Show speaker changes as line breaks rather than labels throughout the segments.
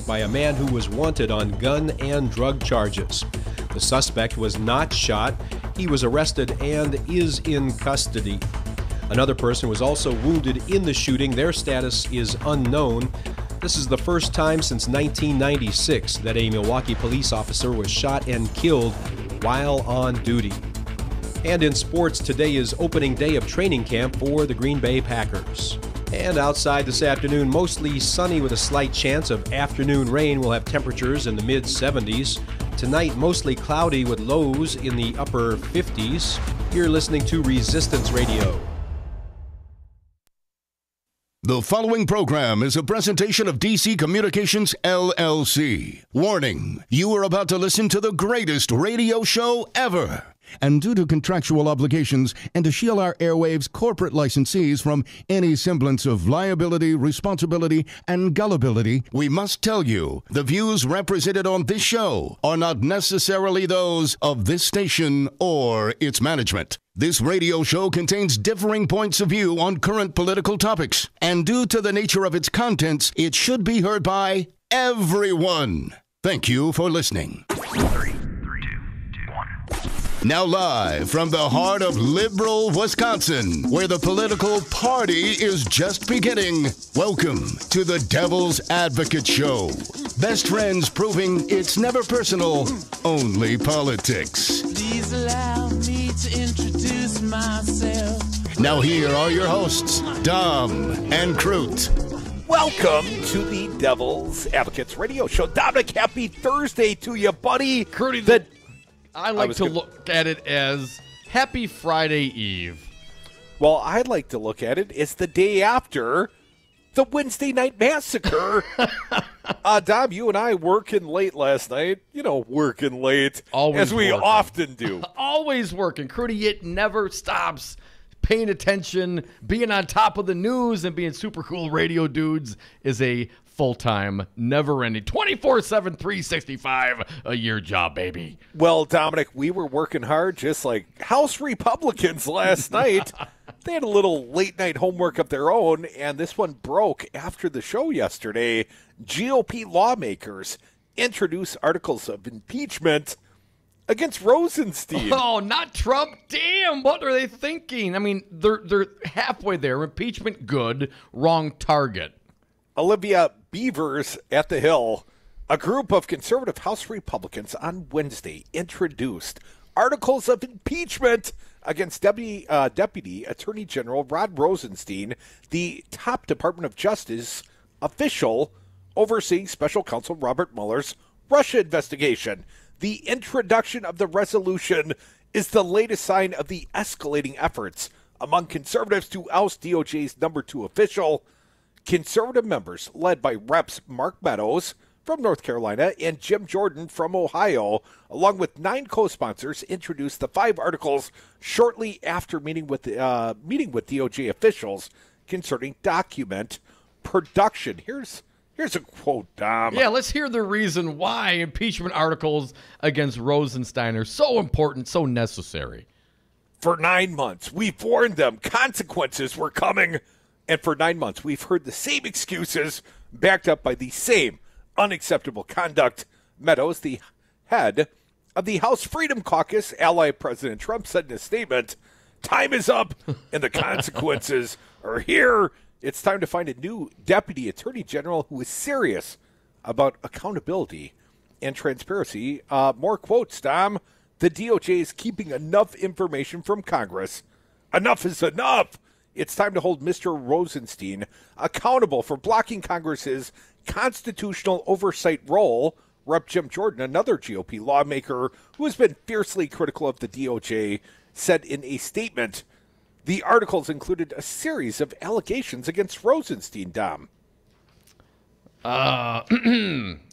by a man who was wanted on gun and drug charges. The suspect was not shot. He was arrested and is in custody. Another person was also wounded in the shooting. Their status is unknown. This is the first time since 1996 that a Milwaukee police officer was shot and killed while on duty. And in sports, today is opening day of training camp for the Green Bay Packers. And outside this afternoon, mostly sunny with a slight chance of afternoon rain. We'll have temperatures in the mid-70s. Tonight, mostly cloudy with lows in the upper 50s. You're listening to Resistance Radio.
The following program is a presentation of DC Communications, LLC. Warning, you are about to listen to the greatest radio show ever. And due to contractual obligations and to shield our airwaves' corporate licensees from any semblance of liability, responsibility, and gullibility, we must tell you the views represented on this show are not necessarily those of this station or its management. This radio show contains differing points of view on current political topics, and due to the nature of its contents, it should be heard by everyone. Thank you for listening.
3, 2, 1.
Now live from the heart of liberal Wisconsin, where the political party is just beginning, welcome to the Devil's Advocate Show. Best friends proving it's never personal, only politics.
Please allow me to introduce myself.
Now here are your hosts, Dom and Crute.
Welcome to the Devil's Advocates Radio Show. Dominic, happy Thursday to you, buddy.
Crudy, I like to look at it as Happy Friday Eve.
Well, I like to look at it as the day after the Wednesday Night Massacre. Dom, you and I working late last night. You know, working late.
Always
as we
working.
often do.
Always working. Crudy, it never stops. Paying attention, being on top of the news, and being super cool radio dudes is a full-time, never-ending, 24/7, 365 a year job, baby.
Well, Dominic, we were working hard just like House Republicans last night. They had a little late-night homework of their own, and this one broke after the show yesterday. GOP lawmakers introduced articles of impeachment against Rosenstein.
Oh, not Trump. Damn, what are they thinking? I mean, they're halfway there. Impeachment, good. Wrong target.
Olivia Beavers at the Hill. A group of conservative House Republicans on Wednesday introduced articles of impeachment against Deputy Attorney General Rod Rosenstein, the top Department of Justice official overseeing Special Counsel Robert Mueller's Russia investigation. The introduction of the resolution is the latest sign of the escalating efforts among conservatives to oust DOJ's number 2 official. Conservative members, led by Reps Mark Meadows from North Carolina and Jim Jordan from Ohio, along with 9 co-sponsors, introduced the 5 articles shortly after meeting with DOJ officials concerning document production. Here's a quote, Dom.
Yeah, let's hear the reason why impeachment articles against Rosenstein are so important, so necessary.
For 9 months, we've warned them consequences were coming. And for 9 months, we've heard the same excuses backed up by the same unacceptable conduct. Meadows, the head of the House Freedom Caucus, ally of President Trump, said in a statement, "Time is up and the consequences are here. It's time to find a new Deputy Attorney General who is serious about accountability and transparency." More quotes, Dom. The DOJ is keeping enough information from Congress. Enough is enough. It's time to hold Mr. Rosenstein accountable for blocking Congress's constitutional oversight role. Rep. Jim Jordan, another GOP lawmaker who has been fiercely critical of the DOJ, said in a statement, the articles included a series of allegations against Rosenstein, Dom.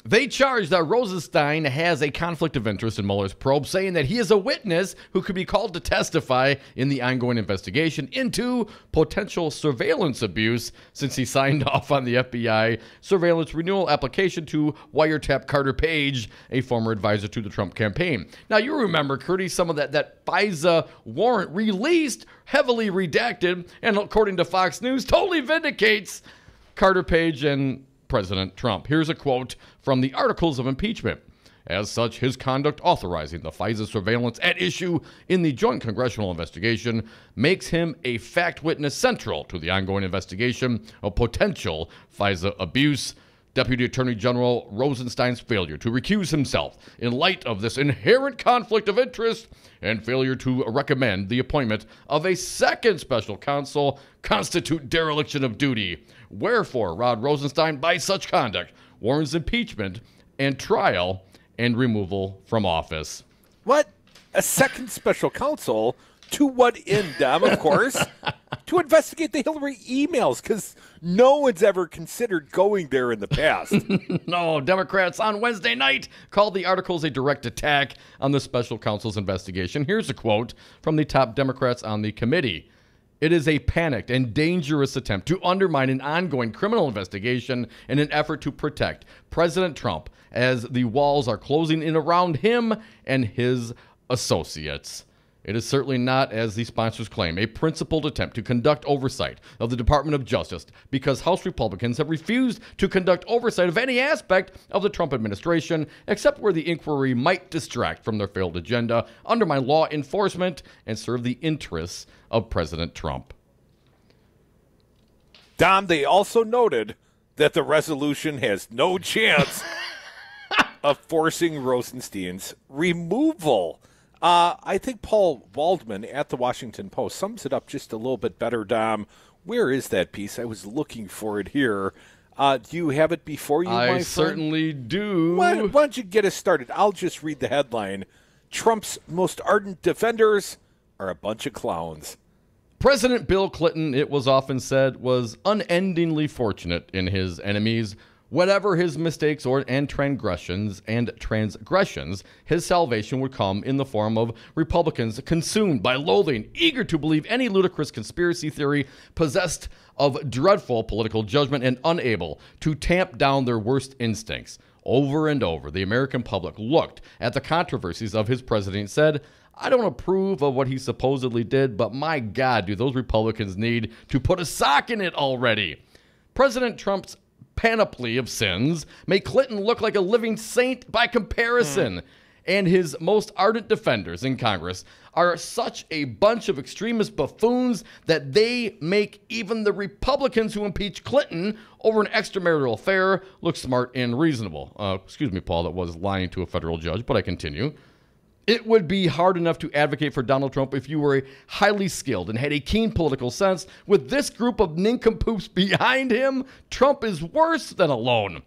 They charge that Rosenstein has a conflict of interest in Mueller's probe, saying that he is a witness who could be called to testify in the ongoing investigation into potential surveillance abuse since he signed off on the FBI surveillance renewal application to wiretap Carter Page, a former advisor to the Trump campaign. Now, you remember, Curtis, some of that FISA warrant released, heavily redacted, and according to Fox News, totally vindicates Carter Page and President Trump. Here's a quote from the articles of impeachment. As such, his conduct authorizing the FISA surveillance at issue in the joint congressional investigation makes him a fact witness central to the ongoing investigation of potential FISA abuse. Deputy Attorney General Rosenstein's failure to recuse himself in light of this inherent conflict of interest and failure to recommend the appointment of a second special counsel constitute dereliction of duty. Wherefore, Rod Rosenstein, by such conduct, warrants impeachment and trial and removal from office.
What? A second special counsel? To what end, Dem, of course? To investigate the Hillary emails, because no one's ever considered going there in the past.
No, Democrats on Wednesday night called the articles a direct attack on the special counsel's investigation. Here's a quote from the top Democrats on the committee. It is a panicked and dangerous attempt to undermine an ongoing criminal investigation in an effort to protect President Trump as the walls are closing in around him and his associates. It is certainly not, as the sponsors claim, a principled attempt to conduct oversight of the Department of Justice because House Republicans have refused to conduct oversight of any aspect of the Trump administration except where the inquiry might distract from their failed agenda, undermine law enforcement, and serve the interests of President Trump.
Dom, they also noted that the resolution has no chance of forcing Rosenstein's removal. I think Paul Waldman at the Washington Post sums it up just a little bit better, Dom. Where is that piece? I was looking for it here. Do you have it before you, my friend?
I certainly do.
Why don't you get us started? I'll just read the headline. Trump's most ardent defenders are a bunch of clowns.
President Bill Clinton, it was often said, was unendingly fortunate in his enemies. Whatever his mistakes and transgressions, his salvation would come in the form of Republicans consumed by loathing, eager to believe any ludicrous conspiracy theory, possessed of dreadful political judgment, and unable to tamp down their worst instincts. Over and over, the American public looked at the controversies of his presidency and said, I don't approve of what he supposedly did, but my God, do those Republicans need to put a sock in it already. President Trump's panoply of sins make Clinton look like a living saint by comparison. And his most ardent defenders in Congress are such a bunch of extremist buffoons that they make even the Republicans who impeached Clinton over an extramarital affair look smart and reasonable. Excuse me, Paul, that was lying to a federal judge, but I continue. It would be hard enough to advocate for Donald Trump if you were highly skilled and had a keen political sense. With this group of nincompoops behind him, Trump is worse than alone.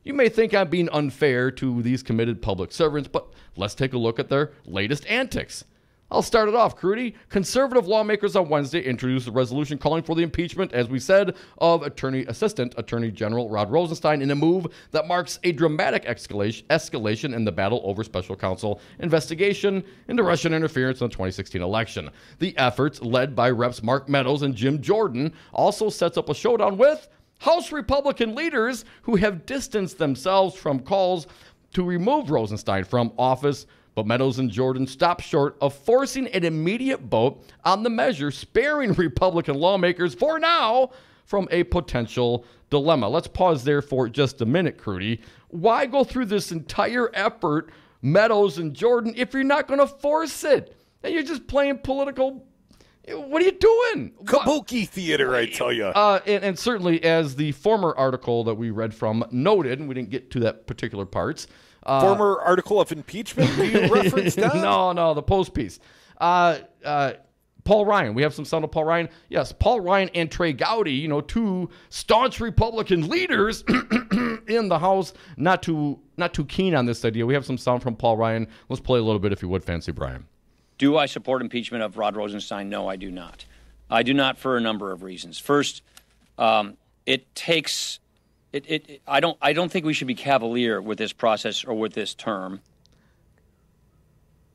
You may think I'm being unfair to these committed public servants, but let's take a look at their latest antics. I'll start it off, Crudy. Conservative lawmakers on Wednesday introduced a resolution calling for the impeachment, as we said, of Assistant Attorney General Rod Rosenstein in a move that marks a dramatic escalation in the battle over special counsel investigation into Russian interference in the 2016 election. The efforts, led by Reps Mark Meadows and Jim Jordan, also sets up a showdown with House Republican leaders who have distanced themselves from calls to remove Rosenstein from office. But Meadows and Jordan stopped short of forcing an immediate vote on the measure, sparing Republican lawmakers, for now, from a potential dilemma. Let's pause there for just a minute, Crudy. Why go through this entire effort, Meadows and Jordan, if you're not going to force it? And you're just playing political. What are you doing?
Kabuki theater, I tell you.
And certainly, as the former article that we read from noted, and we didn't get to that particular parts.
Former article of impeachment you referenced that?
No, the Post piece. Paul Ryan. We have some sound of Paul Ryan. Yes, Paul Ryan and Trey Gowdy, two staunch Republican leaders in the House, not too keen on this idea. We have some sound from Paul Ryan. Let's play a little bit if you would, Fancy Brian.
Do I support impeachment of Rod Rosenstein? No, I do not. I do not for a number of reasons. First, it takes... I don't think we should be cavalier with this process or with this term.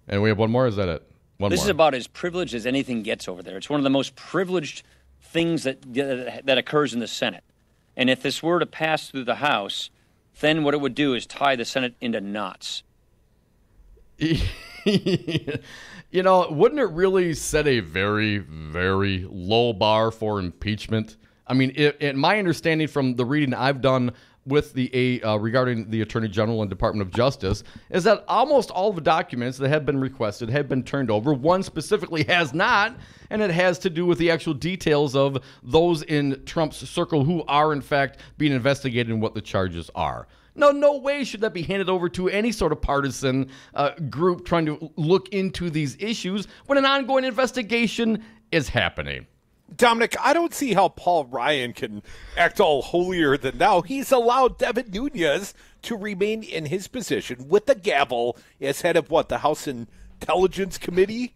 And we have one more. Is that it?
This is about as privileged as anything gets over there. It's one of the most privileged things that occurs in the Senate. And if this were to pass through the House, then what it would do is tie the Senate into knots.
Wouldn't it really set a very, very low bar for impeachment? I mean, in my understanding from the reading I've done with the regarding the Attorney General and Department of Justice is that almost all the documents that have been requested have been turned over. One specifically has not, and it has to do with the actual details of those in Trump's circle who are, in fact, being investigated and what the charges are. No way should that be handed over to any sort of partisan group trying to look into these issues when an ongoing investigation is happening.
Dominic, I don't see how Paul Ryan can act all holier than thou. He's allowed Devin Nunes to remain in his position with the gavel as head of what, the House Intelligence Committee?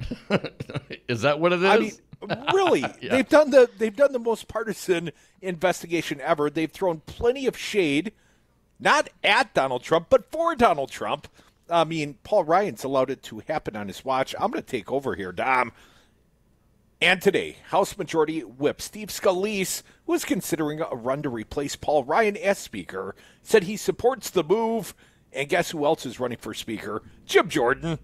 Is that what it is?
I mean, really,
Yeah.
they've done the most partisan investigation ever. They've thrown plenty of shade, not at Donald Trump, but for Donald Trump. I mean, Paul Ryan's allowed it to happen on his watch. I'm going to take over here, Dom. And today, House Majority Whip Steve Scalise, who is considering a run to replace Paul Ryan as Speaker, said he supports the move. And guess who else is running for Speaker? Jim Jordan.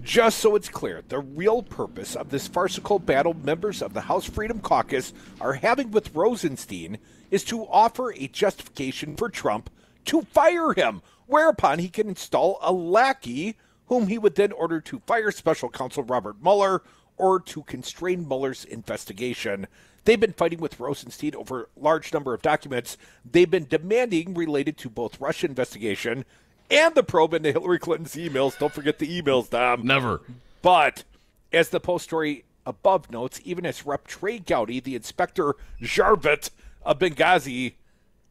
Just so it's clear, the real purpose of this farcical battle members of the House Freedom Caucus are having with Rosenstein is to offer a justification for Trump to fire him, whereupon he can install a lackey whom he would then order to fire Special Counsel Robert Mueller or to constrain Mueller's investigation. They've been fighting with Rosenstein over a large number of documents they've been demanding related to both Russia investigation and the probe into Hillary Clinton's emails. Don't forget the emails, Dom.
Never.
But as the Post story above notes, even as Rep. Trey Gowdy, the Inspector Jarvet of Benghazi,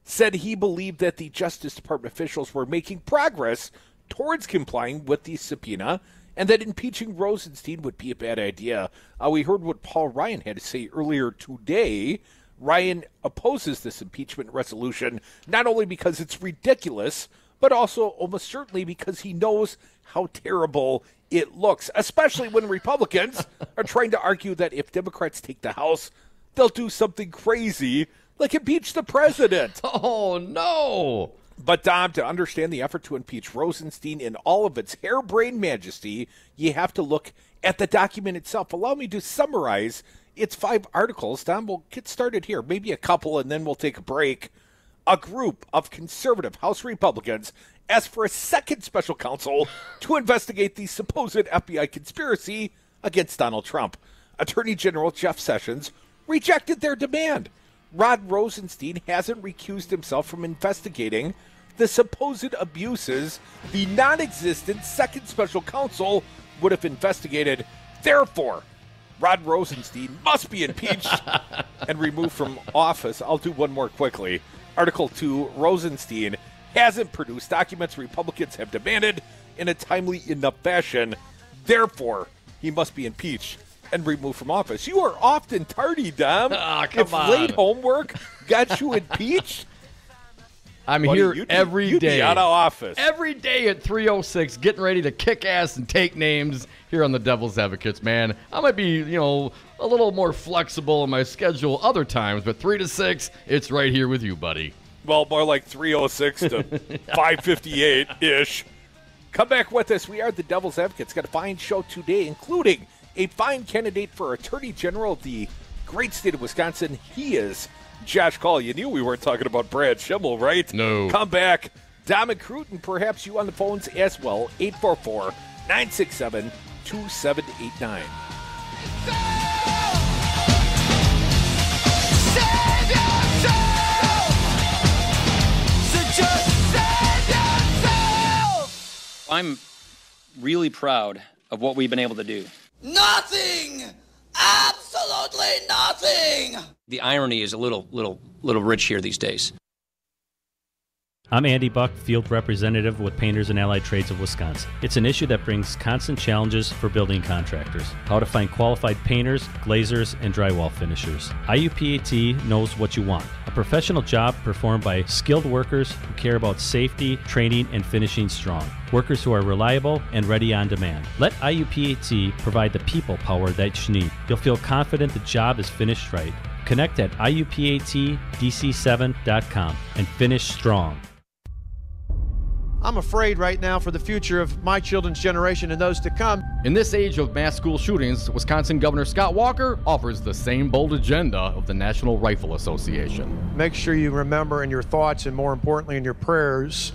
said he believed that the Justice Department officials were making progress towards complying with the subpoena and that impeaching Rosenstein would be a bad idea. We heard what Paul Ryan had to say earlier today. Ryan opposes this impeachment resolution not only because it's ridiculous, but also almost certainly because he knows how terrible it looks, especially when Republicans are trying to argue that if Democrats take the House, they'll do something crazy like impeach the president.
Oh, no.
But, Dom, to understand the effort to impeach Rosenstein in all of its harebrained majesty, you have to look at the document itself. Allow me to summarize its 5 articles. Dom, we'll get started here, maybe a couple, and then we'll take a break. A group of conservative House Republicans asked for a second special counsel to investigate the supposed FBI conspiracy against Donald Trump. Attorney General Jeff Sessions rejected their demand. Rod Rosenstein hasn't recused himself from investigating the supposed abuses the non-existent second special counsel would have investigated. Therefore, Rod Rosenstein must be impeached and removed from office. I'll do one more quickly. Article 2, Rosenstein hasn't produced documents Republicans have demanded in a timely enough fashion. Therefore, he must be impeached and removed from office. You are often tardy, Dom.
Come on.
Late homework got you impeached,
I'm
buddy,
here
you'd
every day.
be out of office.
Every day at 3:06, getting ready to kick ass and take names here on the Devil's Advocates, man. I might be, a little more flexible in my schedule other times, but 3 to 6, it's right here with you, buddy.
Well, more like 3:06 to 5:58-ish. Come back with us. We are the Devil's Advocates. Got a fine show today, including a fine candidate for Attorney General of the great state of Wisconsin. He is Josh Call. You knew we weren't talking about Brad Schimmel, right?
No.
Come back. Dom and Cruton, perhaps you on the phones as well. 844-967-2789.
I'm really proud of what we've been able to do.
Nothing! Absolutely nothing!
The irony is a little rich here these days.
I'm Andy Buck, Field Representative with Painters and Allied Trades of Wisconsin. It's an issue that brings constant challenges for building contractors. How to find qualified painters, glazers, and drywall finishers. IUPAT knows what you want. A professional job performed by skilled workers who care about safety, training, and finishing strong. Workers who are reliable and ready on demand. Let IUPAT provide the people power that you need. You'll feel confident the job is finished right. Connect at IUPATDC7.com and finish strong.
I'm afraid right now for the future of my children's generation and those to come.
In this age of mass school shootings, Wisconsin Governor Scott Walker offers the same bold agenda of the National Rifle Association.
Make sure you remember in your thoughts and more importantly in your prayers.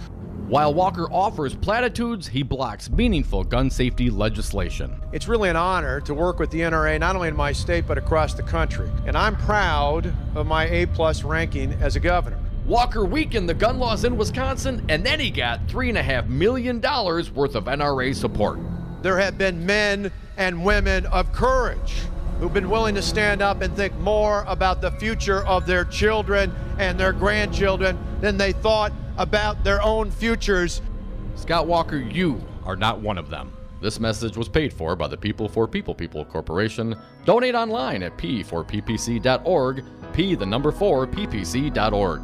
While Walker offers platitudes, he blocks meaningful gun safety legislation.
It's really an honor to work with the NRA, not only in my state, but across the country. And I'm proud of my A+ ranking as a governor.
Walker weakened the gun laws in Wisconsin, and then he got $3.5 million worth of NRA support.
There have been men and women of courage who've been willing to stand up and think more about the future of their children and their grandchildren than they thought about their own futures.
Scott Walker, you are not one of them. This message was paid for by the People for People Corporation. Donate online at p4ppc.org, p4ppc.org.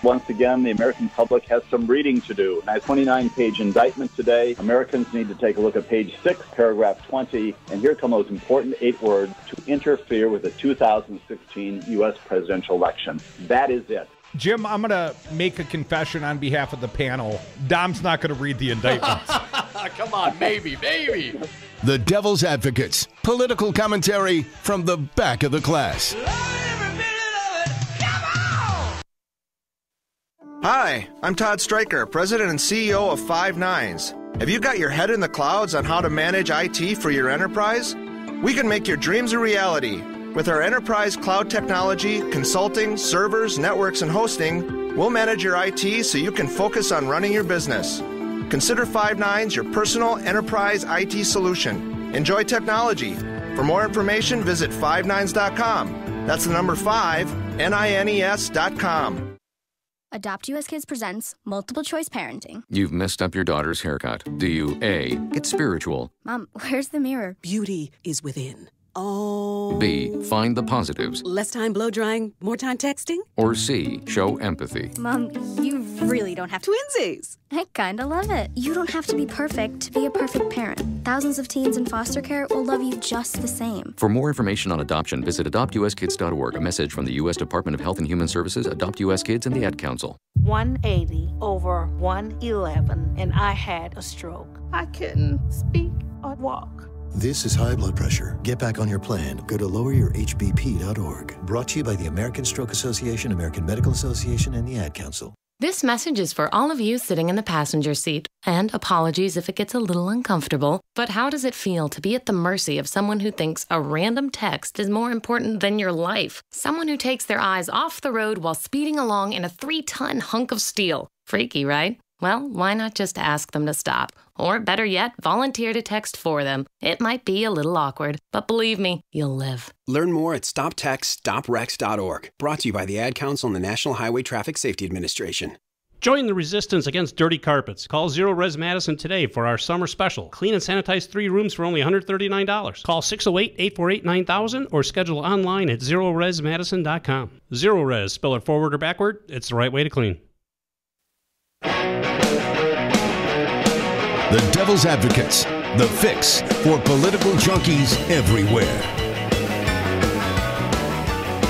Once again, the American public has some reading to do. In a 29-page indictment today, Americans need to take a look at page 6, paragraph 20, and here come those important 8 words: to interfere with the 2016 U.S. presidential election. That is it.
Jim, I'm going to make a confession on behalf of the panel. Dom's not going to read the indictments.
Come on, maybe.
The Devil's Advocates, political commentary from the back of the class.
Hi, I'm Todd Stryker, President and CEO of Five Nines. Have you got your head in the clouds on how to manage IT for your enterprise? We can make your dreams a reality. With our enterprise cloud technology, consulting, servers, networks, and hosting, we'll manage your IT so you can focus on running your business. Consider Five Nines your personal enterprise IT solution. Enjoy technology. For more information, visit fivenines.com. That's the number 5, NINES.com.
Adopt US Kids presents Multiple Choice Parenting.
You've messed up your daughter's haircut. Do you A, get spiritual?
Mom, where's the mirror?
Beauty is within. Oh.
B, find the positives?
Less time blow drying, more time texting?
Or C, show empathy?
Mom, you really don't have to.
Twinsies.
I kinda love it. You don't have to be perfect to be a perfect parent. Thousands of teens in foster care will love you just the same.
For more information on adoption, visit adoptuskids.org. A message from the U.S. Department of Health and Human Services, Adopt U.S. Kids, and the Ad Council.
180 over 111, and I had a stroke. I couldn't speak or walk.
This is high blood pressure. Get back on your plan. Go to loweryourhbp.org. Brought to you by the American Stroke Association, American Medical Association, and the Ad Council.
This message is for all of you sitting in the passenger seat. And apologies if it gets a little uncomfortable, but how does it feel to be at the mercy of someone who thinks a random text is more important than your life? Someone who takes their eyes off the road while speeding along in a 3-ton hunk of steel. Freaky, right? Well, why not just ask them to stop? Or better yet, volunteer to text for them. It might be a little awkward, but believe me, you'll live.
Learn more at stoptextstoprex.org. Brought to you by the Ad Council and the National Highway Traffic Safety Administration.
Join the resistance against dirty carpets. Call Zero Res Madison today for our summer special. Clean and sanitize 3 rooms for only $139. Call 608-848-9000 or schedule online at ZeroResMadison.com. Zero Res, spell it forward or backward, it's the right way to clean.
The Devil's Advocates, the fix for political junkies everywhere.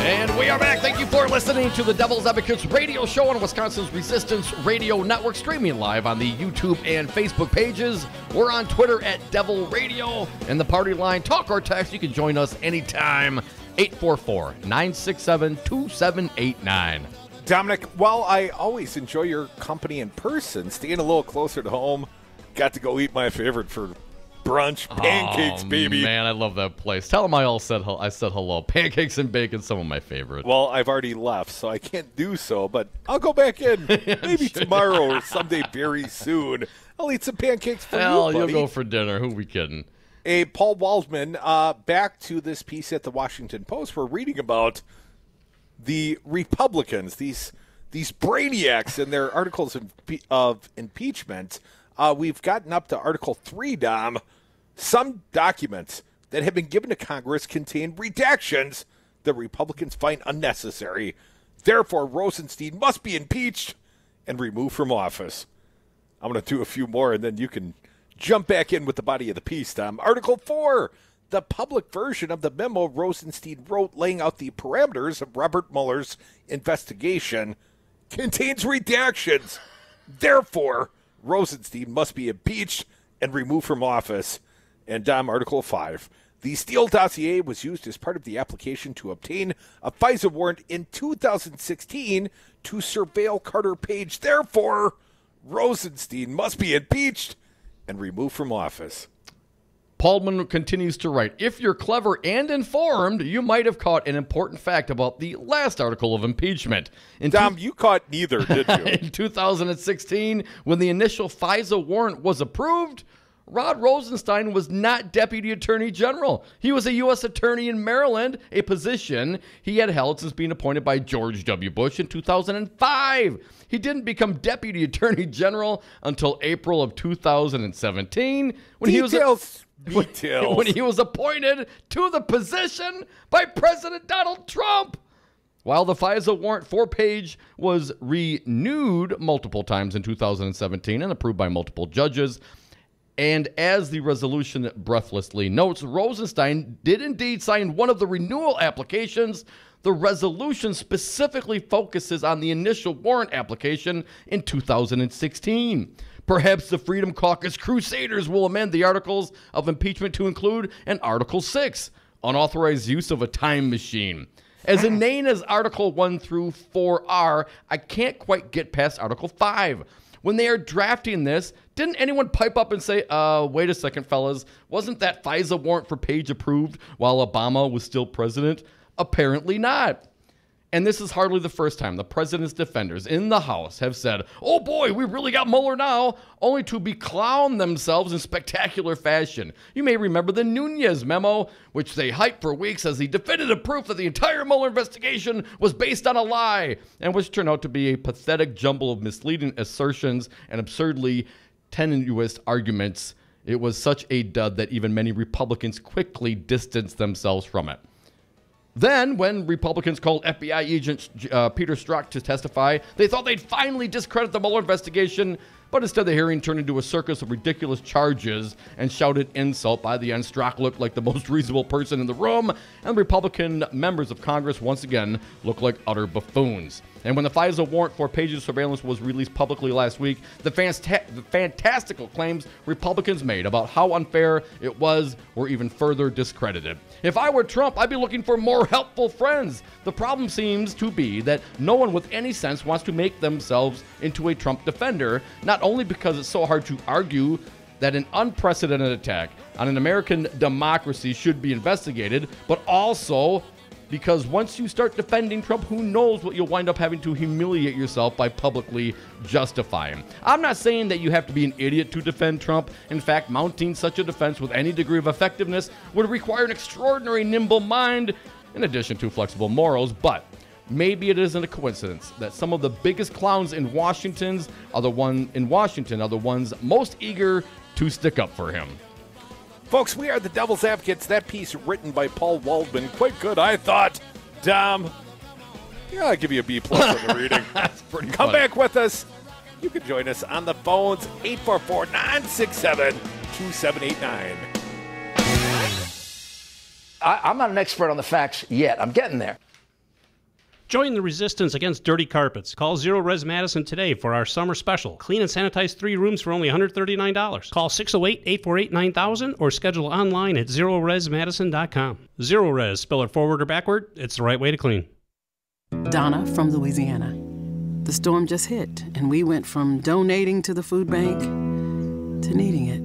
And we are back. Thank you for listening to the Devil's Advocates radio show on Wisconsin's Resistance Radio Network, streaming live on the YouTube and Facebook pages. We're on Twitter at Devil Radio, and the party line, talk or text. You can join us anytime, 844-967-2789.
Dominic, while I always enjoy your company in person, staying a little closer to home, got to go eat my favorite for brunch, pancakes, baby.
Man, I love that place. Tell them I said hello. Pancakes and bacon, some of my favorite.
Well, I've already left, so I can't do so, but I'll go back in maybe tomorrow or someday very soon. I'll eat some pancakes for you, buddy.
You'll go for dinner. Who we kidding?
Hey, Paul Waldman, back to this piece at the Washington Post. We're reading about the Republicans, these brainiacs in their articles of impeachment. We've gotten up to Article 3, Dom. Some documents that have been given to Congress contain redactions that Republicans find unnecessary. Therefore, Rosenstein must be impeached and removed from office. I'm going to do a few more, and then you can jump back in with the body of the piece, Dom. Article 4, the public version of the memo Rosenstein wrote laying out the parameters of Robert Mueller's investigation contains redactions. Therefore, Rosenstein must be impeached and removed from office. And Dom, Article 5. The Steele dossier was used as part of the application to obtain a FISA warrant in 2016 to surveil Carter Page. Therefore, Rosenstein must be impeached and removed from office.
Paulman continues to write, if you're clever and informed, you might have caught an important fact about the last article of impeachment.
Dom, you caught neither, did you?
In 2016, when the initial FISA warrant was approved, Rod Rosenstein was not Deputy Attorney General. He was a U.S. Attorney in Maryland, a position he had held since being appointed by George W. Bush in 2005. He didn't become Deputy Attorney General until April of 2017 when he was appointed to the position by President Donald Trump. While the FISA warrant for Page was renewed multiple times in 2017 and approved by multiple judges, and as the resolution breathlessly notes, Rosenstein did indeed sign one of the renewal applications. The resolution specifically focuses on the initial warrant application in 2016. Perhaps the Freedom Caucus Crusaders will amend the articles of impeachment to include an Article 6, unauthorized use of a time machine. As inane as Article 1 through 4 are, I can't quite get past Article 5. When they are drafting this, didn't anyone pipe up and say, wait a second, fellas, wasn't that FISA warrant for Page approved while Obama was still president? Apparently not. And this is hardly the first time the president's defenders in the House have said, oh boy, we really got Mueller now, only to beclown themselves in spectacular fashion. You may remember the Nunez memo, which they hyped for weeks as the definitive proof that the entire Mueller investigation was based on a lie, and which turned out to be a pathetic jumble of misleading assertions and absurdly tenuous arguments. It was such a dud that even many Republicans quickly distanced themselves from it. Then, when Republicans called FBI agent Peter Strzok to testify, they thought they'd finally discredit the Mueller investigation, but instead the hearing turned into a circus of ridiculous charges and shouted insult. By the end, Strzok looked like the most reasonable person in the room, and Republican members of Congress once again looked like utter buffoons. And when the FISA warrant for Page's surveillance was released publicly last week, the fantastical claims Republicans made about how unfair it was were even further discredited. If I were Trump, I'd be looking for more helpful friends. The problem seems to be that no one with any sense wants to make themselves into a Trump defender, not only because it's so hard to argue that an unprecedented attack on an American democracy should be investigated, but also because once you start defending Trump, who knows what you'll wind up having to humiliate yourself by publicly justifying. I'm not saying that you have to be an idiot to defend Trump. In fact, mounting such a defense with any degree of effectiveness would require an extraordinary nimble mind in addition to flexible morals, but maybe it isn't a coincidence that some of the biggest clowns in Washington are the ones most eager to stick up for him.
Folks, we are the Devil's Advocates. That piece written by Paul Waldman. Quite good, I thought. Dom, yeah, I'll give you a B+ on the reading.
That's pretty
Come
funny.
back with us. You can join us on the phones, 844-967-2789.
I'm not an expert on the facts yet. I'm getting there.
Join the resistance against dirty carpets. Call Zero Res Madison today for our summer special. Clean and sanitize 3 rooms for only $139. Call 608-848-9000 or schedule online at ZeroResMadison.com. Zero Res, spell it forward or backward, it's the right way to clean.
Donna from Louisiana. The storm just hit, and we went from donating to the food bank to needing it.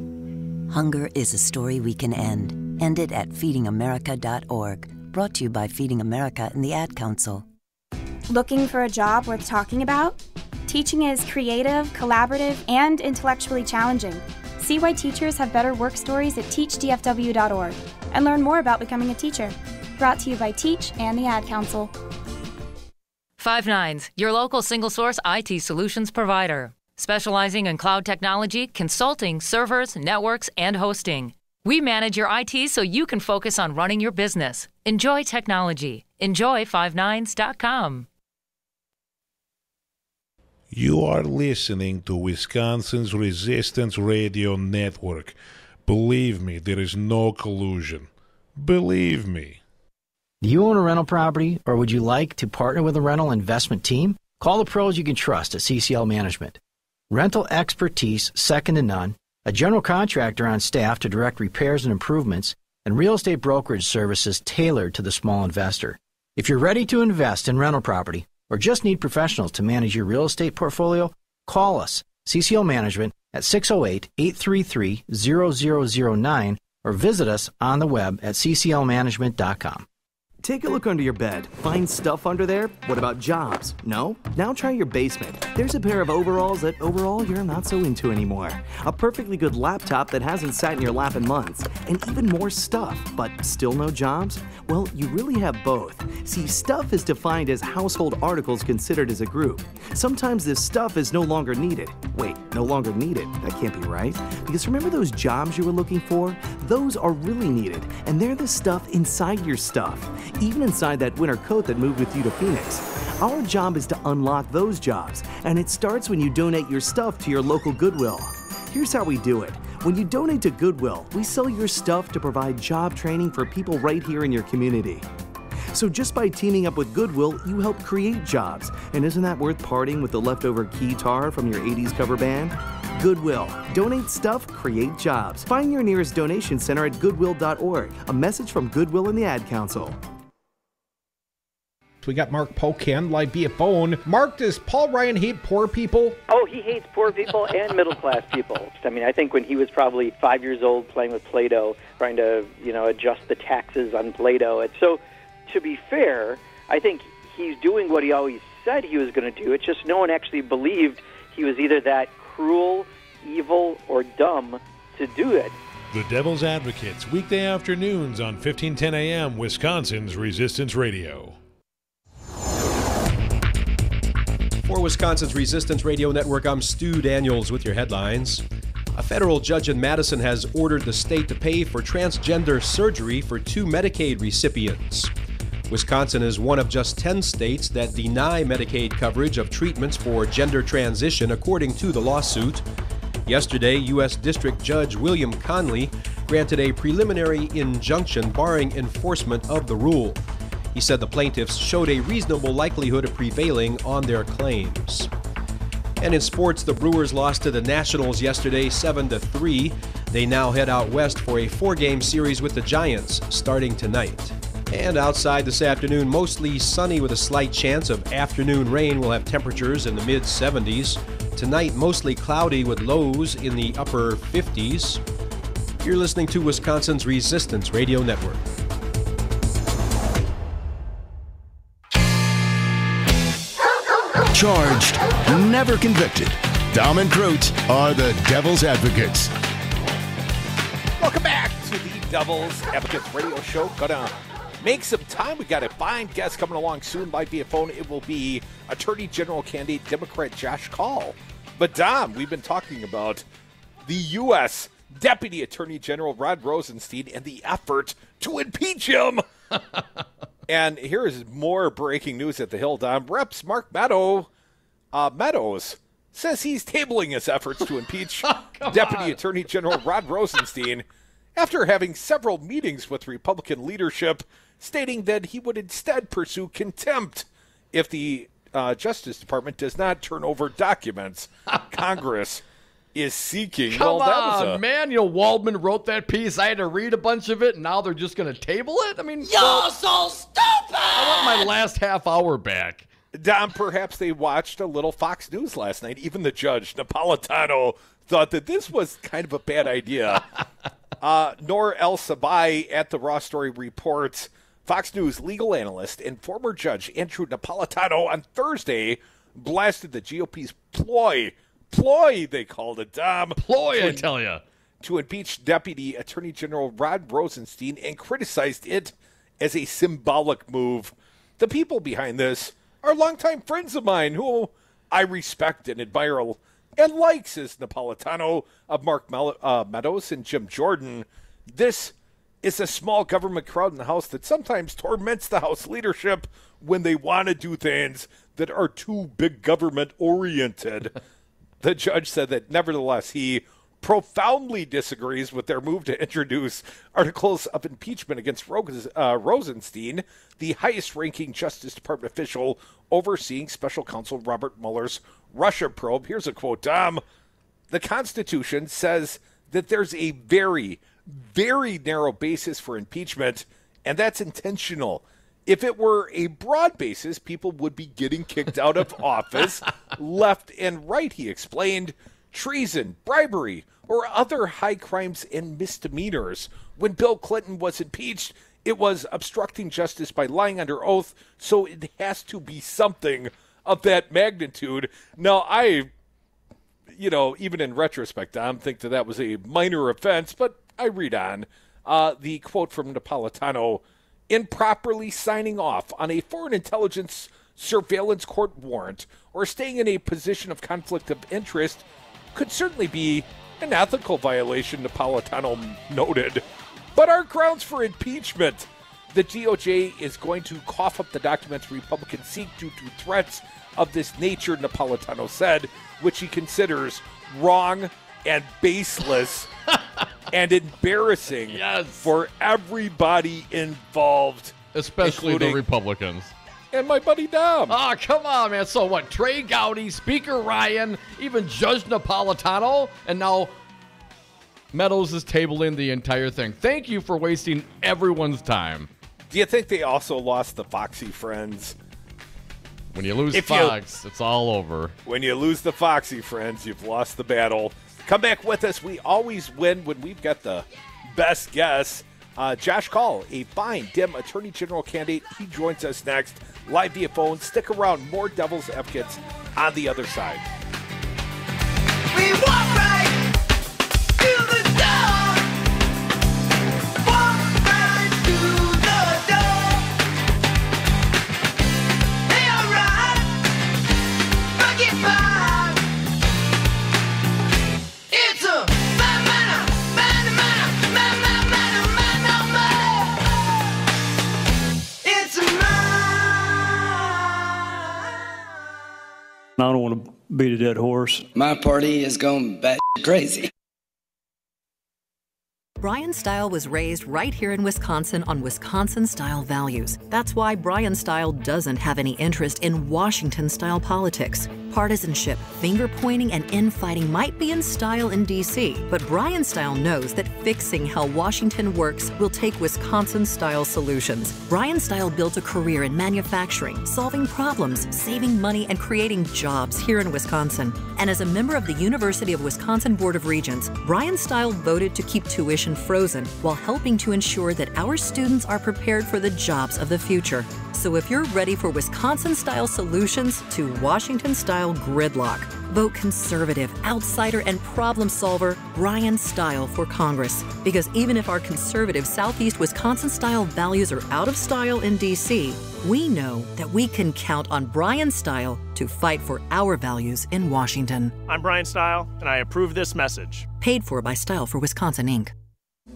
Hunger is a story we can end. End it at feedingamerica.org. Brought to you by Feeding America and the Ad Council.
Looking for a job worth talking about? Teaching is creative, collaborative, and intellectually challenging. See why teachers have better work stories at teachdfw.org and learn more about becoming a teacher. Brought to you by Teach and the Ad Council.
5 your local single-source IT solutions provider. Specializing in cloud technology, consulting, servers, networks, and hosting. We manage your IT so you can focus on running your business. Enjoy technology. Enjoy 59s.com.
You are listening to Wisconsin's Resistance Radio Network. Believe me, there is no collusion. Believe me.
Do you own a rental property, or would you like to partner with a rental investment team?
Call the pros you can trust at CCL Management. Rental expertise second to none, a general contractor on staff to direct repairs and improvements, and real estate brokerage services tailored to the small investor. If you're ready to invest in rental property or just need professionals to manage your real estate portfolio, call us, CCL Management, at 608-833-0009 or visit us on the web at cclmanagement.com.
Take a look under your bed. Find stuff under there? What about jobs? No? Now try your basement. There's a pair of overalls that overall you're not so into anymore. A perfectly good laptop that hasn't sat in your lap in months. And even more stuff, but still no jobs? Well, you really have both. See, stuff is defined as household articles considered as a group. Sometimes this stuff is no longer needed. Wait, no longer needed? That can't be right. Because remember those jobs you were looking for? Those are really needed, and they're the stuff inside your stuff. Even inside that winter coat that moved with you to Phoenix. Our job is to unlock those jobs, and it starts when you donate your stuff to your local Goodwill. Here's how we do it. When you donate to Goodwill, we sell your stuff to provide job training for people right here in your community. So just by teaming up with Goodwill, you help create jobs. And isn't that worth parting with the leftover keytar from your 80s cover band? Goodwill. Donate stuff, create jobs. Find your nearest donation center at goodwill.org. A message from Goodwill and the Ad Council.
We got Mark Pocan live via phone. Mark, does Paul Ryan hate poor people?
Oh, he hates poor people and middle-class people. I mean, I think when he was probably 5 years old playing with Play-Doh, trying to, adjust the taxes on Play-Doh. So, to be fair, I think he's doing what he always said he was going to do. It's just no one actually believed he was either that cruel, evil, or dumb to do it.
The Devil's Advocates, weekday afternoons on 1510 a.m., Wisconsin's Resistance Radio.
For Wisconsin's Resistance Radio Network, I'm Stu Daniels with your headlines. A federal judge in Madison has ordered the state to pay for transgender surgery for 2 Medicaid recipients. Wisconsin is one of just 10 states that deny Medicaid coverage of treatments for gender transition, according to the lawsuit. Yesterday, U.S. District Judge William Conley granted a preliminary injunction barring enforcement of the rule. He said the plaintiffs showed a reasonable likelihood of prevailing on their claims. And in sports, the Brewers lost to the Nationals yesterday 7-3. They now head out west for a 4-game series with the Giants starting tonight. And outside this afternoon, mostly sunny with a slight chance of afternoon rain. We'll have temperatures in the mid-70s. Tonight, mostly cloudy with lows in the upper 50s. You're listening to Wisconsin's Resistance Radio Network.
Charged, never convicted. Dom and Groot are the Devil's Advocates.
Welcome back to the Devil's Advocates radio show. Gonna make some time. We got a fine guest coming along soon by via phone. It will be Attorney General candidate Democrat Josh Kaul. But Dom, we've been talking about the U.S. Deputy Attorney General Rod Rosenstein and the effort to impeach him. And here is more breaking news at the Hill, Dom. Reps Mark Meadows says he's tabling his efforts to impeach Deputy Attorney General Rod Rosenstein after having several meetings with Republican leadership, stating that he would instead pursue contempt if the Justice Department does not turn over documents Congress is seeking.
Come on, man. Waldman wrote that piece. I had to read a bunch of it, and now they're just going to table it? I mean,
you're so stupid!
I want my last half hour back.
Dom, perhaps they watched a little Fox News last night. Even the judge, Napolitano, thought that this was kind of a bad idea. Nor El Sabai at the Raw Story reports, Fox News legal analyst and former judge Andrew Napolitano on Thursday blasted the GOP's ploy, they called it, Dom.
Ploy, I tell you.
To impeach Deputy Attorney General Rod Rosenstein and criticized it as a symbolic move. The people behind this are longtime friends of mine who I respect and admire and like, says Napolitano of Mark Meadows and Jim Jordan. This is a small government crowd in the House that sometimes torments the House leadership when they want to do things that are too big government oriented. The judge said that nevertheless he profoundly disagrees with their move to introduce articles of impeachment against Rosenstein, the highest-ranking Justice Department official overseeing Special Counsel Robert Mueller's Russia probe. Here's a quote, Dom. The Constitution says that there's a very, very narrow basis for impeachment, and that's intentional. If it were a broad basis, people would be getting kicked out of office left and right, he explained. Treason, bribery, or other high crimes and misdemeanors. When Bill Clinton was impeached, it was obstructing justice by lying under oath, so it has to be something of that magnitude. Now, even in retrospect, I think that was a minor offense, but I read on. The quote from Napolitano, improperly signing off on a foreign intelligence surveillance court warrant or staying in a position of conflict of interest could certainly be an ethical violation, Napolitano noted, but are grounds for impeachment. The DOJ is going to cough up the documents Republicans seek due to threats of this nature, Napolitano said, which he considers wrong and baseless and embarrassing for everybody involved.
Especially the Republicans.
And my buddy Dom.
Oh, come on, man. So what? Trey Gowdy, Speaker Ryan, even Judge Napolitano, and now Meadows is tabling the entire thing. Thank you for wasting everyone's time.
Do you think they also lost the Foxy friends?
When you lose Fox, it's all over.
When you lose the Foxy friends, you've lost the battle. Come back with us. We always win when we've got the best guests. Josh Call, a fine Dem Attorney General candidate. He joins us next, live via phone. Stick around. More Devil's Advocates on the other side.
We walk right to the door. Walk right to the door. Hey, all right. Rock it by. It's a
I don't want to beat a dead horse.
My party is going bat crazy.
Brian Style was raised right here in Wisconsin on Wisconsin-style values. That's why Brian Style doesn't have any interest in Washington-style politics. Partisanship, finger-pointing, and infighting might be in style in D.C., but Brian Style knows that fixing how Washington works will take Wisconsin-style solutions. Brian Style built a career in manufacturing, solving problems, saving money, and creating jobs here in Wisconsin. And as a member of the University of Wisconsin Board of Regents, Brian Style voted to keep tuition frozen while helping to ensure that our students are prepared for the jobs of the future. So if you're ready for Wisconsin-style solutions to Washington-style gridlock, vote conservative, outsider, and problem solver Brian Style for Congress. Because even if our conservative Southeast Wisconsin-style values are out of style in D.C., we know that we can count on Brian Style to fight for our values in Washington.
I'm Brian Style, and I approve this message.
Paid for by Style for Wisconsin, Inc.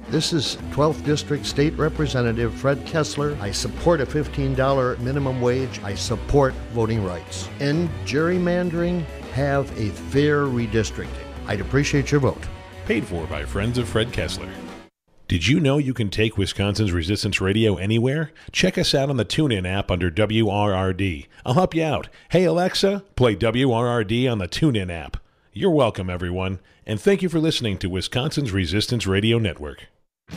This is 12th District State Representative Fred Kessler. I support a $15 minimum wage. I support voting rights. End gerrymandering. Have a fair redistricting. I'd appreciate your vote.
Paid for by Friends of Fred Kessler. Did you know you can take Wisconsin's Resistance Radio anywhere? Check us out on the TuneIn app under WRRD. I'll help you out. Hey Alexa, play WRRD on the TuneIn app. You're welcome, everyone, and thank you for listening to Wisconsin's Resistance Radio Network.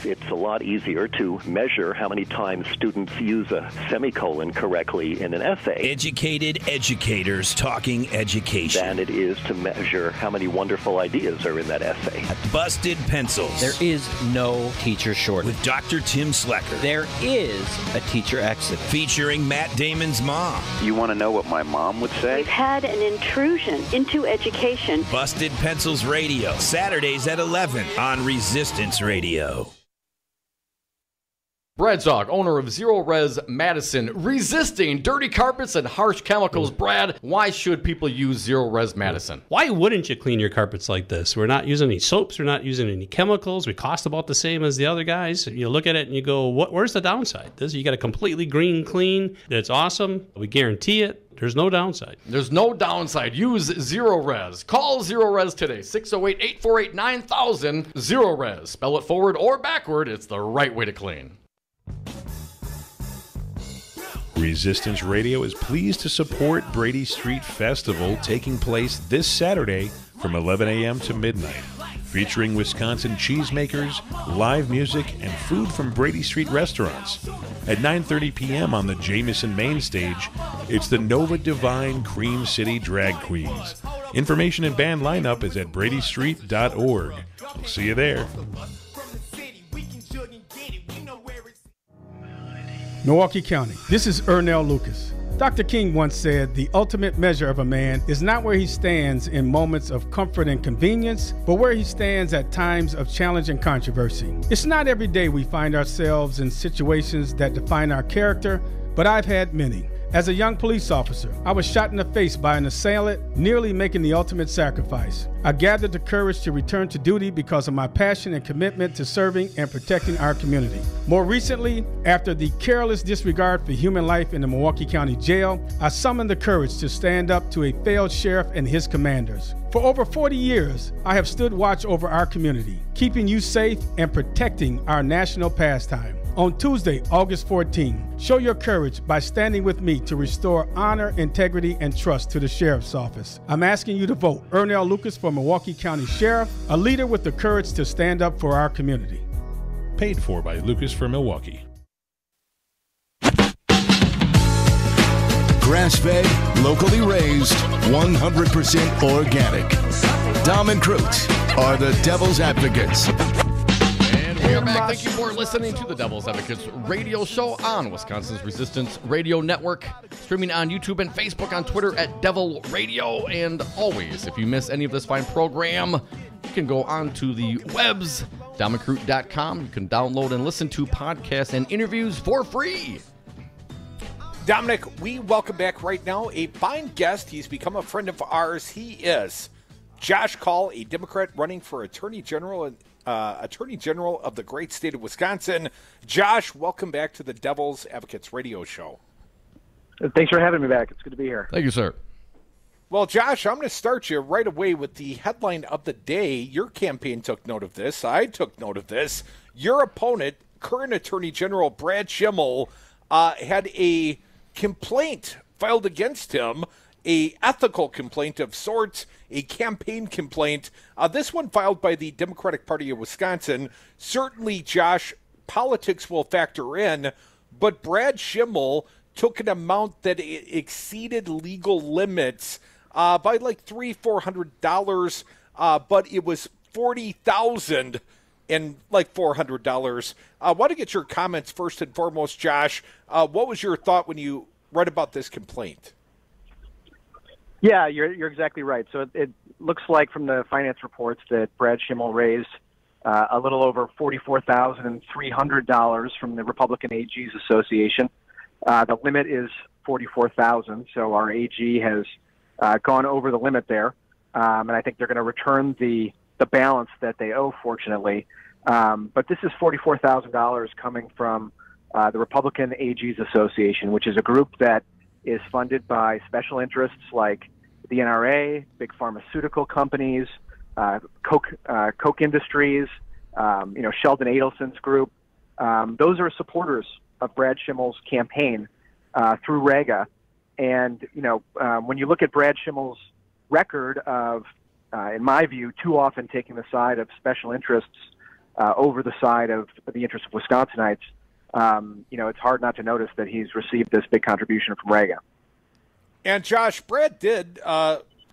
It's a lot easier to measure how many times students use a semicolon correctly in an essay.
Educated educators talking education.
Than it is to measure how many wonderful ideas are in that essay.
Busted Pencils.
There is no teacher shortage.
With Dr. Tim Slecker.
There is a teacher exit.
Featuring Matt Damon's mom.
You want to know what my mom would say?
We've had an intrusion into education.
Busted Pencils Radio. Saturdays at 11 on Resistance Radio.
Brad Zog, owner of Zero Res Madison, resisting dirty carpets and harsh chemicals. Brad, why should people use Zero Res Madison?
Why wouldn't you clean your carpets like this? We're not using any soaps. We're not using any chemicals. We cost about the same as the other guys. You look at it and you go, where's the downside? You got a completely green clean. That's awesome. We guarantee it. There's no downside.
There's no downside. Use Zero Res. Call Zero Res today. 608-848-9000. Zero Res. Spell it forward or backward. It's the right way to clean.
Resistance Radio is pleased to support Brady Street Festival taking place this Saturday from 11 a.m. to midnight, featuring Wisconsin cheesemakers, live music, and food from Brady Street restaurants. At 9:30 p.m. on the Jameson main stage, it's the Nova Divine Cream City Drag Queens. Information and band lineup is at bradystreet.org. We'll see you there.
Milwaukee County. This is Ernell Lucas. Dr. King once said, the ultimate measure of a man is not where he stands in moments of comfort and convenience, but where he stands at times of challenge and controversy. It's not every day we find ourselves in situations that define our character, but I've had many. As a young police officer, I was shot in the face by an assailant, nearly making the ultimate sacrifice. I gathered the courage to return to duty because of my passion and commitment to serving and protecting our community. More recently, after the careless disregard for human life in the Milwaukee County Jail, I summoned the courage to stand up to a failed sheriff and his commanders. For over 40 years, I have stood watch over our community, keeping you safe and protecting our national pastime. On Tuesday, August 14, show your courage by standing with me to restore honor, integrity, and trust to the Sheriff's Office. I'm asking you to vote Ernell Lucas for Milwaukee County Sheriff, a leader with the courage to stand up for our community.
Paid for by Lucas for Milwaukee.
Grass-fed, locally raised, 100% organic. Dom and Cruz are the Devil's Advocates.
We are back. Thank you for listening to the Devil's Advocates radio show on Wisconsin's Resistance Radio Network, streaming on YouTube and Facebook, on Twitter at Devil Radio. And always, if you miss any of this fine program, you can go on to the webs, domicroot.com. You can download and listen to podcasts and interviews for free.
Dominic, we welcome back right now a fine guest. He's become a friend of ours. He is Josh Kaul, a Democrat running for Attorney General of the great state of Wisconsin. Josh, welcome back to the Devil's Advocates radio show.
Thanks for having me back. It's good to be here.
Thank you, sir.
Well, Josh, I'm going to start you right away with the headline of the day. Your campaign took note of this. I took note of this. Your opponent, current Attorney General Brad Schimmel, had a complaint filed against him, a ethical complaint of sorts, a campaign complaint. This one filed by the Democratic Party of Wisconsin. Certainly, Josh, politics will factor in, but Brad Schimmel took an amount that exceeded legal limits by like $300-400, but it was $40,000 and like $400. I want to get your comments first and foremost, Josh. What was your thought when you read about this complaint?
Yeah, you're exactly right. So it looks like from the finance reports that Brad Schimmel raised a little over $44,300 from the Republican AG's Association. The limit is $44,000, so our AG has gone over the limit there, and I think they're going to return the balance that they owe, fortunately. But this is $44,000 coming from the Republican AG's Association, which is a group that is funded by special interests like the NRA, big pharmaceutical companies, Coke Industries, Sheldon Adelson's group. Those are supporters of Brad Schimmel's campaign through REGA. And, when you look at Brad Schimmel's record of, in my view, too often taking the side of special interests over the side of the interests of Wisconsinites, it's hard not to notice that he's received this big contribution from REGA.
And Josh,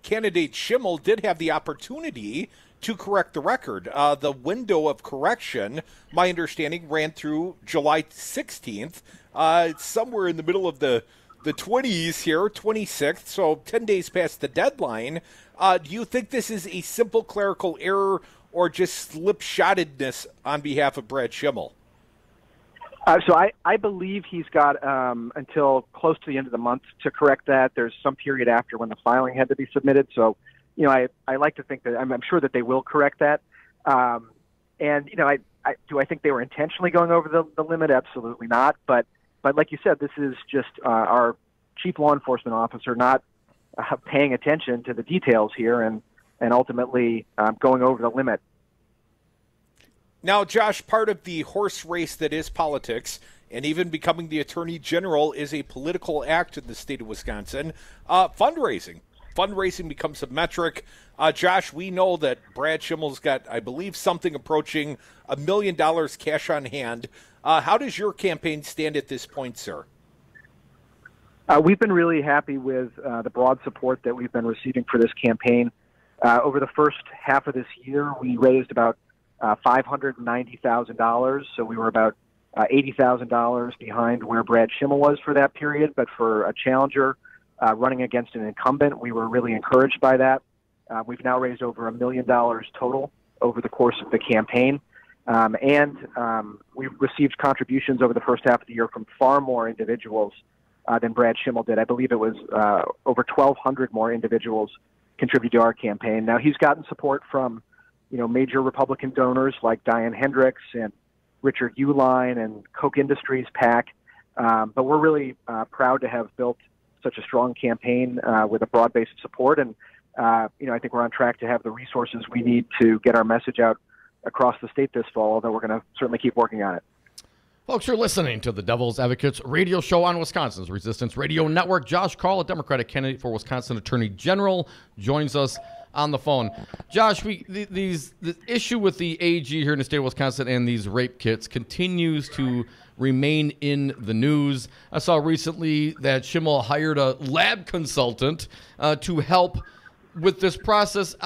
candidate Schimmel did have the opportunity to correct the record. The window of correction, my understanding, ran through July 16th. It's somewhere in the middle of the 20s here, 26th, so 10 days past the deadline. Do you think this is a simple clerical error or just slipshottedness on behalf of Brad Schimmel?
So I believe he's got until close to the end of the month to correct that. There's some period after when the filing had to be submitted. So, I like to think that I'm sure that they will correct that. And do I think they were intentionally going over the limit? Absolutely not. But like you said, this is just our chief law enforcement officer not paying attention to the details here and ultimately going over the limit.
Now, Josh, part of the horse race that is politics, and even becoming the Attorney General is a political act in the state of Wisconsin. Fundraising. Fundraising becomes a metric. Josh, we know that Brad Schimmel's got, I believe, something approaching $1 million cash on hand. How does your campaign stand at this point, sir?
We've been really happy with the broad support that we've been receiving for this campaign. Over the first half of this year, we raised about $590,000, so we were about $80,000 behind where Brad Schimmel was for that period. But for a challenger running against an incumbent, we were really encouraged by that. We've now raised over $1 million total over the course of the campaign. And we've received contributions over the first half of the year from far more individuals than Brad Schimmel did. I believe it was over 1,200 more individuals contributed to our campaign. Now, he's gotten support from major Republican donors like Diane Hendricks and Richard Uline and Koch Industries PAC. But we're really proud to have built such a strong campaign with a broad base of support. And, I think we're on track to have the resources we need to get our message out across the state this fall, although we're going to certainly keep working on it.
Folks, you're listening to the Devil's Advocates radio show on Wisconsin's Resistance Radio Network. Josh Call, a Democratic candidate for Wisconsin Attorney General, joins us on the phone. Josh, the issue with the AG here in the state of Wisconsin and these rape kits continues to remain in the news. I saw recently that Schimmel hired a lab consultant to help with this process.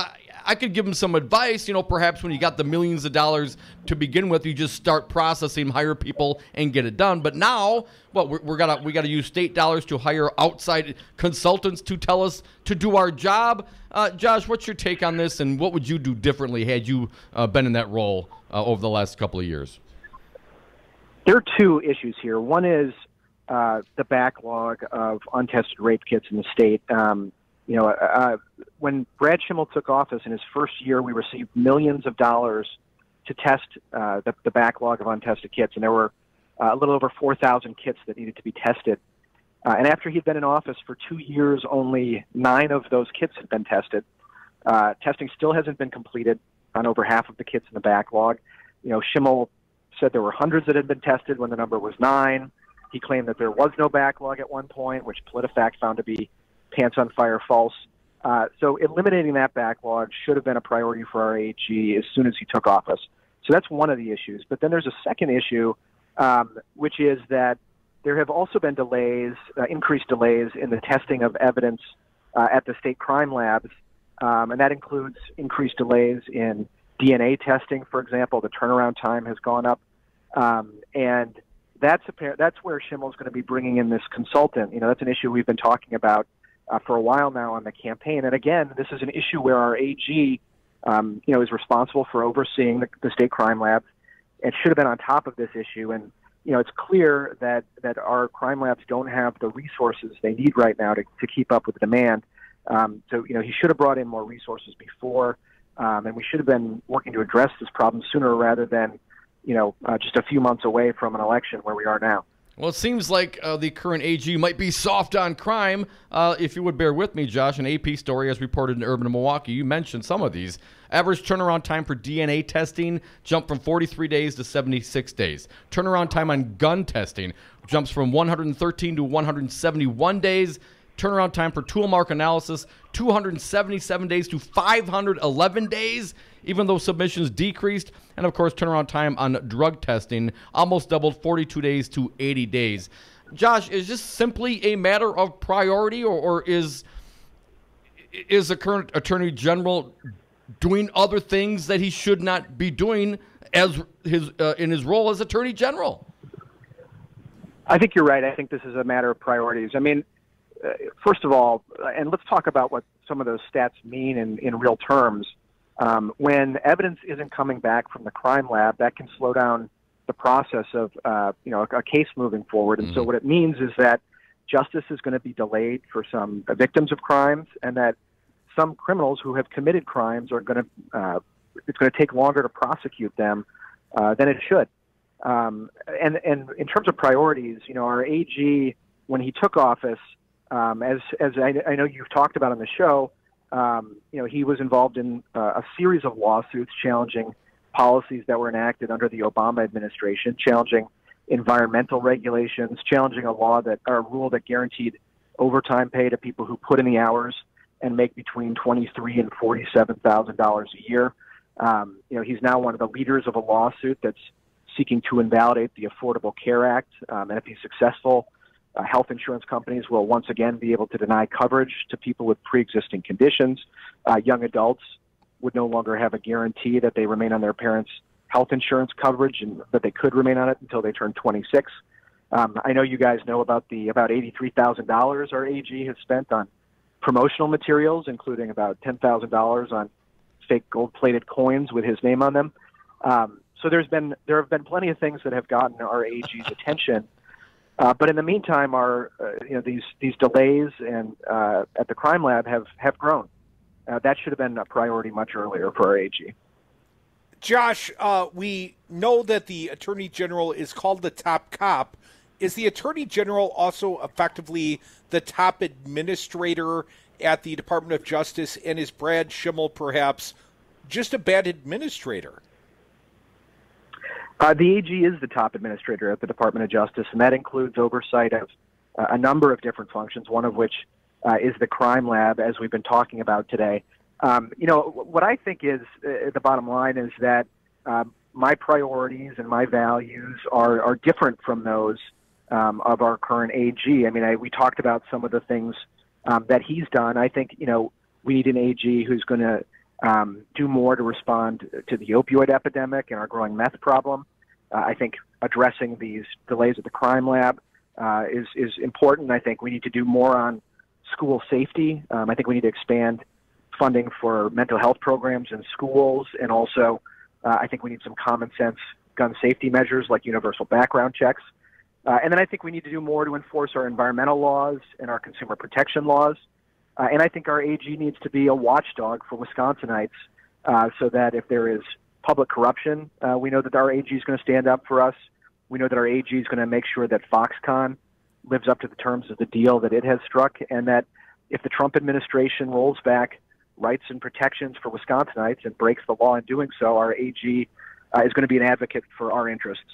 I could give him some advice, perhaps when you got the millions of dollars to begin with, you just start processing, hire people, and get it done. But now, we got to use state dollars to hire outside consultants to tell us to do our job. Josh, what's your take on this, and what would you do differently had you been in that role over the last couple of years?
There are two issues here. One is the backlog of untested rape kits in the state. When Brad Schimmel took office in his first year, we received millions of dollars to test the backlog of untested kits, and there were a little over 4,000 kits that needed to be tested. And after he'd been in office for 2 years, only 9 of those kits had been tested. Testing still hasn't been completed on over half of the kits in the backlog. Schimmel said there were hundreds that had been tested when the number was 9. He claimed that there was no backlog at one point, which PolitiFact found to be pants on fire false. So eliminating that backlog should have been a priority for our AG as soon as he took office. So that's one of the issues. But then there's a second issue, which is that there have also been delays, increased delays in the testing of evidence at the state crime labs, and that includes increased delays in DNA testing, for example. The turnaround time has gone up, and that's where Schimmel's going to be bringing in this consultant. That's an issue we've been talking about for a while now on the campaign. And again, this is an issue where our AG, is responsible for overseeing the state crime labs and should have been on top of this issue. And, it's clear that our crime labs don't have the resources they need right now to keep up with the demand. So, he should have brought in more resources before, and we should have been working to address this problem sooner rather than, just a few months away from an election where we are now.
Well, it seems like the current AG might be soft on crime. If you would bear with me, Josh, an AP story as reported in Urban Milwaukee, you mentioned some of these. Average turnaround time for DNA testing jumped from 43 days to 76 days. Turnaround time on gun testing jumps from 113 to 171 days. Turnaround time for tool mark analysis, 277 days to 511 days, even though submissions decreased. And, of course, turnaround time on drug testing almost doubled, 42 days to 80 days. Josh, is this simply a matter of priority, or is the current Attorney General doing other things that he should not be doing as in his role as Attorney General?
I think you're right. I think this is a matter of priorities. I mean, first of all, and let's talk about what some of those stats mean in real terms. When evidence isn't coming back from the crime lab, that can slow down the process of a case moving forward. And so what it means is that justice is going to be delayed for some victims of crimes, and that some criminals who have committed crimes are going to it's going to take longer to prosecute them than it should. And in terms of priorities, our AG, when he took office, as I know you've talked about on the show, he was involved in a series of lawsuits challenging policies that were enacted under the Obama administration, challenging environmental regulations, challenging a rule that guaranteed overtime pay to people who put in the hours and make between $23,000 and $47,000 a year. He's now one of the leaders of a lawsuit that's seeking to invalidate the Affordable Care Act. And if he's successful, health insurance companies will once again be able to deny coverage to people with pre-existing conditions. Young adults would no longer have a guarantee that they remain on their parents' health insurance coverage and that they could remain on it until they turn 26. I know you guys know about about $83,000 our AG has spent on promotional materials, including about $10,000 on fake gold-plated coins with his name on them. So there have been plenty of things that have gotten our AG's attention. But in the meantime, these delays and at the crime lab have grown. That should have been a priority much earlier for our AG.
Josh, we know that the Attorney General is called the top cop. Is the Attorney General also effectively the top administrator at the Department of Justice, and is Brad Schimmel perhaps just a bad administrator?
The AG is the top administrator at the Department of Justice, and that includes oversight of a number of different functions, one of which is the crime lab, as we've been talking about today. What I think is the bottom line is that my priorities and my values are different from those of our current AG. I mean, we talked about some of the things that he's done. I think, we need an AG who's going to do more to respond to the opioid epidemic and our growing meth problem. I think addressing these delays at the crime lab is important. I think we need to do more on school safety. I think we need to expand funding for mental health programs in schools, and also I think we need some common sense gun safety measures like universal background checks. And then I think we need to do more to enforce our environmental laws and our consumer protection laws. And I think our AG needs to be a watchdog for Wisconsinites so that if there is public corruption, we know that our AG is going to stand up for us. We know that our AG is going to make sure that Foxconn lives up to the terms of the deal that it has struck, and that if the Trump administration rolls back rights and protections for Wisconsinites and breaks the law in doing so, our AG is going to be an advocate for our interests.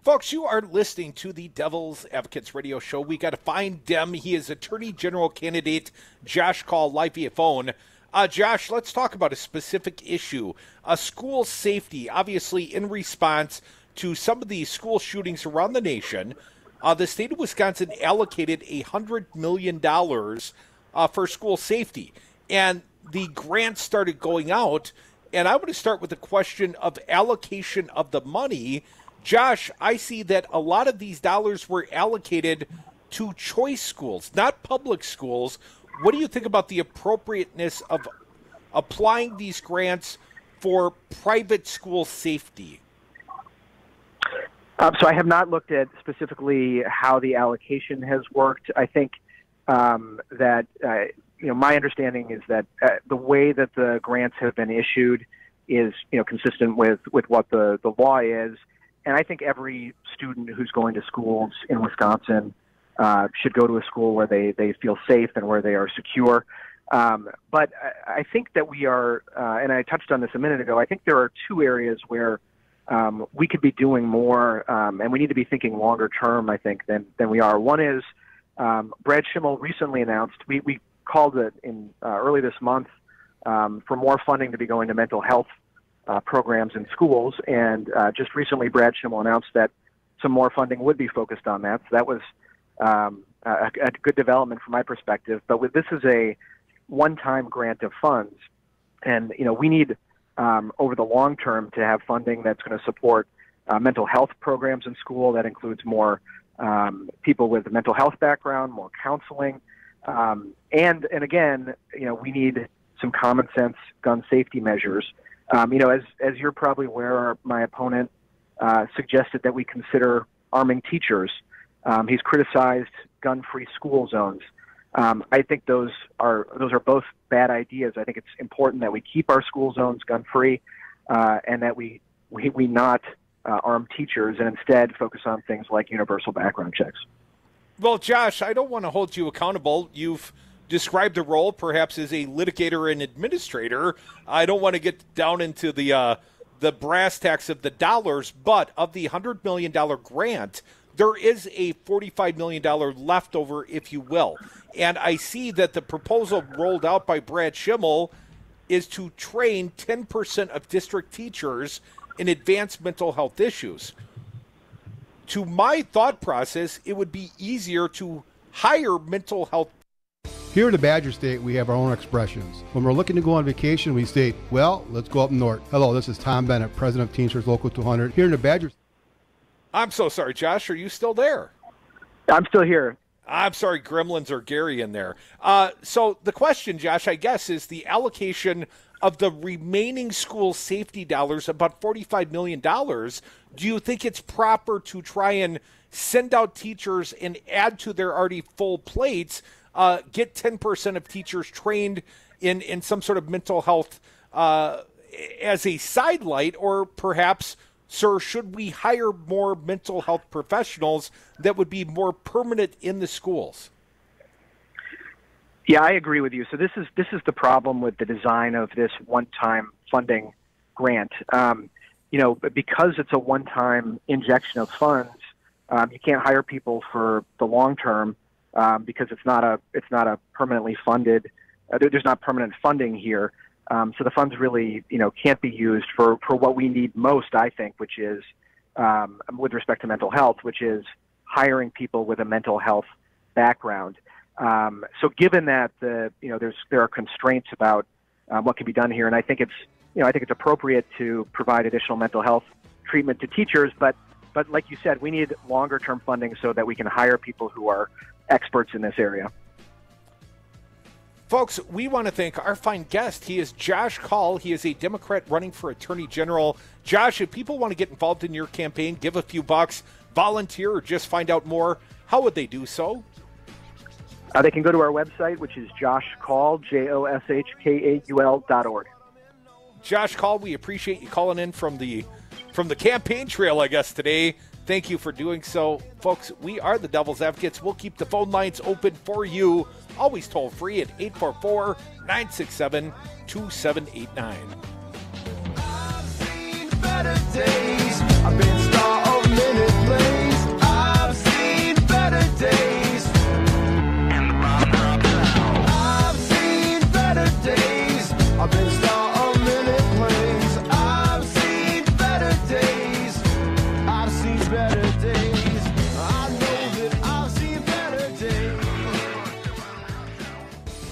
Folks, you are listening to the Devil's Advocates radio show. We got to find Dem. He is Attorney General candidate Josh Call live via phone. Josh, let's talk about a specific issue. School safety, obviously in response to some of the school shootings around the nation, the state of Wisconsin allocated $100 million for school safety. And the grants started going out. And I want to start with the question of allocation of the money. Josh, I see that a lot of these dollars were allocated to choice schools, not public schools. What do you think about the appropriateness of applying these grants for private school safety?
So I have not looked at specifically how the allocation has worked. I think that my understanding is that the way that the grants have been issued is consistent with what the law is. And I think every student who's going to schools in Wisconsin should go to a school where they feel safe and where they are secure. But I think that we are, and I touched on this a minute ago, I think there are two areas where we could be doing more, and we need to be thinking longer term, I think, than we are. One is Brad Schimmel recently announced, we called it in early this month for more funding to be going to mental health programs in schools, and just recently Brad Schimmel announced that some more funding would be focused on that. So that was a good development from my perspective. But this is a one-time grant of funds, and we need over the long term to have funding that's going to support mental health programs in school. That includes more people with a mental health background, more counseling, and again, we need some common sense gun safety measures. As you're probably aware, my opponent suggested that we consider arming teachers. He's criticized gun-free school zones. I think those are both bad ideas. I think it's important that we keep our school zones gun-free, and that we not arm teachers and instead focus on things like universal background checks.
Well, Josh, I don't want to hold you accountable. You've described the role perhaps as a litigator and administrator. I don't want to get down into the brass tacks of the dollars, but of the $100 million grant, there is a $45 million leftover, if you will. And I see that the proposal rolled out by Brad Schimmel is to train 10% of district teachers in advanced mental health issues. To my thought process, it would be easier to hire mental health.
Here in the Badger State, we have our own expressions. When we're looking to go on vacation, we state, well, let's go up north. Hello, this is Tom Bennett, president of Teamsters Local 200. Here in the Badger State.
I'm so sorry, Josh. Are you still there?
I'm still here.
I'm sorry, Gremlins or Gary in there. So the question, Josh, I guess, is the allocation of the remaining school safety dollars, about $45 million. Do you think it's proper to try and send out teachers and add to their already full plates, get 10% of teachers trained in some sort of mental health as a sidelight, or perhaps, sir, should we hire more mental health professionals that would be more permanent in the schools?
Yeah, I agree with you. So this is the problem with the design of this one-time funding grant. Because it's a one-time injection of funds, you can't hire people for the long term because it's not a permanently funded. There's not permanent funding here. So the funds really, can't be used for what we need most, I think, which is, with respect to mental health, which is hiring people with a mental health background. So given that there are constraints about what can be done here, and I think it's appropriate to provide additional mental health treatment to teachers, but like you said, we need longer term funding so that we can hire people who are experts in this area.
Folks, we want to thank our fine guest. He is Josh Kaul. He is a Democrat running for Attorney General. Josh, if people want to get involved in your campaign, give a few bucks, volunteer, or just find out more, how would they do so?
They can go to our website, which is joshkaul, JOSHKAUL.org.
Josh Kaul, we appreciate you calling in from the campaign trail, I guess, today. Thank you for doing so. Folks, we are the Devil's Advocates. We'll keep the phone lines open for you. Always toll free at 844-967-2789.
I've seen better days. I've been star of minute plays. I've seen better days. I've seen better days. I've been star of minute plays. I've seen better days. I've seen better days. I know that I've seen better days.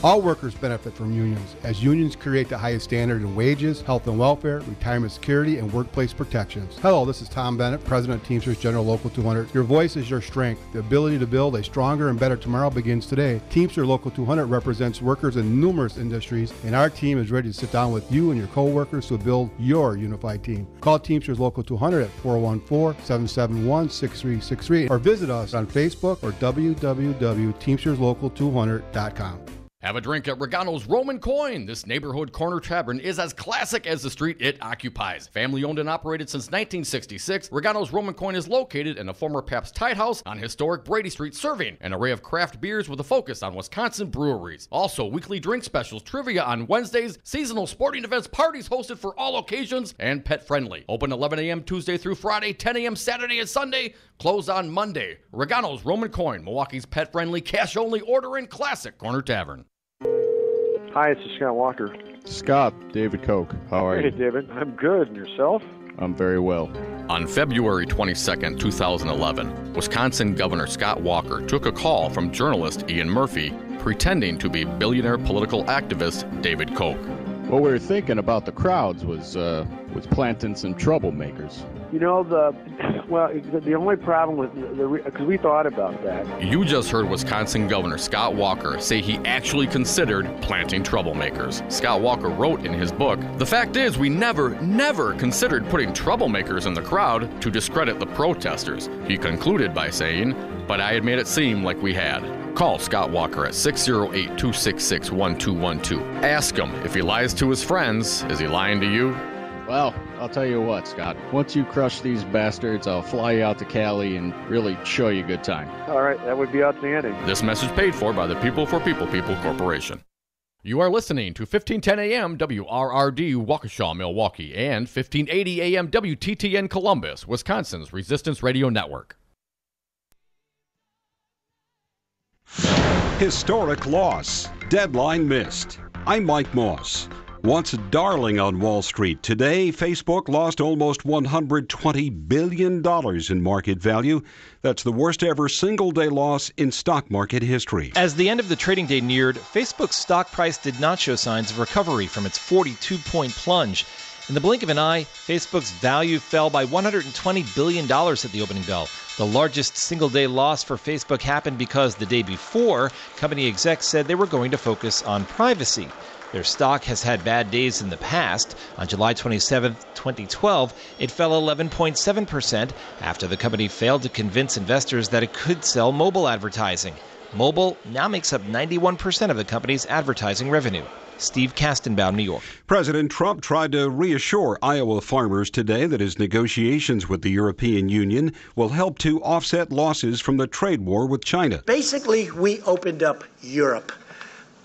All workers benefit from unions, as unions create the highest standard in wages, health and welfare, retirement security, and workplace protections. Hello, this is Tom Bennett, President of Teamsters General Local 200. Your voice is your strength. The ability to build a stronger and better tomorrow begins today. Teamsters Local 200 represents workers in numerous industries, and our team is ready to sit down with you and your co-workers to build your unified team. Call Teamsters Local 200 at 414-771-6363 or visit us on Facebook or www.teamsterslocal200.com.
Have a drink at Regano's Roman Coin. This neighborhood corner tavern is as classic as the street it occupies. Family owned and operated since 1966, Regano's Roman Coin is located in a former Pabst Tide House on historic Brady Street, serving an array of craft beers with a focus on Wisconsin breweries. Also, weekly drink specials, trivia on Wednesdays, seasonal sporting events, parties hosted for all occasions, and pet friendly. Open 11 a.m. Tuesday through Friday, 10 a.m. Saturday and Sunday, closed on Monday. Regano's Roman Coin, Milwaukee's pet friendly, cash only order and classic corner tavern.
Hi, it's Scott Walker.
Scott, David Koch. How are you?
Hey, David. I'm good. And yourself?
I'm very well.
On February 22, 2011, Wisconsin Governor Scott Walker took a call from journalist Ian Murphy pretending to be billionaire political activist David Koch.
What we were thinking about the crowds was planting some troublemakers.
You know, the only problem with because we thought about that.
You just heard Wisconsin Governor Scott Walker say he actually considered planting troublemakers. Scott Walker wrote in his book, "The fact is we never considered putting troublemakers in the crowd to discredit the protesters." He concluded by saying, "But I had made it seem like we had." Call Scott Walker at 608-266-1212. Ask him if he lies to his friends, is he lying to you?
Well, I'll tell you what, Scott. Once you crush these bastards, I'll fly you out to Cali and really show you a good time.
All right, that would be outstanding.
This message paid for by the People for People Corporation. You are listening to 1510 AM WRRD Waukesha, Milwaukee, and 1580 AM WTTN Columbus, Wisconsin's Resistance Radio Network.
Historic loss. Deadline missed. I'm Mike Moss. Once a darling on Wall Street, today Facebook lost almost $120 billion in market value. That's the worst ever single-day loss in stock market history.
As the end of the trading day neared, Facebook's stock price did not show signs of recovery from its 42-point plunge. In the blink of an eye, Facebook's value fell by $120 billion at the opening bell. The largest single-day loss for Facebook happened because the day before, company execs said they were going to focus on privacy. Their stock has had bad days in the past. On July 27, 2012, it fell 11.7% after the company failed to convince investors that it could sell mobile advertising. Mobile now makes up 91% of the company's advertising revenue. Steve Kastenbaum, New York.
President Trump tried to reassure Iowa farmers today that his negotiations with the European Union will help to offset losses from the trade war with China.
Basically, we opened up Europe.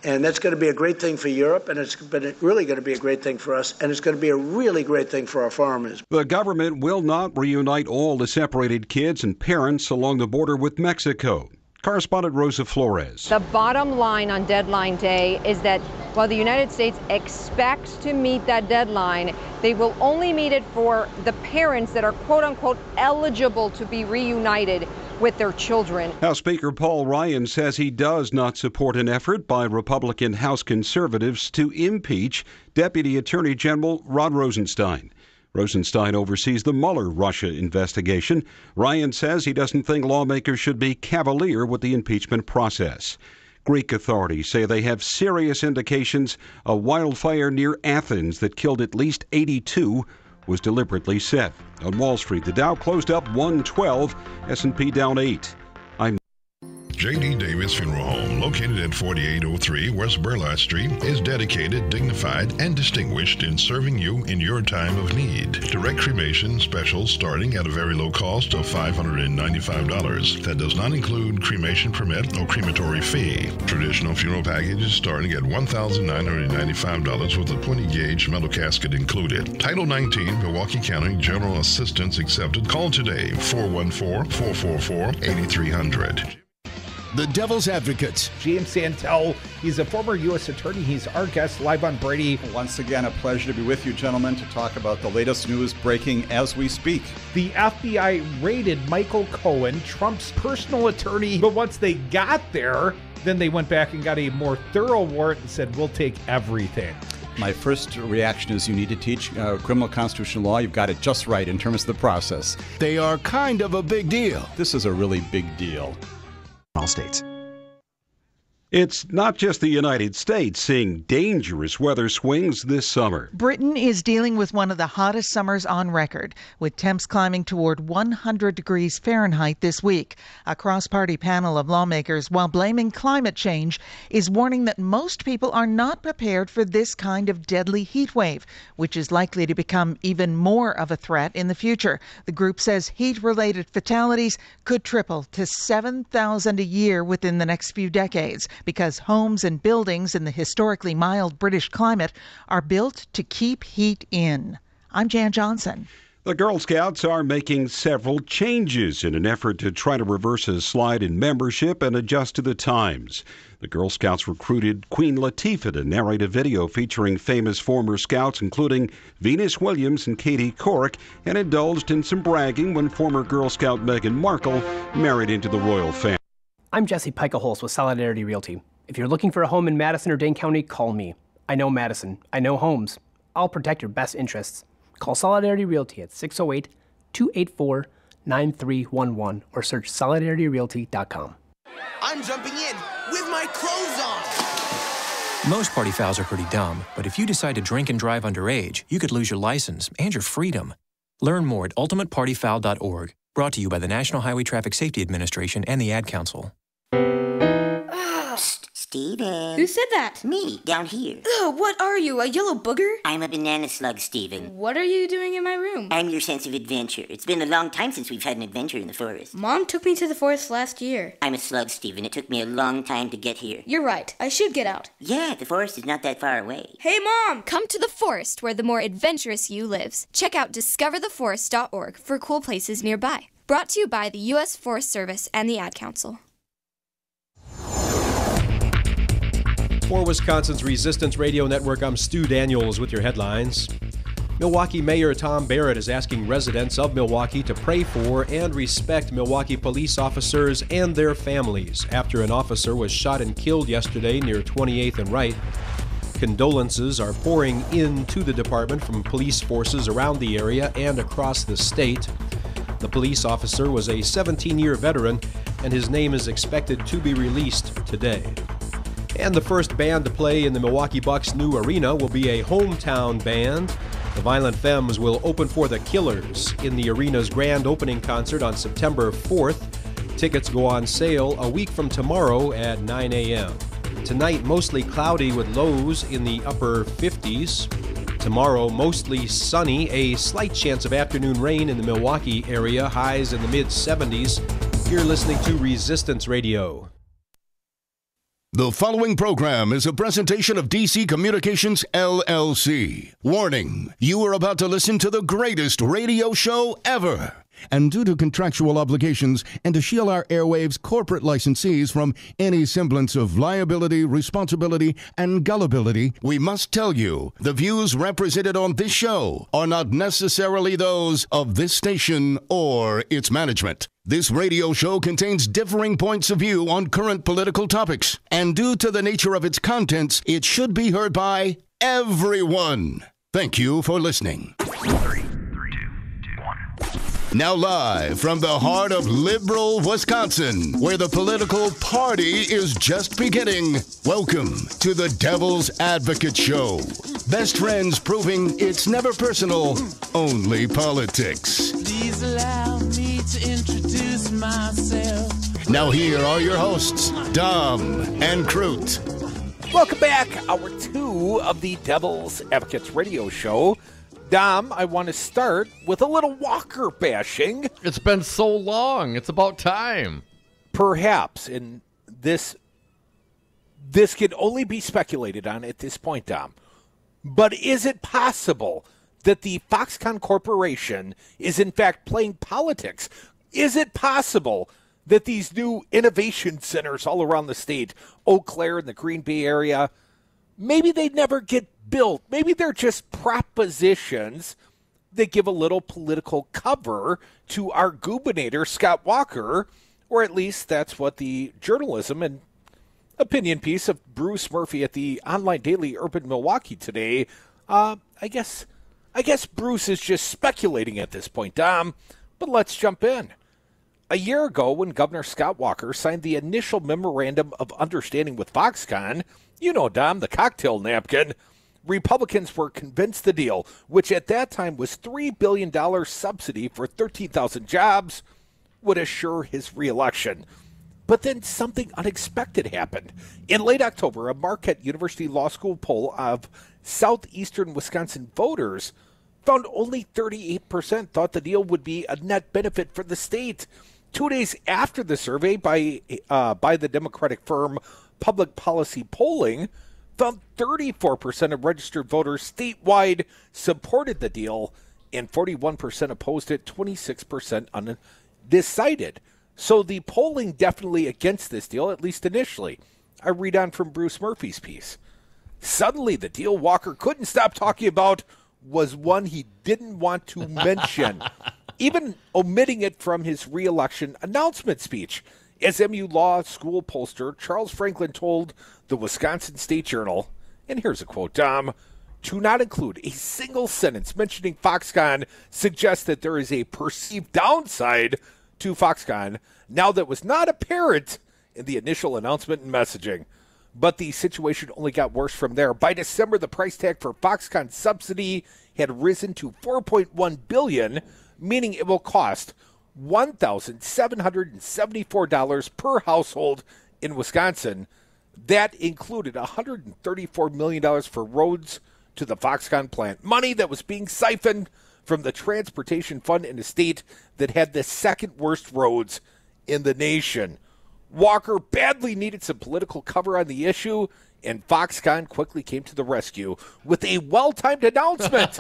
And that's going to be a great thing for Europe, and it's really going to be a great thing for us, and it's going to be a really great thing for our farmers.
The government will not reunite all the separated kids and parents along the border with Mexico. Correspondent Rosa Flores.
The bottom line on deadline day is that while the United States expects to meet that deadline, they will only meet it for the parents that are quote-unquote eligible to be reunited with their children.
House Speaker Paul Ryan says he does not support an effort by Republican House conservatives to impeach Deputy Attorney General Rod Rosenstein. Rosenstein oversees the Mueller Russia investigation. Ryan says he doesn't think lawmakers should be cavalier with the impeachment process. Greek authorities say they have serious indications a wildfire near Athens that killed at least 82 was deliberately set. On Wall Street, the Dow closed up 112, S&P down 8. I'm
J.D. Davis Funeral Home, located at 4803 West Burlott Street, is dedicated, dignified, and distinguished in serving you in your time of need. Direct cremation specials starting at a very low cost of $595. That does not include cremation permit or crematory fee. Traditional funeral packages starting at $1,995 with a 20-gauge metal casket included. Title 19, Milwaukee County General Assistance accepted. Call today, 414-444-8300.
The Devil's Advocates.
James Santel, he's a former U.S. attorney. He's our guest live on Brady.
Once again, a pleasure to be with you, gentlemen, to talk about the latest news breaking as we speak.
The FBI raided Michael Cohen, Trump's personal attorney, but once they got there, then they went back and got a more thorough warrant and said, we'll take everything.
My first reaction is you need to teach criminal constitutional law. You've got it just right in terms of the process.
They are kind of a big deal.
This is a really big deal.
All states. It's not just the United States seeing dangerous weather swings this summer.
Britain is dealing with one of the hottest summers on record, with temps climbing toward 100 degrees Fahrenheit this week. A cross-party panel of lawmakers, while blaming climate change, is warning that most people are not prepared for this kind of deadly heat wave, which is likely to become even more of a threat in the future. The group says heat-related fatalities could triple to 7,000 a year within the next few decades, because homes and buildings in the historically mild British climate are built to keep heat in. I'm Jan Johnson.
The Girl Scouts are making several changes in an effort to try to reverse a slide in membership and adjust to the times. The Girl Scouts recruited Queen Latifah to narrate a video featuring famous former Scouts, including Venus Williams and Katie Couric, and indulged in some bragging when former Girl Scout Meghan Markle married into the royal family.
I'm Jesse Pica-Holz with Solidarity Realty. If you're looking for a home in Madison or Dane County, call me.
I know Madison. I know homes. I'll protect your best interests. Call Solidarity Realty at 608-284-9311 or search solidarityrealty.com.
I'm jumping in with my clothes on.
Most party fouls are pretty dumb, but if you decide to drink and drive underage, you could lose your license and your freedom. Learn more at ultimatepartyfoul.org. Brought to you by the National Highway Traffic Safety Administration and the Ad Council.
Psst, Steven.
Who said that?
Me, down here.
Ugh, what are you, a yellow booger?
I'm a banana slug, Steven.
What are you doing in my room?
I'm your sense of adventure. It's been a long time since we've had an adventure in the forest.
Mom took me to the forest last year.
I'm a slug, Steven. It took me a long time to get here.
You're right. I should get out.
Yeah, the forest is not that far away.
Hey, Mom!
Come to the forest where the more adventurous you lives. Check out discovertheforest.org for cool places nearby. Brought to you by the U.S. Forest Service and the Ad Council.
For Wisconsin's Resistance Radio Network, I'm Stu Daniels with your headlines. Milwaukee Mayor Tom Barrett is asking residents of Milwaukee to pray for and respect Milwaukee police officers and their families after an officer was shot and killed yesterday near 28th and Wright. Condolences are pouring into the department from police forces around the area and across the state. The police officer was a 17-year veteran, and his name is expected to be released today. And the first band to play in the Milwaukee Bucks' new arena will be a hometown band. The Violent Femmes will open for the Killers in the arena's grand opening concert on September 4th. Tickets go on sale a week from tomorrow at 9 a.m. Tonight, mostly cloudy with lows in the upper 50s. Tomorrow, mostly sunny, a slight chance of afternoon rain in the Milwaukee area, highs in the mid-70s. You're listening to Resistance Radio.
The following program is a presentation of DC Communications, LLC. Warning, you are about to listen to the greatest radio show ever. And due to contractual obligations and to shield our airwaves corporate licensees from any semblance of liability, responsibility, and gullibility, we must tell you the views represented on this show are not necessarily those of this station or its management. This radio show contains differing points of view on current political topics, and due to the nature of its contents, it should be heard by everyone. Thank you for listening. Now live from the heart of liberal Wisconsin, where the political party is just beginning, welcome to the Devil's Advocate Show. Best friends proving it's never personal, only politics.
Please allow me to introduce myself.
Now here are your hosts, Dom and Crute.
Welcome back, hour 2 of the Devil's Advocates Radio Show. Dom, I want to start with a little Walker bashing.
It's been so long. It's about time.
Perhaps, and this can only be speculated on at this point, Dom. But is it possible that the Foxconn Corporation is in fact playing politics? Is it possible that these new innovation centers all around the state, Eau Claire in the Green Bay area, maybe they'd never get built? Maybe they're just propositions that give a little political cover to our gubernator, Scott Walker, or at least that's what the journalism and opinion piece of Bruce Murphy at the online daily Urban Milwaukee today. I guess Bruce is just speculating at this point, Dom, but let's jump in. A year ago, when Governor Scott Walker signed the initial memorandum of understanding with Foxconn, you know, Dom, the cocktail napkin, Republicans were convinced the deal, which at that time was $3 billion subsidy for 13,000 jobs, would assure his reelection. But then something unexpected happened. In late October, a Marquette University Law School poll of southeastern Wisconsin voters found only 38% thought the deal would be a net benefit for the state. 2 days after the survey by the Democratic firm Public Policy Polling found 34% of registered voters statewide supported the deal, and 41% opposed it, 26% undecided. So the polling definitely against this deal, at least initially. I read on from Bruce Murphy's piece. Suddenly, the deal Walker couldn't stop talking about was one he didn't want to mention, even omitting it from his re-election announcement speech. As MU Law School pollster Charles Franklin told the Wisconsin State Journal, And here's a quote, Dom. To not include a single sentence mentioning Foxconn suggests that there is a perceived downside to Foxconn now that was not apparent in the initial announcement and messaging. But the situation only got worse from there. By December, the price tag for Foxconn subsidy had risen to $4.1 billion, meaning it will cost $1,774 per household in Wisconsin. That included $134 million for roads to the Foxconn plant. Money that was being siphoned from the transportation fund in a state that had the second worst roads in the nation. Walker badly needed some political cover on the issue, and Foxconn quickly came to the rescue with a well-timed announcement.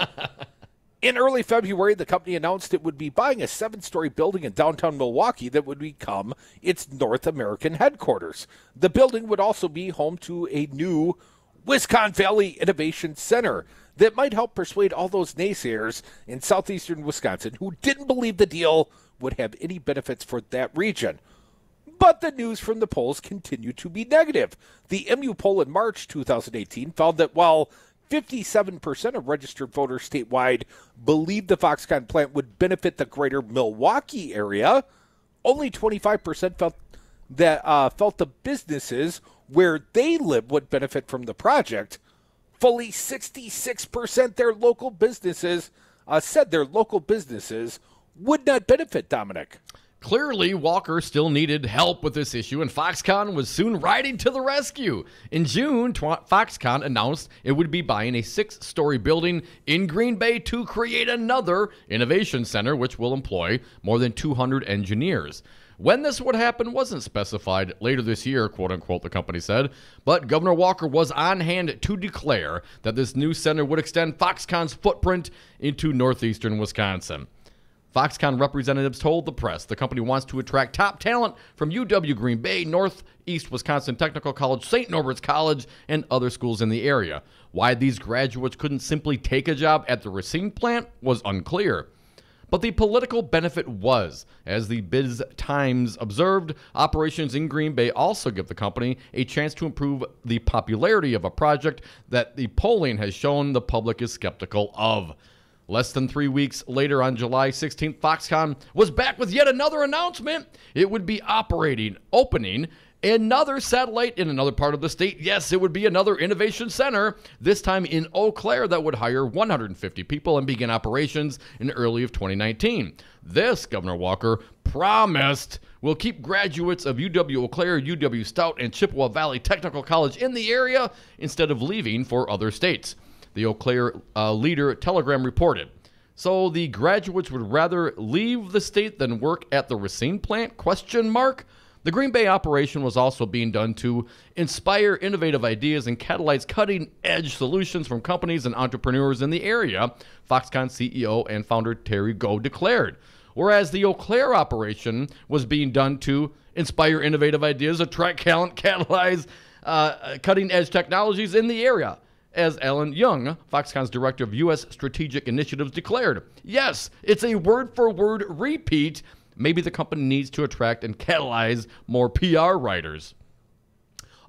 In early February, the company announced it would be buying a 7-story building in downtown Milwaukee that would become its North American headquarters. The building would also be home to a new Wisconsin Valley Innovation Center that might help persuade all those naysayers in southeastern Wisconsin who didn't believe the deal would have any benefits for that region. But the news from the polls continued to be negative. The MU poll in March 2018 found that while 57% of registered voters statewide believed the Foxconn plant would benefit the greater Milwaukee area, only 25% felt the businesses where they live would benefit from the project. Fully 66% their local businesses said their local businesses would not benefit, Dominic.
Clearly, Walker still needed help with this issue, and Foxconn was soon riding to the rescue. In June, Foxconn announced it would be buying a 6-story building in Green Bay to create another innovation center, which will employ more than 200 engineers. When this would happen wasn't specified. Later this year, quote-unquote, the company said. But Governor Walker was on hand to declare that this new center would extend Foxconn's footprint into northeastern Wisconsin. Foxconn representatives told the press the company wants to attract top talent from UW Green Bay, Northeast Wisconsin Technical College, St. Norbert's College, and other schools in the area. Why these graduates couldn't simply take a job at the Racine plant was unclear. But the political benefit was, as the Biz Times observed, operations in Green Bay also give the company a chance to improve the popularity of a project that the polling has shown the public is skeptical of. Less than 3 weeks later, on July 16th, Foxconn was back with yet another announcement. It would be opening another satellite in another part of the state. Yes, it would be another innovation center, this time in Eau Claire, that would hire 150 people and begin operations in early of 2019. This, Governor Walker promised, will keep graduates of UW Eau Claire, UW Stout, and Chippewa Valley Technical College in the area instead of leaving for other states. The Eau Claire Leader Telegram reported. So the graduates would rather leave the state than work at the Racine plant? ? The Green Bay operation was also being done to inspire innovative ideas and catalyze cutting-edge solutions from companies and entrepreneurs in the area, Foxconn CEO and founder Terry Goh declared. Whereas the Eau Claire operation was being done to inspire innovative ideas, attract talent, catalyze cutting-edge technologies in the area, as Alan Young, Foxconn's director of U.S. Strategic Initiatives, declared. Yes, it's a word-for-word repeat. Maybe the company needs to attract and catalyze more PR writers.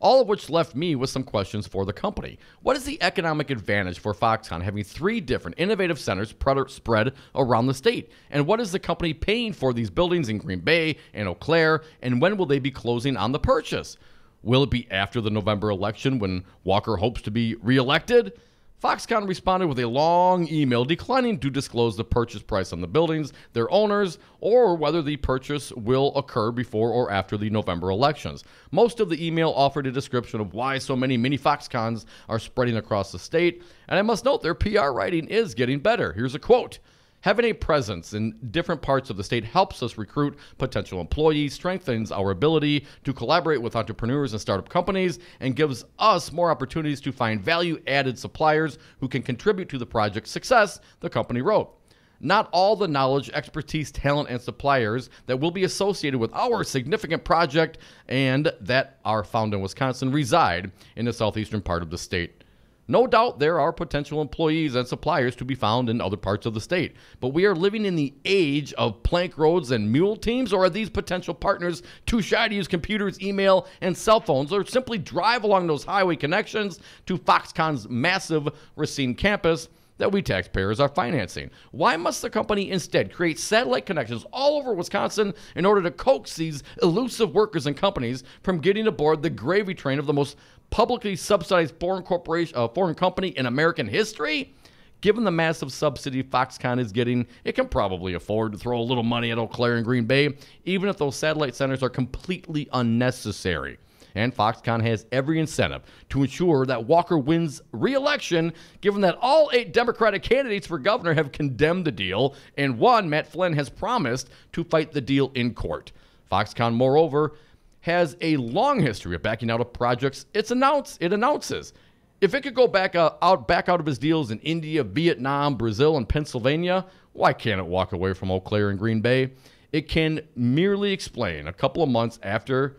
All of which left me with some questions for the company. What is the economic advantage for Foxconn having 3 different innovative centers spread around the state? And what is the company paying for these buildings in Green Bay and Eau Claire? And when will they be closing on the purchase? Will it be after the November election when Walker hopes to be reelected? Foxconn responded with a long email declining to disclose the purchase price on the buildings, their owners, or whether the purchase will occur before or after the November elections. Most of the email offered a description of why so many mini Foxconns are spreading across the state, and I must note their PR writing is getting better. Here's a quote. Having a presence in different parts of the state helps us recruit potential employees, strengthens our ability to collaborate with entrepreneurs and startup companies, and gives us more opportunities to find value-added suppliers who can contribute to the project's success, the company wrote. Not all the knowledge, expertise, talent, and suppliers that will be associated with our significant project and that are found in Wisconsin reside in the southeastern part of the state. No doubt there are potential employees and suppliers to be found in other parts of the state. But we are living in the age of plank roads and mule teams, or are these potential partners too shy to use computers, email, and cell phones, or simply drive along those highway connections to Foxconn's massive Racine campus that we taxpayers are financing? Why must the company instead create satellite connections all over Wisconsin in order to coax these elusive workers and companies from getting aboard the gravy train of the most publicly subsidized foreign company in American history? Given the massive subsidy Foxconn is getting, it can probably afford to throw a little money at Eau Claire and Green Bay, even if those satellite centers are completely unnecessary. And Foxconn has every incentive to ensure that Walker wins re-election, given that all 8 Democratic candidates for governor have condemned the deal, and one, Matt Flynn, has promised to fight the deal in court. Foxconn, moreover, has a long history of backing out of projects it announces. If it could go back out of his deals in India, Vietnam, Brazil, and Pennsylvania, why can't it walk away from Eau Claire and Green Bay? It can merely explain a couple of months after.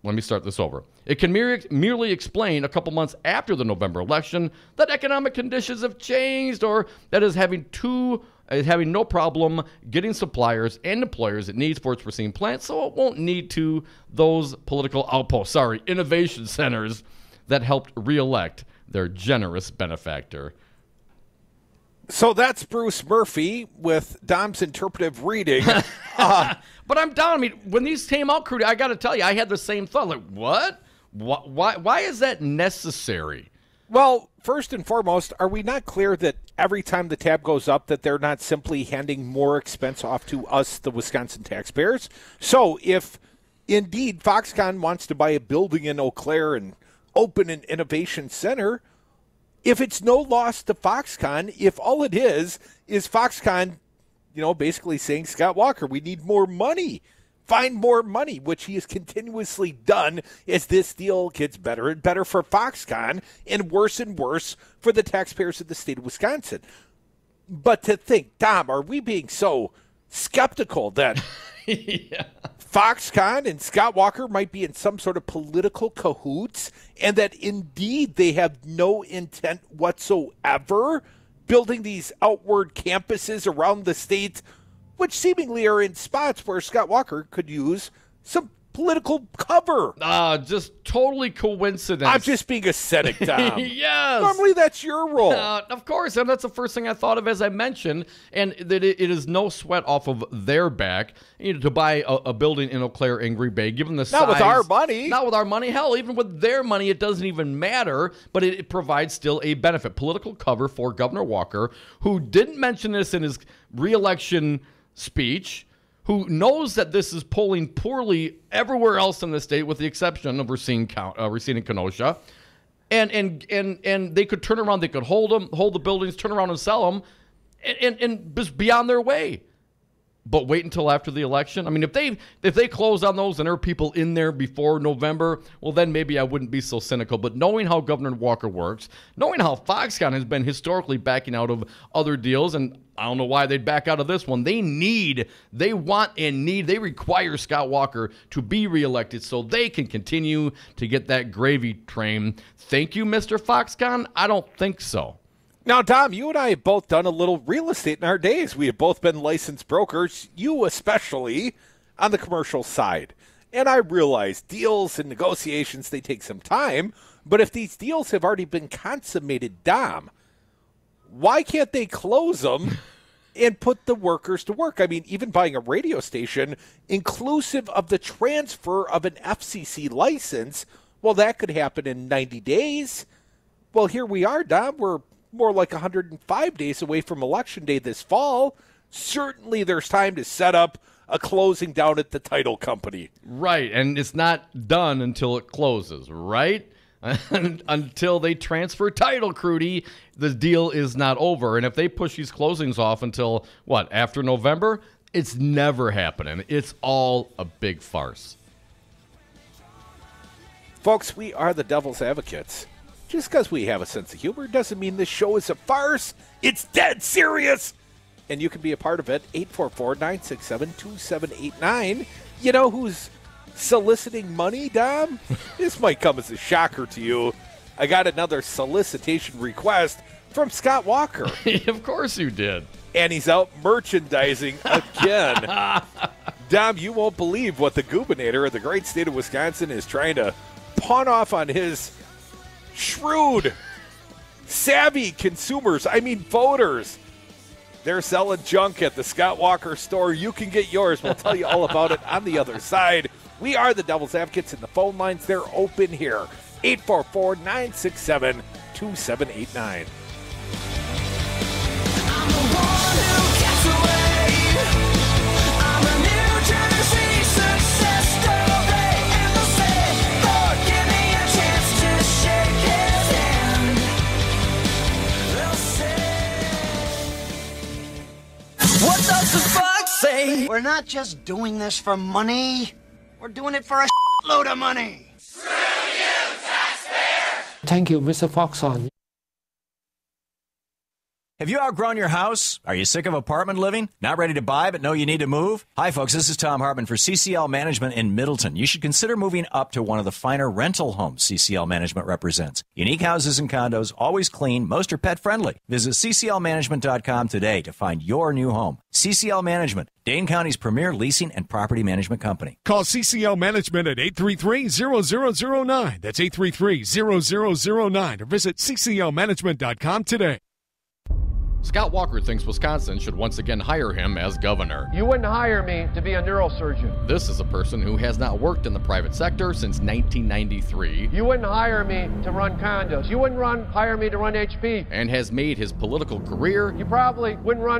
Let me start this over. It can merely explain a couple months after the November election that economic conditions have changed, or that is having no problem getting suppliers and employers it needs for its Racine plant, so it won't need to those political outposts, innovation centers that helped reelect their generous benefactor.
So that's Bruce Murphy with Dom's interpretive reading.
But I'm down. I mean, when these came out, Crudy, I got to tell you, I had the same thought. Like, what? Why is that necessary?
Well, first and foremost, are we not clear that every time the tab goes up that they're not simply handing more expense off to us, the Wisconsin taxpayers? So if indeed Foxconn wants to buy a building in Eau Claire and open an innovation center, if it's no loss to Foxconn, if all it is Foxconn, basically saying, Scott Walker, we need more money. Find more money, which he has continuously done as this deal gets better and better for Foxconn and worse for the taxpayers of the state of Wisconsin. But to think, Dom, are we being so skeptical that Foxconn and Scott Walker might be in some sort of political cahoots, and that indeed they have no intent whatsoever building these outward campuses around the state, which seemingly are in spots where Scott Walker could use some political cover?
Just totally coincidence.
I'm just being a cynic, Tom.
Yes.
Normally that's your role.
Of course, and that's the first thing I thought of, as I mentioned, and that it is no sweat off of their back to buy a building in Eau Claire and Green Bay, given the size.
Not with our money.
Not with our money. Hell, even with their money, it doesn't even matter, but it provides still a benefit, political cover for Governor Walker, who didn't mention this in his re-election speech, who knows that this is polling poorly everywhere else in the state, with the exception of Racine and Kenosha, and they could turn around, they could hold the buildings, turn around and sell them, and just be on their way. But wait until after the election. I mean, if they close on those and there are people in there before November, well, then maybe I wouldn't be so cynical. But knowing how Governor Walker works, knowing how Foxconn has been historically backing out of other deals, and I don't know why they'd back out of this one. They require Scott Walker to be reelected so they can continue to get that gravy train. Thank you, Mr. Foxconn? I don't think so.
Now, Dom, you and I have both done a little real estate in our days. We have both been licensed brokers, you especially on the commercial side. And I realize deals and negotiations, they take some time. But if these deals have already been consummated, Dom, why can't they close them and put the workers to work? I mean, even buying a radio station, inclusive of the transfer of an FCC license, well, that could happen in 90 days. Well, here we are, Dom. We're more like 105 days away from Election Day this fall. Certainly there's time to set up a closing down at the title company.
Right, and it's not done until it closes, right? Until they transfer title, Crudy, the deal is not over. And if they push these closings off until, after November, it's never happening. It's all a big farce.
Folks, we are the devil's advocates. Just because we have a sense of humor doesn't mean this show is a farce. It's dead serious. And you can be a part of it. 844-967-2789. You know who's soliciting money, Dom? This might come as a shocker to you. I got another solicitation request from Scott Walker.
Of course you did.
And he's out merchandising again. Dom, you won't believe what the gubernator of the great state of Wisconsin is trying to pawn off on his shrewd, savvy consumers. I mean voters. They're selling junk at the Scott Walker store. You can get yours. We'll tell you all about it on the other side. We are the Devil's Advocates, and the phone lines, they're open here. 844-967-2789.
What does the fuck say? We're not just doing this for money. We're doing it for a load of money.
Thank you, Mr. Foxon.
Have you outgrown your house? Are you sick of apartment living? Not ready to buy but know you need to move? Hi folks, this is Tom Hartman for CCL Management in Middleton. You should consider moving up to one of the finer rental homes CCL Management represents. Unique houses and condos, always clean, most are pet friendly. Visit cclmanagement.com today to find your new home. CCL Management, Dane County's premier leasing and property management company.
Call CCL Management at 833-0009. That's 833-0009 or visit cclmanagement.com today.
Scott Walker thinks Wisconsin should once again hire him as governor.
You wouldn't hire me to be a neurosurgeon.
This is a person who has not worked in the private sector since 1993.
You wouldn't hire me to run condos. You wouldn't hire me to run HP.
And has made his political career.
You probably wouldn't hire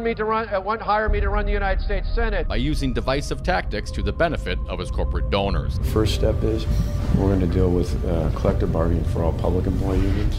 me to run the United States Senate.
By using divisive tactics to the benefit of his corporate donors.
First step is we're going to deal with collective bargaining for all public employee unions.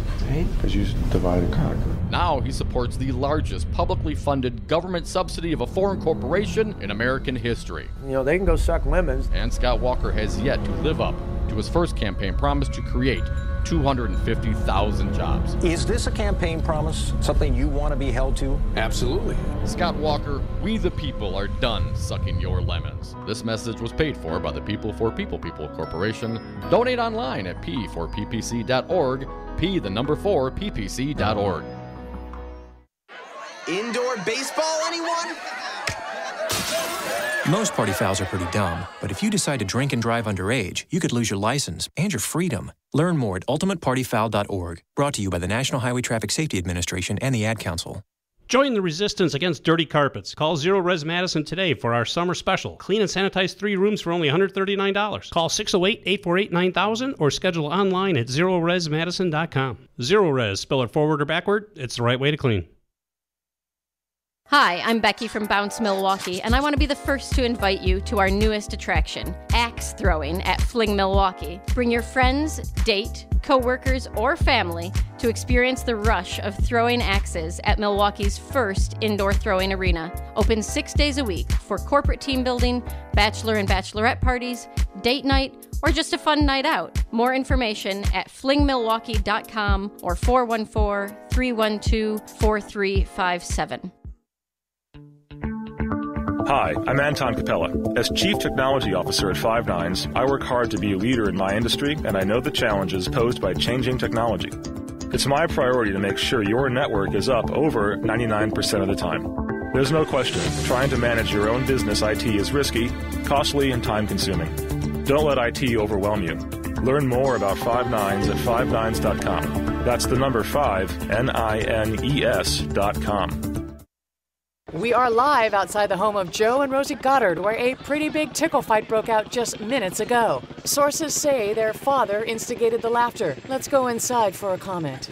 Because you divide and conquer.
Now he supports the largest publicly funded government subsidy of a foreign corporation in American history.
You know, they can go suck lemons.
And Scott Walker has yet to live up to his first campaign promise to create 250,000 jobs.
Is this a campaign promise, something you want to be held to?
Absolutely. Scott Walker, we the people are done sucking your lemons. This message was paid for by the People for People Corporation. Donate online at p4ppc.org, p4ppc.org.
Indoor baseball, anyone?
Most party fouls are pretty dumb, but if you decide to drink and drive underage, you could lose your license and your freedom. Learn more at ultimatepartyfoul.org. Brought to you by the National Highway Traffic Safety Administration and the Ad Council.
Join the resistance against dirty carpets. Call Zero Res Madison today for our summer special. Clean and sanitize 3 rooms for only $139. Call 608-848-9000 or schedule online at zeroresmadison.com. Zero Res, spell it forward or backward, it's the right way to clean.
Hi, I'm Becky from Bounce Milwaukee, and I want to be the first to invite you to our newest attraction, axe throwing at Fling Milwaukee. Bring your friends, date, co-workers, or family to experience the rush of throwing axes at Milwaukee's first indoor throwing arena. Open 6 days a week for corporate team building, bachelor and bachelorette parties, date night, or just a fun night out. More information at flingmilwaukee.com or 414-312-4357.
Hi, I'm Anton Capella. As Chief Technology Officer at Five Nines, I work hard to be a leader in my industry, and I know the challenges posed by changing technology. It's my priority to make sure your network is up over 99% of the time. There's no question, trying to manage your own business IT is risky, costly, and time-consuming. Don't let IT overwhelm you. Learn more about Five Nines at fivenines.com. That's the number 5, NINES.com.
We are live outside the home of Joe and Rosie Goddard, where a pretty big tickle fight broke out just minutes ago. Sources say their father instigated the laughter. Let's go inside for a comment.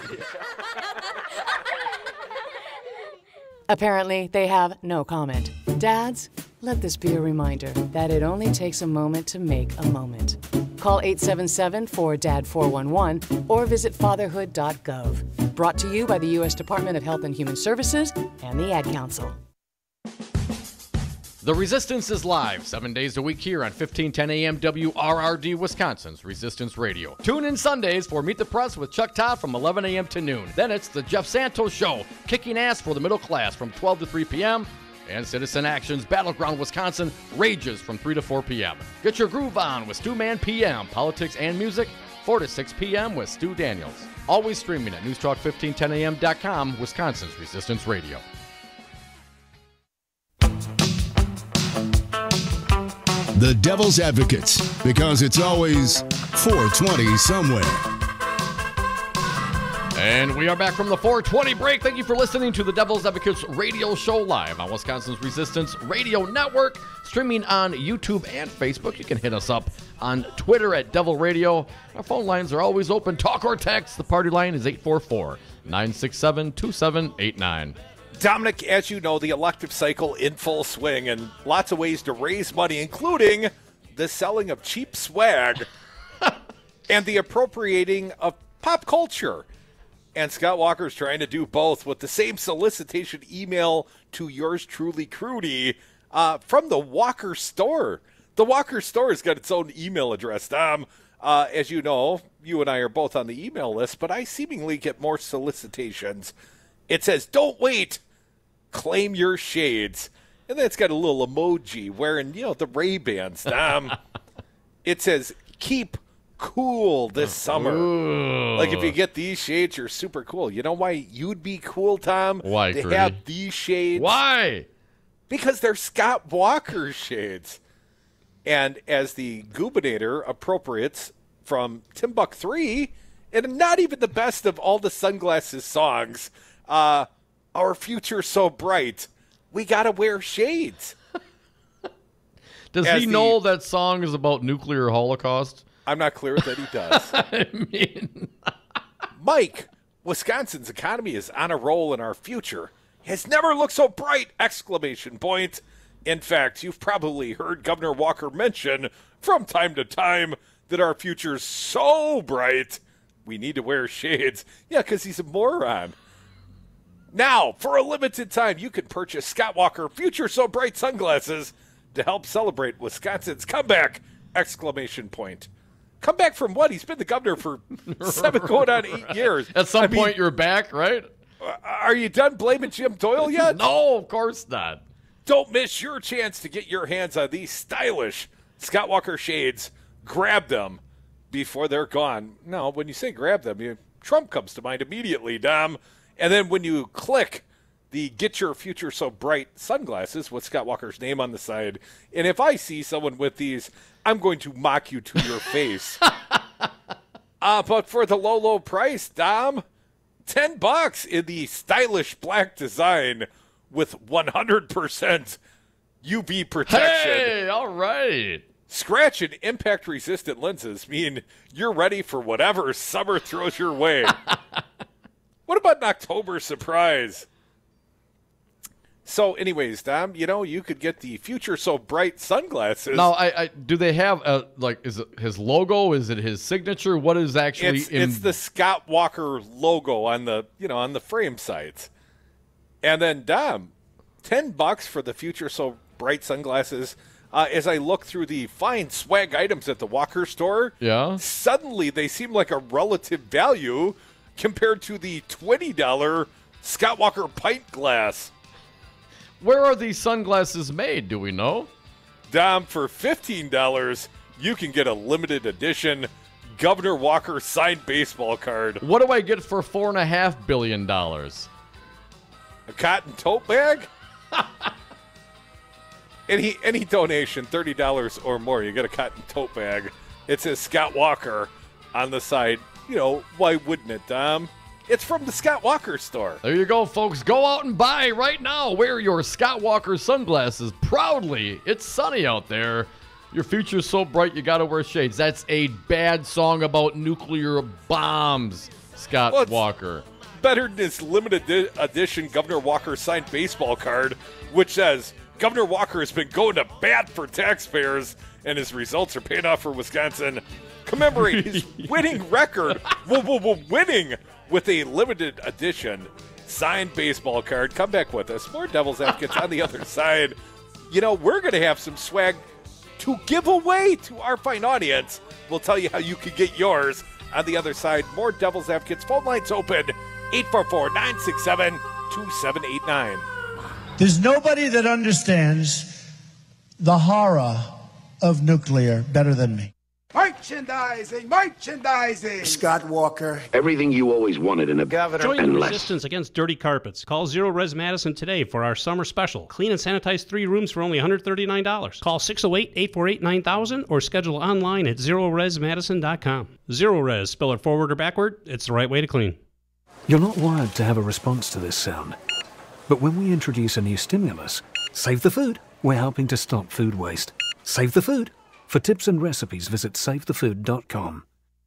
Apparently, they have no comment. Dads, let this be a reminder that it only takes a moment to make a moment. Call 877-4DAD-411 or visit fatherhood.gov. Brought to you by the U.S. Department of Health and Human Services and the Ad Council.
The Resistance is live 7 days a week here on 1510 AM WRRD, Wisconsin's Resistance Radio. Tune in Sundays for Meet the Press with Chuck Todd from 11 a.m. to noon. Then it's the Jeff Santos Show, kicking ass for the middle class from 12 to 3 p.m. And Citizen Action's Battleground Wisconsin rages from 3 to 4 p.m. Get your groove on with Stu Man PM, politics and music, 4 to 6 p.m. with Stu Daniels. Always streaming at newstalk1510am.com, Wisconsin's Resistance Radio.
The Devil's Advocates, because it's always 420 somewhere.
And we are back from the 420 break. Thank you for listening to the Devil's Advocates radio show live on Wisconsin's Resistance Radio Network, streaming on YouTube and Facebook. You can hit us up on Twitter at Devil Radio. Our phone lines are always open. Talk or text. The party line is 844-967-2789.
Dominic, as you know, the elective cycle in full swing and lots of ways to raise money, including the selling of cheap swag and the appropriating of pop culture. And Scott Walker's trying to do both with the same solicitation email to yours truly, Crudy, from the Walker store. The Walker store has got its own email address, Dom. As you know, you and I are both on the email list, but I seemingly get more solicitations. It says, don't wait, claim your shades. And then it's got a little emoji wearing, the Ray-Bans, Dom. It says, keep cool this summer.
Ooh.
Like, if you get these shades, you're super cool. You know why you'd be cool, Tom?
Why,
to
Crudy?
have these shades?
Why?
Because they're Scott Walker shades. And as the Goobinator appropriates from Timbuk 3, and not even the best of all the Sunglasses songs, our future so bright, we gotta wear shades.
Does he know that song is about nuclear holocaust?
I'm not clear that he does.
I mean,
Mike, Wisconsin's economy is on a roll and our future has never looked so bright! ! In fact, you've probably heard Governor Walker mention from time to time that our future's so bright, we need to wear shades. Yeah, because he's a moron. Now, for a limited time, you can purchase Scott Walker Future So Bright sunglasses to help celebrate Wisconsin's comeback! Come back from what? He's been the governor for 7 going on 8 years.
At some point, you're back, right?
Are you done blaming Jim Doyle yet?
No, of course not.
Don't miss your chance to get your hands on these stylish Scott Walker shades. Grab them before they're gone. No, when you say grab them, Trump comes to mind immediately, Dom. And then when you click the Get Your Future So Bright sunglasses with Scott Walker's name on the side, and if I see someone with these, I'm going to mock you to your face. But for the low, low price, Dom, $10 in the stylish black design with 100% UV protection.
Hey, all right.
Scratch and impact-resistant lenses mean you're ready for whatever summer throws your way. What about an October surprise? So anyways, Dom, you could get the Future So Bright sunglasses.
Now, do they have, is it his logo? Is it his signature? What is actually
It's the Scott Walker logo on the, on the frame sides. And then, Dom, $10 for the Future So Bright sunglasses. As I look through the fine swag items at the Walker store, suddenly they seem like a relative value compared to the $20 Scott Walker pint glass.
Where are these sunglasses made? Do we know?
Dom, for $15, you can get a limited edition Governor Walker signed baseball card.
What do I get for $4.5 billion?
A cotton tote bag? Any donation, $30 or more, you get a cotton tote bag. It says Scott Walker on the side. Why wouldn't it, Dom? It's from the Scott Walker store.
There you go, folks. Go out and buy right now. Wear your Scott Walker sunglasses proudly. It's sunny out there. Your future's so bright you gotta wear shades. That's a bad song about nuclear bombs, Scott Walker.
Better than this limited edition Governor Walker signed baseball card, which says Governor Walker has been going to bat for taxpayers, and his results are paying off for Wisconsin. Commemorate his winning record. Winning with a limited edition signed baseball card. Come back with us. More Devil's Advocates on the other side. We're going to have some swag to give away to our fine audience. We'll tell you how you can get yours on the other side. More Devil's Advocates. Phone lines open. 844-967-2789.
There's nobody that understands the horror of nuclear better than me.
Fight
Merchandising.
Scott Walker.
Everything you always wanted in a governor
Join
and
the
less.
resistance against dirty carpets. Call Zero Res Madison today for our summer special. Clean and sanitize 3 rooms for only $139. Call 608-848-9000 or schedule online at zeroresmadison.com. Zero Res, spell it forward or backward, it's the right way to clean.
You're not wired to have a response to this sound. But when we introduce a new stimulus, Save the Food, we're helping to stop food waste. Save the Food. For tips and recipes, visit savethefood.com.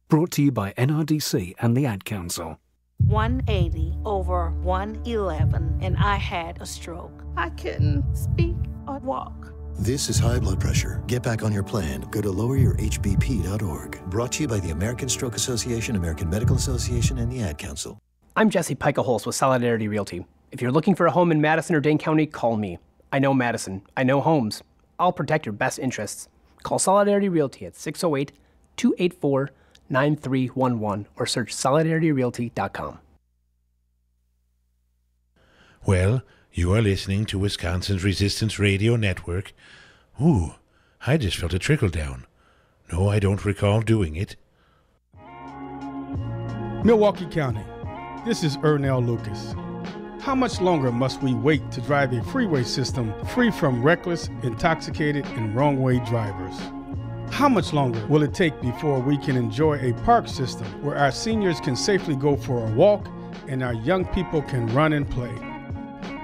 Brought to you by NRDC and the Ad Council.
180 over 111, and I had a stroke. I couldn't speak or walk.
This is high blood pressure. Get back on your plan. Go to loweryourhbp.org. Brought to you by the American Stroke Association, American Medical Association, and the Ad Council.
I'm Jesse Pika-Holz with Solidarity Realty. If you're looking for a home in Madison or Dane County, call me. I know Madison. I know homes. I'll protect your best interests. Call Solidarity Realty at 608-284-9311 or search solidarityrealty.com.
Well, you are listening to Wisconsin's Resistance Radio Network. Ooh, I just felt a trickle down. No, I don't recall doing it.
Milwaukee County, this is Ernell Lucas. How much longer must we wait to drive a freeway system free from reckless, intoxicated, and wrong-way drivers? How much longer will it take before we can enjoy a park system where our seniors can safely go for a walk and our young people can run and play?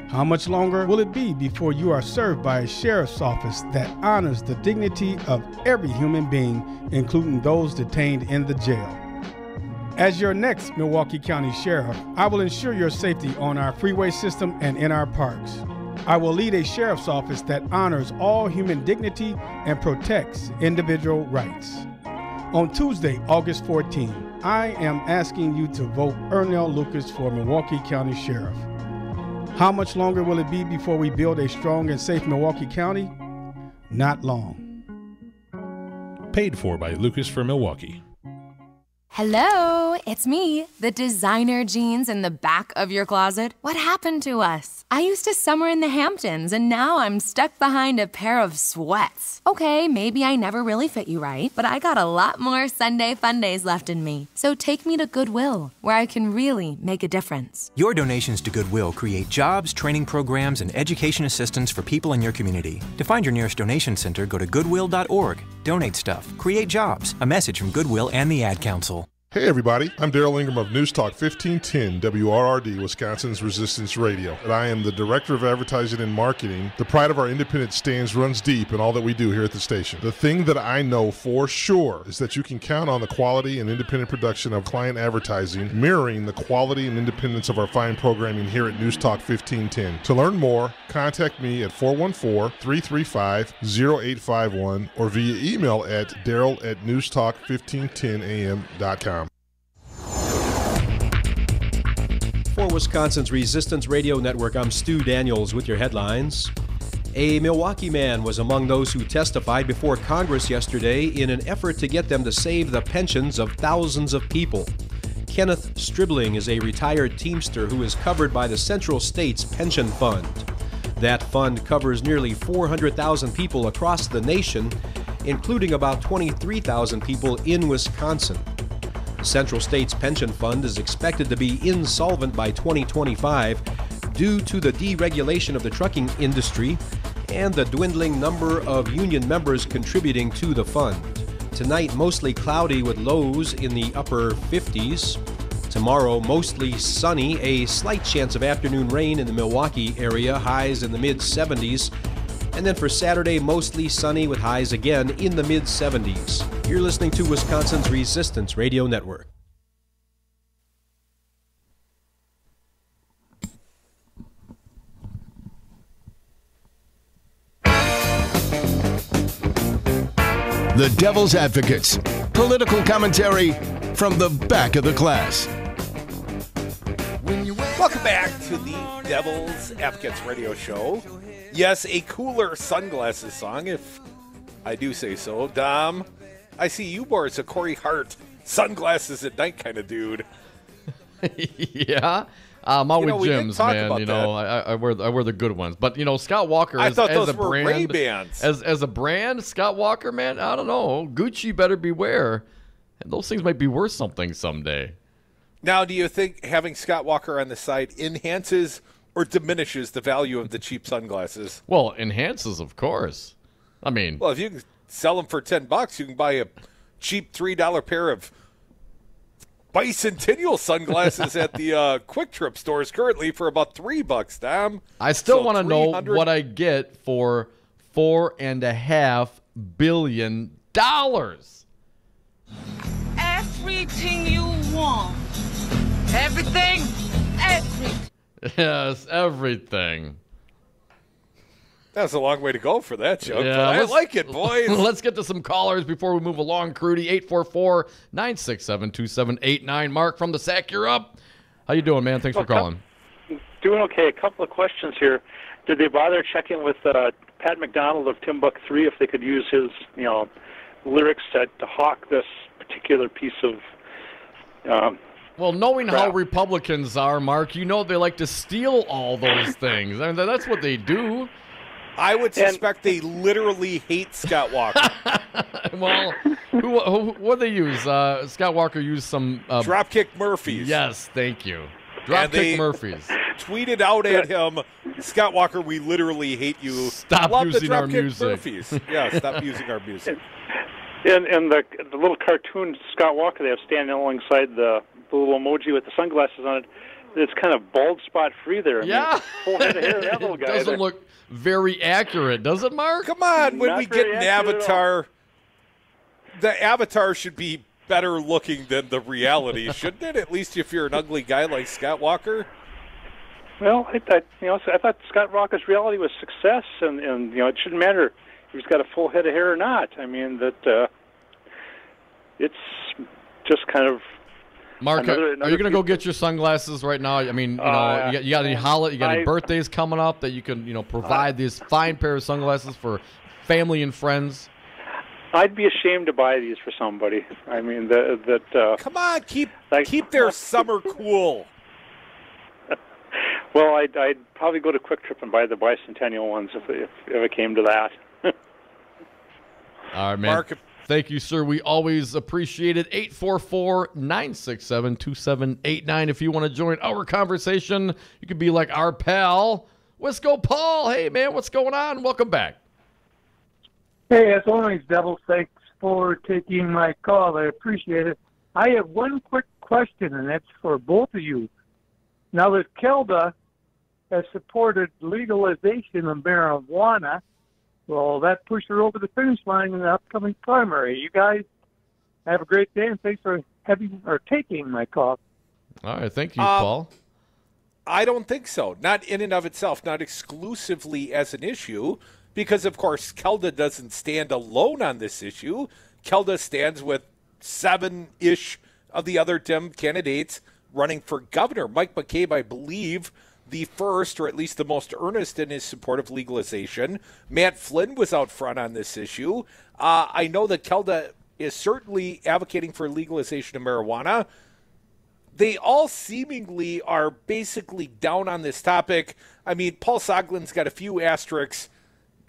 How much longer will it be before you are served by a sheriff's office that honors the dignity of every human being, including those detained in the jail? As your next Milwaukee County Sheriff, I will ensure your safety on our freeway system and in our parks. I will lead a sheriff's office that honors all human dignity and protects individual rights. On Tuesday, August 14, I am asking you to vote Ernell Lucas for Milwaukee County Sheriff. How much longer will it be before we build a strong and safe Milwaukee County? Not long.
Paid for by Lucas for Milwaukee.
Hello, it's me, the designer jeans in the back of your closet. What happened to us? I used to summer in the Hamptons, and now I'm stuck behind a pair of sweats. Okay, maybe I never really fit you right, but I got a lot more Sunday fun days left in me. So take me to Goodwill, where I can really make a difference.
Your donations to Goodwill create jobs, training programs, and education assistance for people in your community. To find your nearest donation center, go to goodwill.org. Donate stuff. Create jobs. A message from Goodwill and the Ad Council.
Hey everybody, I'm Daryl Ingram of News Talk 1510 WRRD, Wisconsin's Resistance Radio, and I am the Director of Advertising and Marketing. The pride of our independent stands runs deep in all that we do here at the station. The thing that I know for sure is that you can count on the quality and independent production of client advertising, mirroring the quality and independence of our fine programming here at News Talk 1510. To learn more, contact me at 414-335-0851 or via email at daryl@newstalk1510am.com.
For Wisconsin's Resistance Radio Network, I'm Stu Daniels with your headlines. A Milwaukee man was among those who testified before Congress yesterday in an effort to get them to save the pensions of thousands of people. Kenneth Stribling is a retired Teamster who is covered by the Central States Pension Fund. That fund covers nearly 400,000 people across the nation, including about 23,000 people in Wisconsin. The Central States Pension Fund is expected to be insolvent by 2025 due to the deregulation of the trucking industry and the dwindling number of union members contributing to the fund. Tonight, mostly cloudy with lows in the upper 50s. Tomorrow, mostly sunny, a slight chance of afternoon rain in the Milwaukee area, highs in the mid-70s. And then for Saturday, mostly sunny with highs again in the mid-70s. You're listening to Wisconsin's Resistance Radio Network.
The Devil's Advocates. Political commentary from the back of the class.
Welcome back to the Devil's Advocates radio show. Yes, a cooler sunglasses song, if I do say so. Dom, I see you more as a Corey Hart sunglasses at night kind of dude.
Yeah. I'm always
we didn't
Jim's,
talk
man.
about
I wear the good ones. But Scott Walker,
I thought
as
those
a
were
brand,
Ray-Bans.
as a brand, Scott Walker, man, I don't know. Gucci better beware, and those things might be worth something someday.
Now, do you think having Scott Walker on the side enhances or diminishes the value of the cheap sunglasses?
Well, enhances, of course. I mean,
well, if you can sell them for $10, you can buy a cheap $3 pair of bicentennial sunglasses at the Quick Trip stores currently for about $3, Dom.
I still want to know what I get for $4.5 billion.
Everything you want. Everything.
Yes, everything.
That's a long way to go for that joke,
Yeah,
but I like it, boys.
Let's get to some callers before we move along, Crudy. 844-967-2789. Mark from the Sack, you're up. How you doing, man? Thanks for calling.
Doing okay. A couple of questions here. Did they bother checking with Pat McDonald of Timbuk 3 if they could use his, lyrics to hawk this particular piece of
well, knowing
crap?
how Republicans are, Mark, they like to steal all those things. I mean, that's what they do.
I would suspect they literally hate Scott Walker.
Well, what do they use? Scott Walker used some
Dropkick Murphys.
Yes, thank you. Dropkick Murphys.
Tweeted out at him, Scott Walker, we literally hate you.
Stop
Love
using
the
our
Dropkick
music.
Murphys. Yeah, stop using our music.
In the little cartoon Scott Walker they have standing alongside the little emoji with the sunglasses on it, it's kind of bald spot free there.
Yeah.
Full head of hair, that little guy.
Doesn't look very accurate, does it, Mark?
Come on, when
Not
we get
very
an
accurate at all.
avatar, the avatar should be better looking than the reality, shouldn't it? At least if you're an ugly guy like Scott Walker.
Well, I thought Scott Walker's reality was success, and it shouldn't matter if he's got a full head of hair or not. I mean that it's just kind of.
Mark,
another
are you going to go get your sunglasses right now? I mean, you got any you got any birthdays coming up that you can, provide these fine pair of sunglasses for family and friends?
I'd be ashamed to buy these for somebody. I mean
Come on, keep their summer cool.
Well, I'd probably go to Quick Trip and buy the bicentennial ones if it came to that.
All right, man.
Mark,
thank you, sir. We always appreciate it. 844-967-2789. If you want to join our conversation, you could be like our pal, Wisco Paul. Hey, man, what's going on? Welcome back.
Hey, as always, Devil, thanks for taking my call. I appreciate it. I have one quick question, and that's for both of you. Now that Kelda has supported legalization of marijuana, well, that pushed her over the finish line in the upcoming primary. You guys have a great day, and thanks for taking my call.
All right, thank you, Paul.
I don't think so. Not in and of itself, not exclusively as an issue, because, of course, Kelda doesn't stand alone on this issue. Kelda stands with 7-ish of the other Dem candidates running for governor. Mike McCabe, I believe, the first, or at least the most earnest in his support of legalization. Matt Flynn was out front on this issue. I know that Kelda is certainly advocating for legalization of marijuana. They all seemingly are basically down on this topic. I mean, Paul Soglin's got a few asterisks,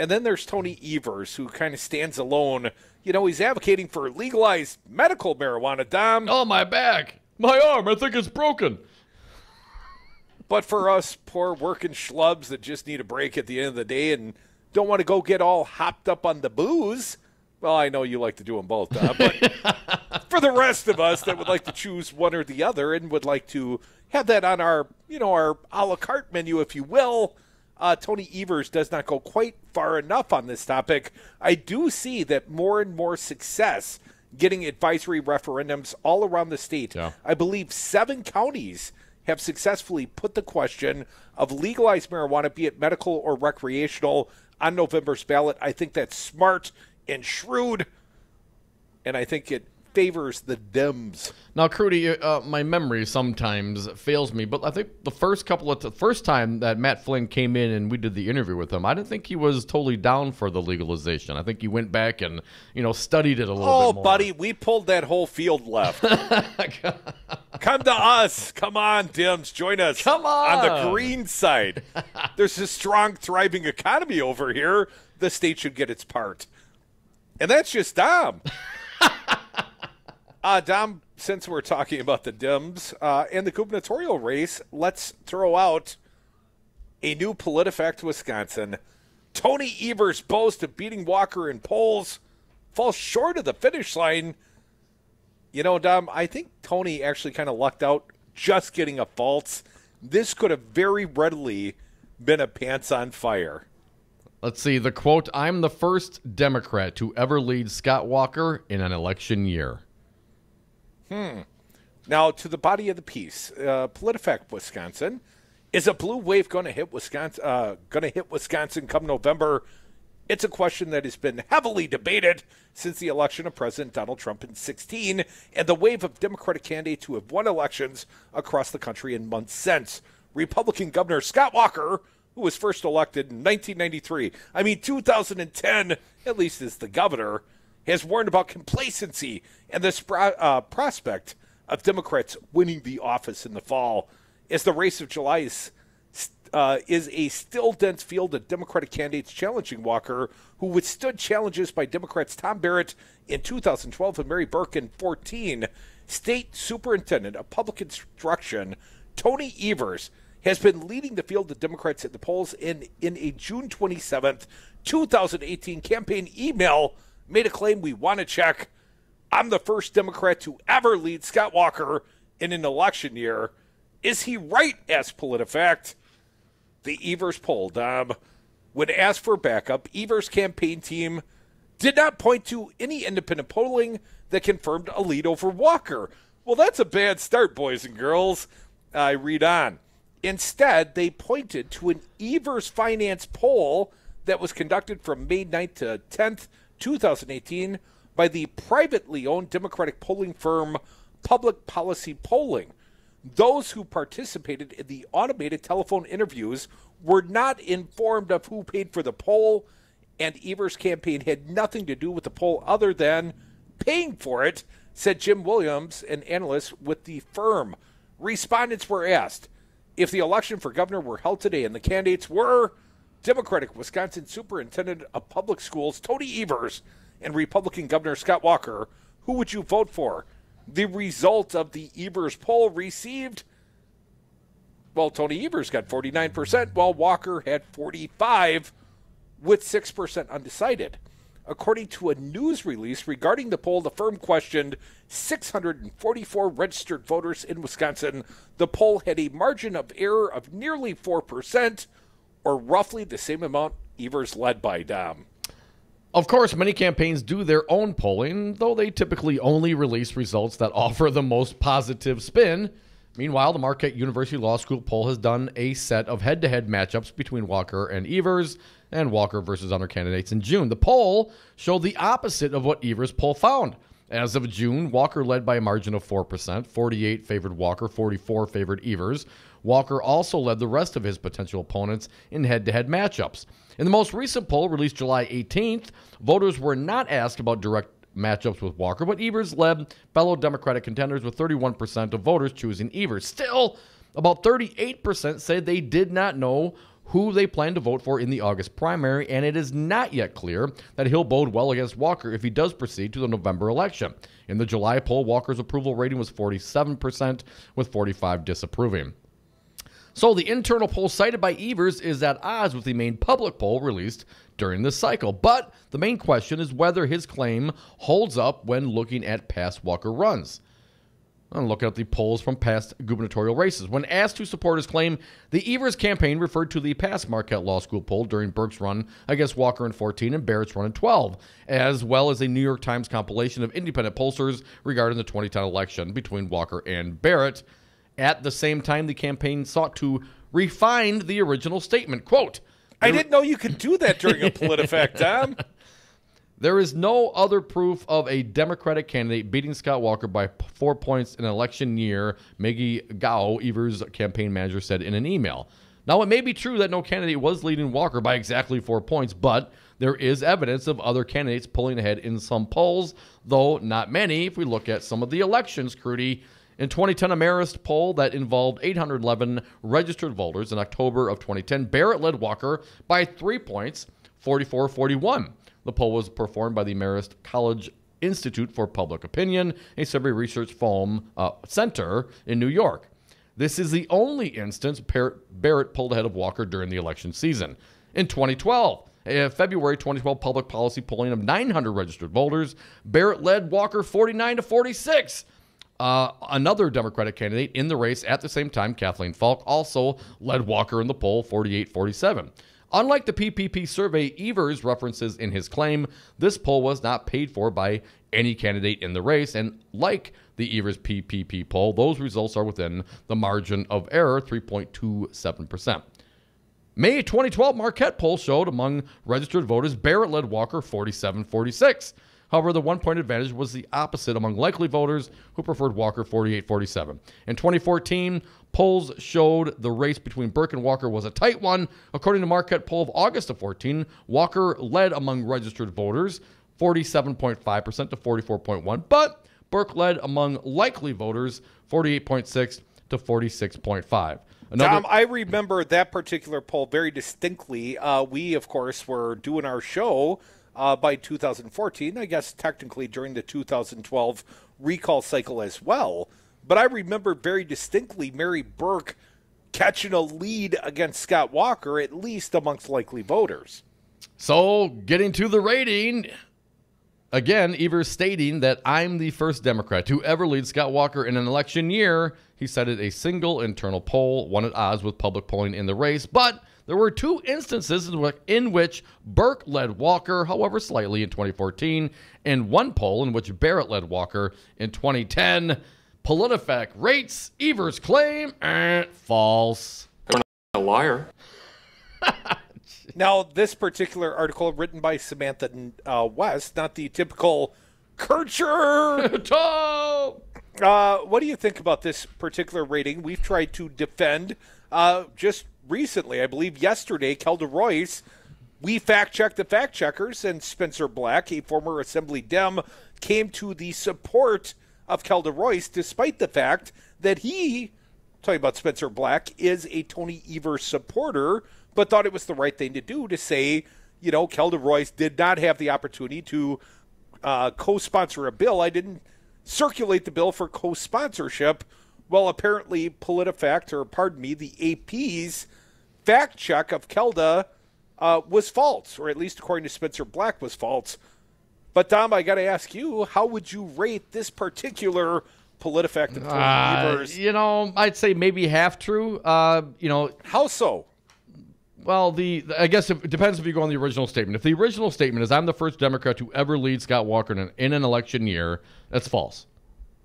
and then there's Tony Evers, who kind of stands alone. He's advocating for legalized medical marijuana, Dom.
Oh, my back. My arm, I think it's broken.
But for us poor working schlubs that just need a break at the end of the day and don't want to go get all hopped up on the booze, well, I know you like to do them both, but for the rest of us that would like to choose one or the other and would like to have that on our, our a la carte menu, if you will, Tony Evers does not go quite far enough on this topic. I do see that more and more success getting advisory referendums all around the state.
Yeah.
I believe 7 counties have successfully put the question of legalized marijuana, be it medical or recreational, on November's ballot. I think that's smart and shrewd, and I think it favors the Dems.
Now, Crudy, my memory sometimes fails me, but I think the first time that Matt Flynn came in and we did the interview with him, I didn't think he was totally down for the legalization. I think he went back and, studied it a little bit more.
Oh, buddy, we pulled that whole field left. Come to us. Come on, Dems. Join us.
Come on
the green side. There's a strong, thriving economy over here. The state should get its part. And that's just Dom. Dom, since we're talking about the Dems and the gubernatorial race, let's throw out a new PolitiFact Wisconsin. Tony Evers' boast of beating Walker in polls falls short of the finish line. Dom, I think Tony actually kind of lucked out just getting a false. This could have very readily been a pants on fire.
Let's see, the quote, "I'm the first Democrat to ever lead Scott Walker in an election year."
Now, to the body of the piece, PolitiFact Wisconsin, is a blue wave going to hit Wisconsin come November? It's a question that has been heavily debated since the election of President Donald Trump in 2016 and the wave of Democratic candidates who have won elections across the country in months since. Republican Governor Scott Walker, who was first elected in 2010, at least as the governor, has warned about complacency and the prospect of Democrats winning the office in the fall. As the race of July is a still dense field of Democratic candidates challenging Walker, who withstood challenges by Democrats Tom Barrett in 2012 and Mary Burke in 2014, State Superintendent of Public Instruction Tony Evers has been leading the field of Democrats at the polls in a June 27th, 2018 campaign email made a claim we want to check. "I'm the first Democrat to ever lead Scott Walker in an election year." Is he right, asked PolitiFact. The Evers poll, Dom. When asked for backup, Evers' campaign team did not point to any independent polling that confirmed a lead over Walker. Well, that's a bad start, boys and girls. I read on. Instead, they pointed to an Evers Finance poll that was conducted from May 9th to 10th, 2018 by the privately owned Democratic polling firm Public Policy Polling. Those who participated in the automated telephone interviews were not informed of who paid for the poll, and Evers' campaign had nothing to do with the poll other than paying for it, said Jim Williams, an analyst with the firm. Respondents were asked if the election for governor were held today, and the candidates were Democratic Wisconsin Superintendent of Public Schools Tony Evers and Republican Governor Scott Walker, who would you vote for? The result of the Evers poll received, well, Tony Evers got 49%, while Walker had 45%, with 6% undecided. According to a news release regarding the poll, the firm questioned 644 registered voters in Wisconsin. The poll had a margin of error of nearly 4%, or roughly the same amount Evers led by, Dom.
Of course, many campaigns do their own polling, though they typically only release results that offer the most positive spin. Meanwhile, the Marquette University Law School poll has done a set of head-to-head matchups between Walker and Evers, and Walker versus other candidates in June. The poll showed the opposite of what Evers' poll found. As of June, Walker led by a margin of 4%. 48 favored Walker, 44 favored Evers. Walker also led the rest of his potential opponents in head-to-head matchups. In the most recent poll, released July 18th, voters were not asked about direct matchups with Walker, but Evers led fellow Democratic contenders with 31% of voters choosing Evers. Still, about 38% said they did not know who they plan to vote for in the August primary, and it is not yet clear that he'll bode well against Walker if he does proceed to the November election. In the July poll, Walker's approval rating was 47%, with 45% disapproving. So the internal poll cited by Evers is at odds with the main public poll released during this cycle. But the main question is whether his claim holds up when looking at past Walker runs. I'm looking at the polls from past gubernatorial races. When asked to support his claim, the Evers campaign referred to the past Marquette Law School poll during Burke's run against Walker in 2014 and Barrett's run in 2012, as well as a New York Times compilation of independent pollsters regarding the 2010 election between Walker and Barrett. At the same time, the campaign sought to refine the original statement. Quote,
I didn't know you could do that during a PolitiFact, Tom.
There is no other proof of a Democratic candidate beating Scott Walker by 4 points in an election year, Maggie Gao, Evers' campaign manager, said in an email. Now, it may be true that no candidate was leading Walker by exactly 4 points, but there is evidence of other candidates pulling ahead in some polls, though not many if we look at some of the elections, Crudy. In 2010, a Marist poll that involved 811 registered voters in October of 2010, Barrett led Walker by 3 points, 44-41. The poll was performed by the Marist College Institute for Public Opinion, a survey research center in New York. This is the only instance Barrett pulled ahead of Walker during the election season. In 2012, February 2012 public policy polling of 900 registered voters, Barrett led Walker 49-46. Another Democratic candidate in the race at the same time, Kathleen Falk, also led Walker in the poll 48-47. Unlike the PPP survey Evers references in his claim, this poll was not paid for by any candidate in the race, and like the Evers PPP poll, those results are within the margin of error, 3.27%. May 2012 Marquette poll showed among registered voters, Barrett led Walker 47-46. However, the 1 point advantage was the opposite among likely voters who preferred Walker 48-47. In 2014, polls showed the race between Burke and Walker was a tight one. According to Marquette poll of August of 14, Walker led among registered voters 47.5% to 44.1%, but Burke led among likely voters 48.6% to 46.5%.
Tom, I remember that particular poll very distinctly. We, of course, were doing our show by 2014, I guess technically during the 2012 recall cycle as well. But I remember very distinctly Mary Burke catching a lead against Scott Walker, at least amongst likely voters.
So, getting to the rating, again, Evers stating that I'm the first Democrat to ever lead Scott Walker in an election year. He cited a single internal poll, one at odds with public polling in the race, but there were 2 instances in which Burke led Walker, however slightly, in 2014, and 1 poll in which Barrett led Walker in 2010. PolitiFact rates Evers' claim false.
A liar.
Now, this particular article written by Samantha West, not the typical Kircher. What do you think about this particular rating? We've tried to defend just recently, I believe yesterday, Kelda Royce. We fact-checked the fact-checkers, and Spencer Black, a former Assembly Dem, came to the support of Kelda Royce, despite the fact that he, talking about Spencer Black, is a Tony Evers supporter, but thought it was the right thing to do to say, you know, Kelda Royce did not have the opportunity to co-sponsor a bill. I didn't circulate the bill for co-sponsorship. Well, apparently PolitiFact, or pardon me, the AP's fact check of Kelda was false, or at least according to Spencer Black was false. But Dom, I got to ask you, how would you rate this particular PolitiFact and Evers?
You know, I'd say maybe half true. You know,
how so?
Well, I guess it depends if you go on the original statement. If the original statement is I'm the first Democrat to ever lead Scott Walker in an election year, that's false.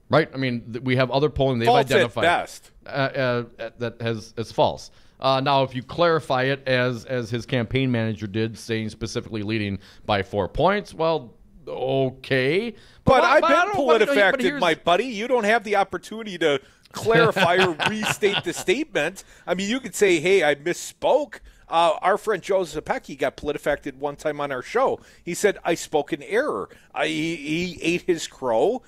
Right? I mean, we have other polling they've identified that it's false. Now, if you clarify it as his campaign manager did, saying specifically leading by 4 points, well, okay.
But I've been PolitiFacted, my buddy. You don't have the opportunity to clarify or restate the statement. I mean, you could say, hey, I misspoke. Our friend Joe Zapecki got PolitiFacted one time on our show. He said, I spoke in error. He ate his crow,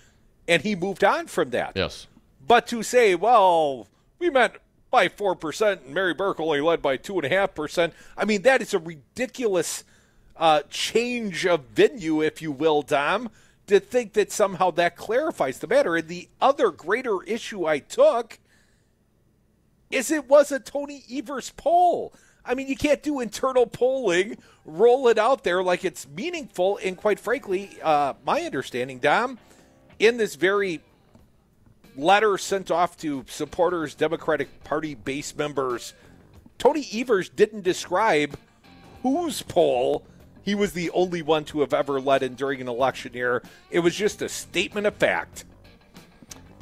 and he moved on from that.
Yes.
But to say, well, we meant by 4%, and Mary Burke only led by 2.5%, I mean, that is a ridiculous change of venue, if you will, Dom, to think that somehow that clarifies the matter. And the other greater issue I took is it was a Tony Evers poll. I mean, you can't do internal polling, roll it out there like it's meaningful. And quite frankly, my understanding, Dom, in this very letter sent off to supporters, Democratic Party base members, Tony Evers didn't describe whose poll he was the only one to have ever led in during an election year. It was just a statement of fact.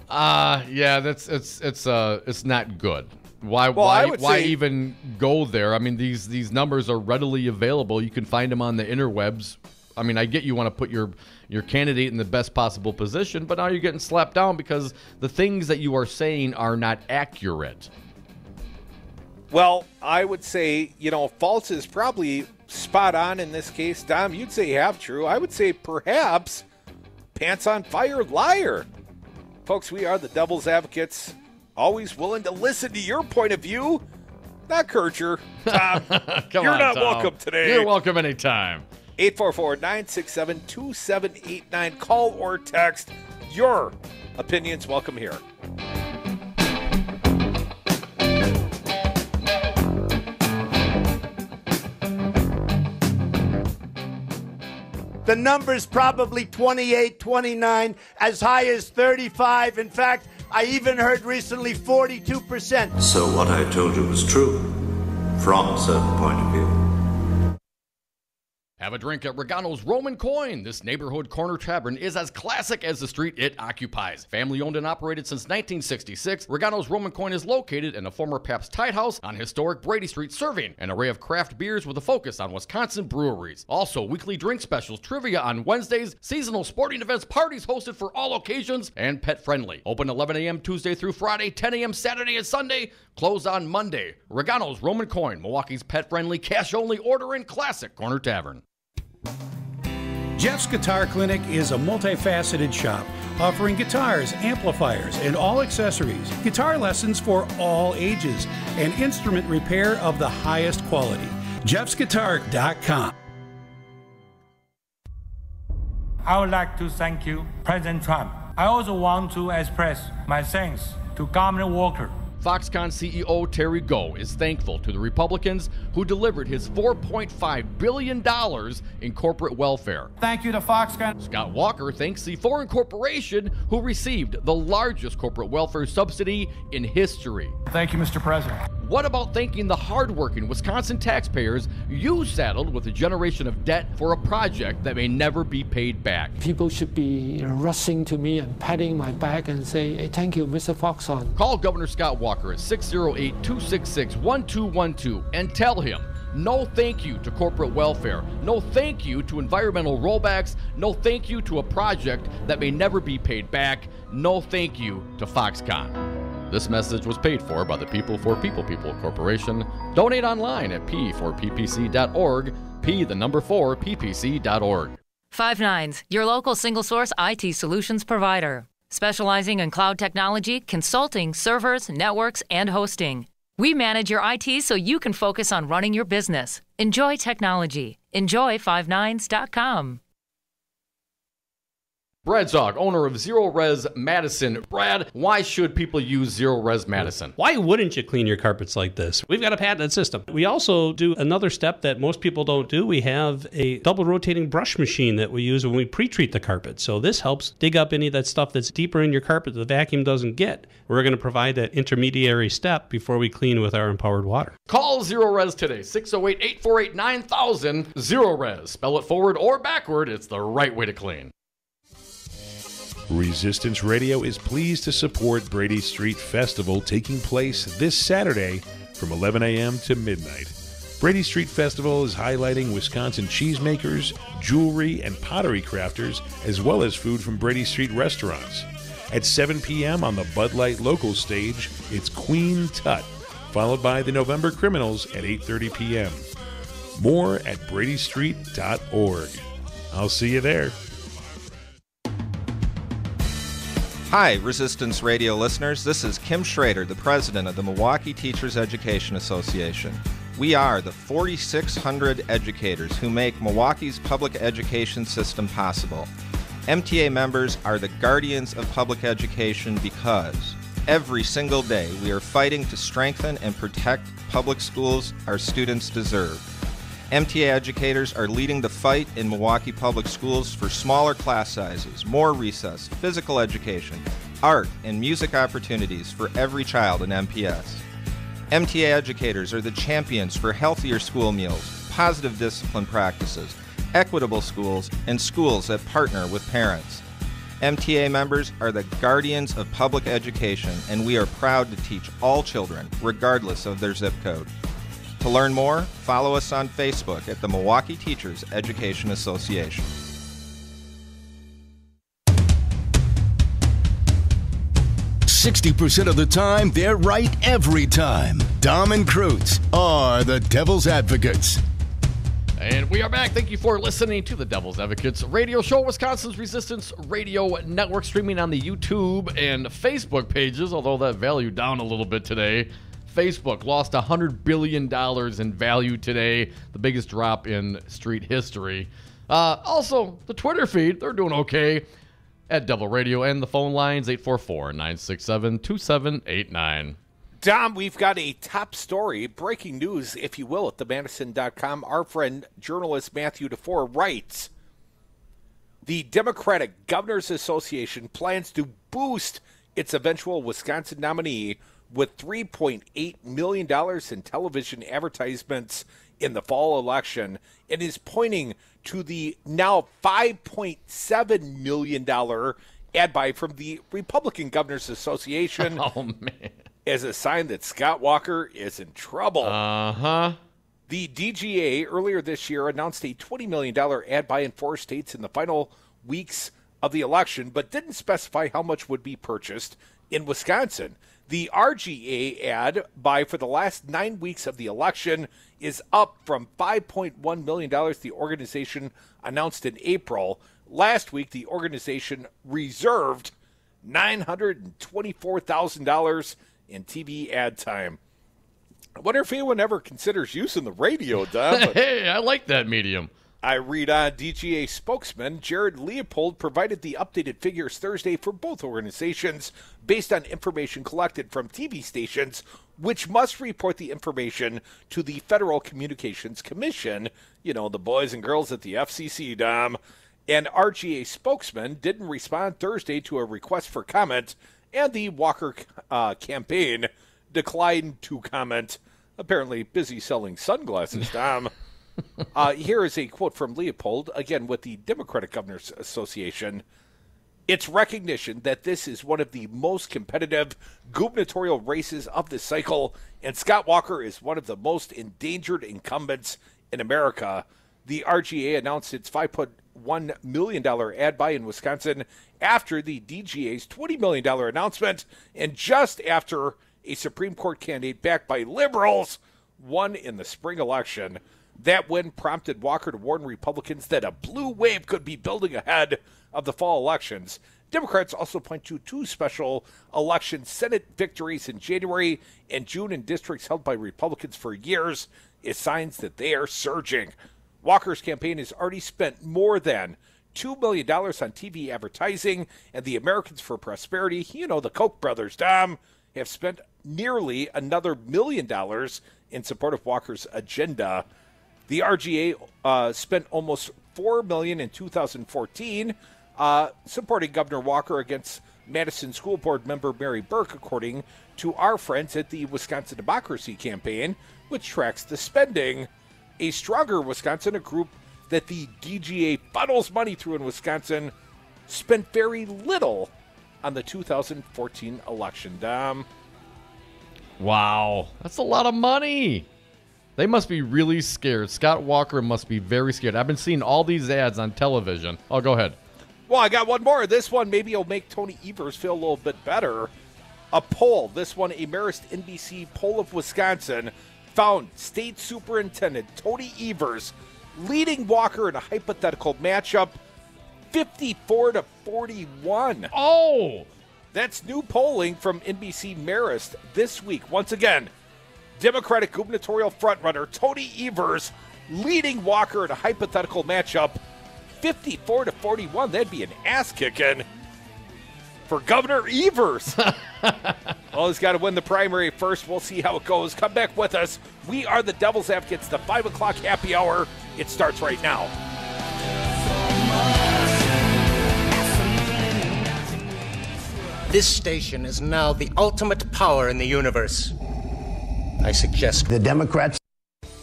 Yeah, it's not good. Why even go there? I mean, these numbers are readily available. You can find them on the interwebs I mean, I get you want to put your candidate in the best possible position, but now you're getting slapped down because the things that you are saying are not accurate.
Well, I would say, false is probably spot on in this case. Dom, you'd say half true. I would say perhaps pants on fire liar. Folks, we are the Devil's Advocates, always willing to listen to your point of view. Not Kircher. Tom, you're not
Tom.
welcome today.
You're welcome anytime.
844-967-2789. Call or text. Your opinions welcome here.
The number's probably 28, 29, as high as 35. In fact, I even heard recently 42%.
So what I told you was true, from a certain point of view.
Have a drink at Regano's Roman Coin. This neighborhood corner tavern is as classic as the street it occupies. Family owned and operated since 1966, Regano's Roman Coin is located in a former Pabst Tide House on historic Brady Street, serving an array of craft beers with a focus on Wisconsin breweries. Also, weekly drink specials, trivia on Wednesdays, seasonal sporting events, parties hosted for all occasions, and pet friendly. Open 11 a.m. Tuesday through Friday, 10 a.m. Saturday and Sunday, closed on Monday. Regano's Roman Coin, Milwaukee's pet friendly, cash only order and classic corner tavern.
Jeff's Guitar Clinic is a multifaceted shop offering guitars, amplifiers, and all accessories, guitar lessons for all ages, and instrument repair of the highest quality. Jeff'sGuitar.com.
I would like to thank you, President Trump. I also want to express my thanks to Governor Walker.
Foxconn CEO Terry Goh is thankful to the Republicans who delivered his $4.5 billion in corporate welfare.
Thank you to Foxconn.
Scott Walker thanks the foreign corporation who received the largest corporate welfare subsidy in history.
Thank you, Mr. President.
What about thanking the hardworking Wisconsin taxpayers you saddled with a generation of debt for a project that may never be paid back?
People should be rushing to me and patting my back and say, hey, thank you, Mr. Foxconn.
Call Governor Scott Walker at 608-266-1212 and tell him no thank you to corporate welfare, no thank you to environmental rollbacks, no thank you to a project that may never be paid back, no thank you to Foxconn. This message was paid for by the People for People Corporation. Donate online at p4ppc.org, p4ppc.org.
5 your local single-source IT solutions provider, specializing in cloud technology, consulting, servers, networks, and hosting. We manage your IT so you can focus on running your business. Enjoy technology. Enjoy 59s.com.
Brad Zog, owner of Zero Res Madison. Brad, why should people use Zero Res Madison?
Why wouldn't you clean your carpets like this? We've got a patented system. We also do another step that most people don't do. We have a double rotating brush machine that we use when we pre-treat the carpet. So this helps dig up any of that stuff that's deeper in your carpet that the vacuum doesn't get. We're going to provide that intermediary step before we clean with our empowered water.
Call Zero Res today, 608-848-9000. Zero Res. Spell it forward or backward. It's the right way to clean.
Resistance Radio is pleased to support Brady Street Festival taking place this Saturday from 11 a.m. to midnight. Brady Street Festival is highlighting Wisconsin cheesemakers, jewelry, and pottery crafters, as well as food from Brady Street restaurants. At 7 p.m. on the Bud Light local stage, it's Queen Tut, followed by the November Criminals at 8:30 p.m. More at bradystreet.org. I'll see you there.
Hi, Resistance Radio listeners. This is Kim Schrader, the president of the Milwaukee Teachers Education Association. We are the 4,600 educators who make Milwaukee's public education system possible. MTA members are the guardians of public education because every single day we are fighting to strengthen and protect public schools our students deserve. MTA educators are leading the fight in Milwaukee public schools for smaller class sizes, more recess, physical education, art, and music opportunities for every child in MPS. MTA educators are the champions for healthier school meals, positive discipline practices, equitable schools, and schools that partner with parents. MTA members are the guardians of public education, and we are proud to teach all children, regardless of their zip code. To To learn more, follow us on Facebook at the Milwaukee Teachers Education Association.
%60 of the time, they're right every time. Dom and Krutz are the Devil's Advocates.
And we are back. Thank you for listening to the Devil's Advocates radio show, Wisconsin's Resistance Radio Network, streaming on the YouTube and Facebook pages, although that value down a little bit today. Facebook lost $100 billion in value today, the biggest drop in street history. Also, the Twitter feed, they're doing okay at Devil Radio, and the phone lines, 844-967-2789.
Dom, we've got a top story, breaking news, if you will, at themadison.com. Our friend, journalist Matthew DeFore, writes, the Democratic Governors Association plans to boost its eventual Wisconsin nominee with $3.8 million in television advertisements in the fall election, and is pointing to the now $5.7 million ad buy from the Republican Governors Association as a sign that Scott Walker is in trouble. The DGA earlier this year announced a $20 million ad buy in 4 states in the final weeks of the election, but didn't specify how much would be purchased in Wisconsin. The RGA ad buy for the last 9 weeks of the election is up from $5.1 million the organization announced in April. Last week, the organization reserved $924,000 in TV ad time. I wonder if anyone ever considers using the radio, Dom.
Hey, I like that medium.
I read on DGA spokesman Jared Leopold provided the updated figures Thursday for both organizations based on information collected from TV stations, which must report the information to the Federal Communications Commission, you know, the boys and girls at the FCC, Dom. An RGA spokesman didn't respond Thursday to a request for comment, and the Walker campaign declined to comment. Apparently busy selling sunglasses, Dom. Here is a quote from Leopold, again with the Democratic Governors Association. It's recognition that this is one of the most competitive gubernatorial races of this cycle, and Scott Walker is one of the most endangered incumbents in America. The RGA announced its $5.1 million ad buy in Wisconsin after the DGA's $20 million announcement, and just after a Supreme Court candidate backed by liberals won in the spring election. That win prompted Walker to warn Republicans that a blue wave could be building ahead of the fall elections. Democrats also point to 2 special election Senate victories in January and June in districts held by Republicans for years as signs that they are surging. Walker's campaign has already spent more than $2 million on TV advertising, and the Americans for Prosperity, you know, the Koch brothers, Dom, have spent nearly another $1 million in support of Walker's agenda. The RGA spent almost $4 million in 2014 supporting Governor Walker against Madison School Board member Mary Burke, according to our friends at the Wisconsin Democracy Campaign, which tracks the spending. A Stronger Wisconsin, a group that the DGA funnels money through in Wisconsin, spent very little on the 2014 election, Dom.
Wow, that's a lot of money. They must be really scared. Scott Walker must be very scared. I've been seeing all these ads on television. Oh, go ahead.
Well, I got one more. This one maybe will make Tony Evers feel a little bit better. A poll, this one, a Marist NBC poll of Wisconsin, found State Superintendent Tony Evers leading Walker in a hypothetical matchup 54-41.
Oh!
That's new polling from NBC Marist this week. Once again, Democratic gubernatorial frontrunner Tony Evers leading Walker in a hypothetical matchup 54-41. That'd be an ass-kicking for Governor Evers. Well, he's got to win the primary first. We'll see how it goes. Come back with us. We are the Devil's Advocates, the 5 o'clock happy hour. It starts right now.
This station is now the ultimate power in the universe. I suggest the Democrats.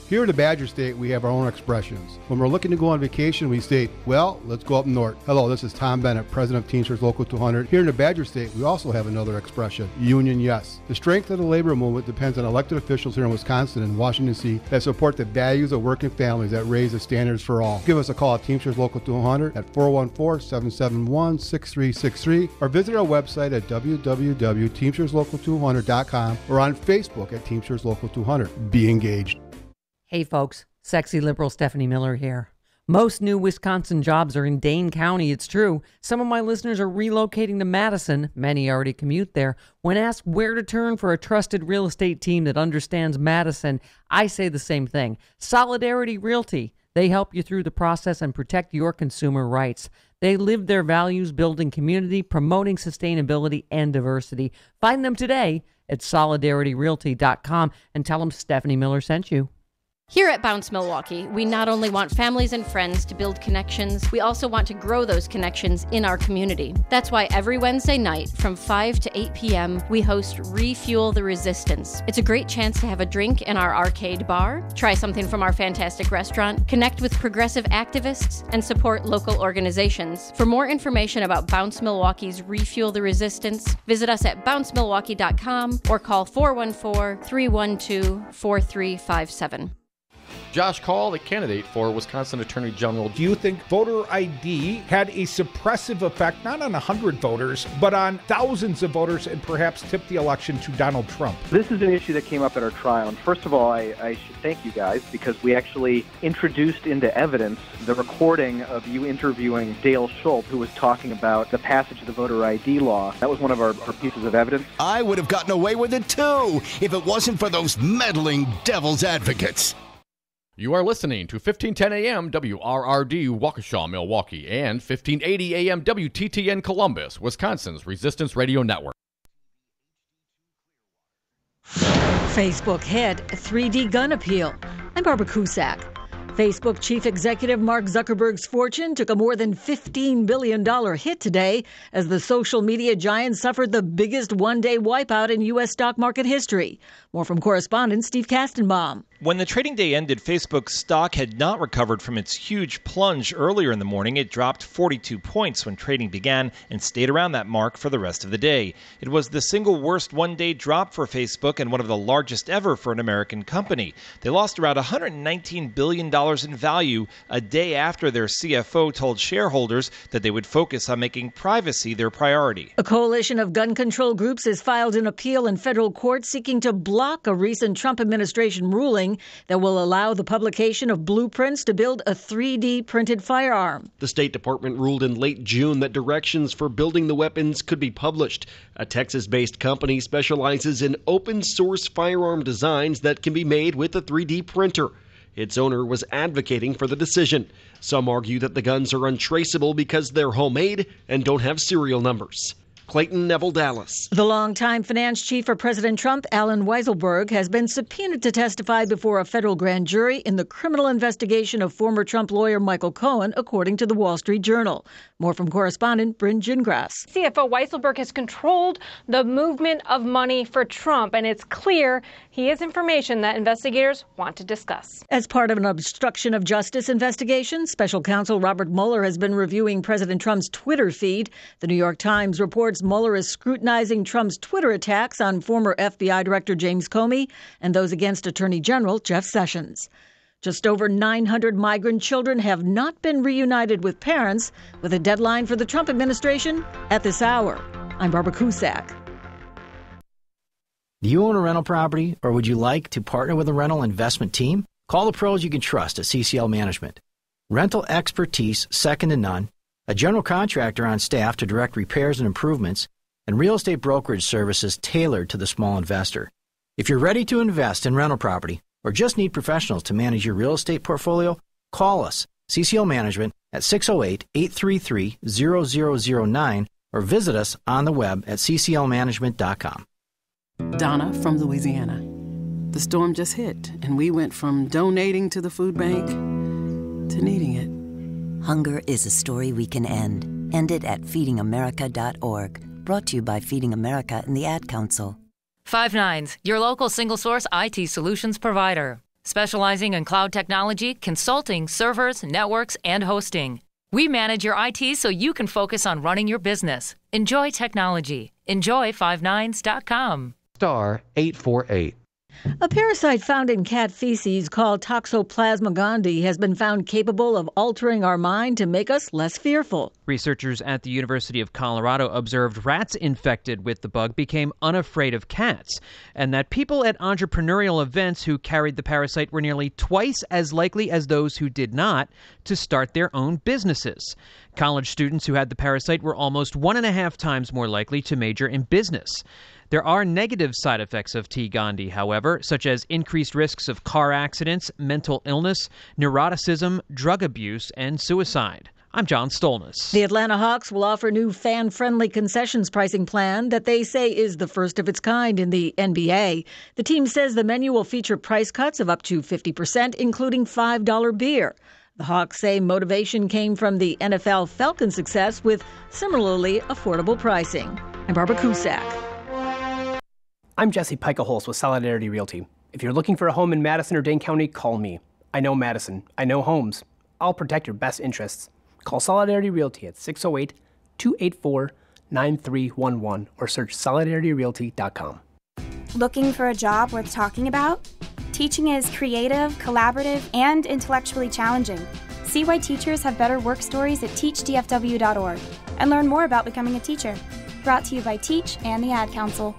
Here in the Badger State, we have our own expressions. When we're looking to go on vacation, we state, well, let's go up north. Hello, this is Tom Bennett, president of Teamsters Local 200. Here in the Badger State, we also have another expression, union yes. The strength of the labor movement depends on elected officials here in Wisconsin and Washington, D.C. that support the values of working families that raise the standards for all. Give us a call at Teamsters Local 200 at 414-771-6363 or visit our website at www.teamsterslocal200.com or on Facebook at Teamsters Local 200. Be engaged.
Hey folks, sexy liberal Stephanie Miller here. Most new Wisconsin jobs are in Dane County, it's true. Some of my listeners are relocating to Madison. Many already commute there. When asked where to turn for a trusted real estate team that understands Madison, I say the same thing. Solidarity Realty. They help you through the process and protect your consumer rights. They live their values, building community, promoting sustainability and diversity. Find them today at solidarityrealty.com and tell them Stephanie Miller sent you.
Here at Bounce Milwaukee, we not only want families and friends to build connections, we also want to grow those connections in our community. That's why every Wednesday night from 5 to 8 p.m., we host Refuel the Resistance. It's a great chance to have a drink in our arcade bar, try something from our fantastic restaurant, connect with progressive activists, and support local organizations. For more information about Bounce Milwaukee's Refuel the Resistance, visit us at bouncemilwaukee.com or call 414-312-4357.
Josh Call, the candidate for Wisconsin Attorney General.
Do you think voter ID had a suppressive effect, not on 100 voters, but on thousands of voters and perhaps tipped the election to Donald Trump?
This is an issue that came up at our trial. And first of all, I should thank you guys because we actually introduced into evidence the recording of you interviewing Dale Schultz, who was talking about the passage of the voter ID law. That was one of our pieces of evidence.
I would have gotten away with it too if it wasn't for those meddling devil's advocates.
You are listening to 1510 AM WRRD Waukesha, Milwaukee, and 1580 AM WTTN Columbus, Wisconsin's Resistance Radio Network.
Facebook head 3D gun appeal. I'm Barbara Cusack. Facebook chief executive Mark Zuckerberg's fortune took a more than $15 billion hit today as the social media giant suffered the biggest one-day wipeout in U.S. stock market history. More from correspondent Steve Kastenbaum.
When the trading day ended, Facebook's stock had not recovered from its huge plunge earlier in the morning. It dropped 42 points when trading began and stayed around that mark for the rest of the day. It was the single worst one-day drop for Facebook and one of the largest ever for an American company. They lost around $119 billion in value a day after their CFO told shareholders that they would focus on making privacy their priority.
A coalition of gun control groups has filed an appeal in federal court seeking to block a recent Trump administration ruling that will allow the publication of blueprints to build a 3D printed firearm.
The State Department ruled in late June that directions for building the weapons could be published. A Texas-based company specializes in open-source firearm designs that can be made with a 3D printer. Its owner was advocating for the decision. Some argue that the guns are untraceable because they're homemade and don't have serial numbers. Clayton Neville, Dallas.
The longtime finance chief for President Trump, Alan Weisselberg, has been subpoenaed to testify before a federal grand jury in the criminal investigation of former Trump lawyer Michael Cohen, according to the Wall Street Journal. More from correspondent Bryn Gingras.
CFO Weisselberg has controlled the movement of money for Trump, and it's clear he has information that investigators want to discuss.
As part of an obstruction of justice investigation, special counsel Robert Mueller has been reviewing President Trump's Twitter feed. The New York Times reports Mueller is scrutinizing Trump's Twitter attacks on former FBI Director James Comey and those against Attorney General Jeff Sessions. Just over 900 migrant children have not been reunited with parents, with a deadline for the Trump administration at this hour. I'm Barbara Cusack.
Do you own a rental property, or would you like to partner with a rental investment team? Call the pros you can trust at CCL Management. Rental expertise second to none, a general contractor on staff to direct repairs and improvements, and real estate brokerage services tailored to the small investor. If you're ready to invest in rental property or just need professionals to manage your real estate portfolio, call us, CCL Management, at 608-833-0009 or visit us on the web at cclmanagement.com.
Donna from Louisiana. The storm just hit, and we went from donating to the food bank to needing it.
Hunger is a story we can end. End it at feedingamerica.org. Brought to you by Feeding America and the Ad Council.
5 Nines, your local single-source IT solutions provider. Specializing in cloud technology, consulting, servers, networks, and hosting. We manage your IT so you can focus on running your business. Enjoy technology. Enjoy59s.com.
Star 848.
A parasite found in cat feces called Toxoplasma gondii has been found capable of altering our mind to make us less fearful.
Researchers at the University of Colorado observed rats infected with the bug became unafraid of cats, and that people at entrepreneurial events who carried the parasite were nearly twice as likely as those who did not to start their own businesses. College students who had the parasite were almost 1.5 times more likely to major in business. There are negative side effects of T. gondii, however, such as increased risks of car accidents, mental illness, neuroticism, drug abuse, and suicide. I'm John Stolness.
The Atlanta Hawks will offer new fan-friendly concessions pricing plan that they say is the first of its kind in the NBA. The team says the menu will feature price cuts of up to 50%, including $5 beer. The Hawks say motivation came from the NFL Falcon success with similarly affordable pricing. I'm Barbara Cusack.
I'm Jesse Pica-Holz with Solidarity Realty. If you're looking for a home in Madison or Dane County, call me. I know Madison. I know homes. I'll protect your best interests. Call Solidarity Realty at 608-284-9311 or search solidarityrealty.com.
Looking for a job worth talking about? Teaching is creative, collaborative, and intellectually challenging. See why teachers have better work stories at teachdfw.org and learn more about becoming a teacher. Brought to you by Teach and the Ad Council.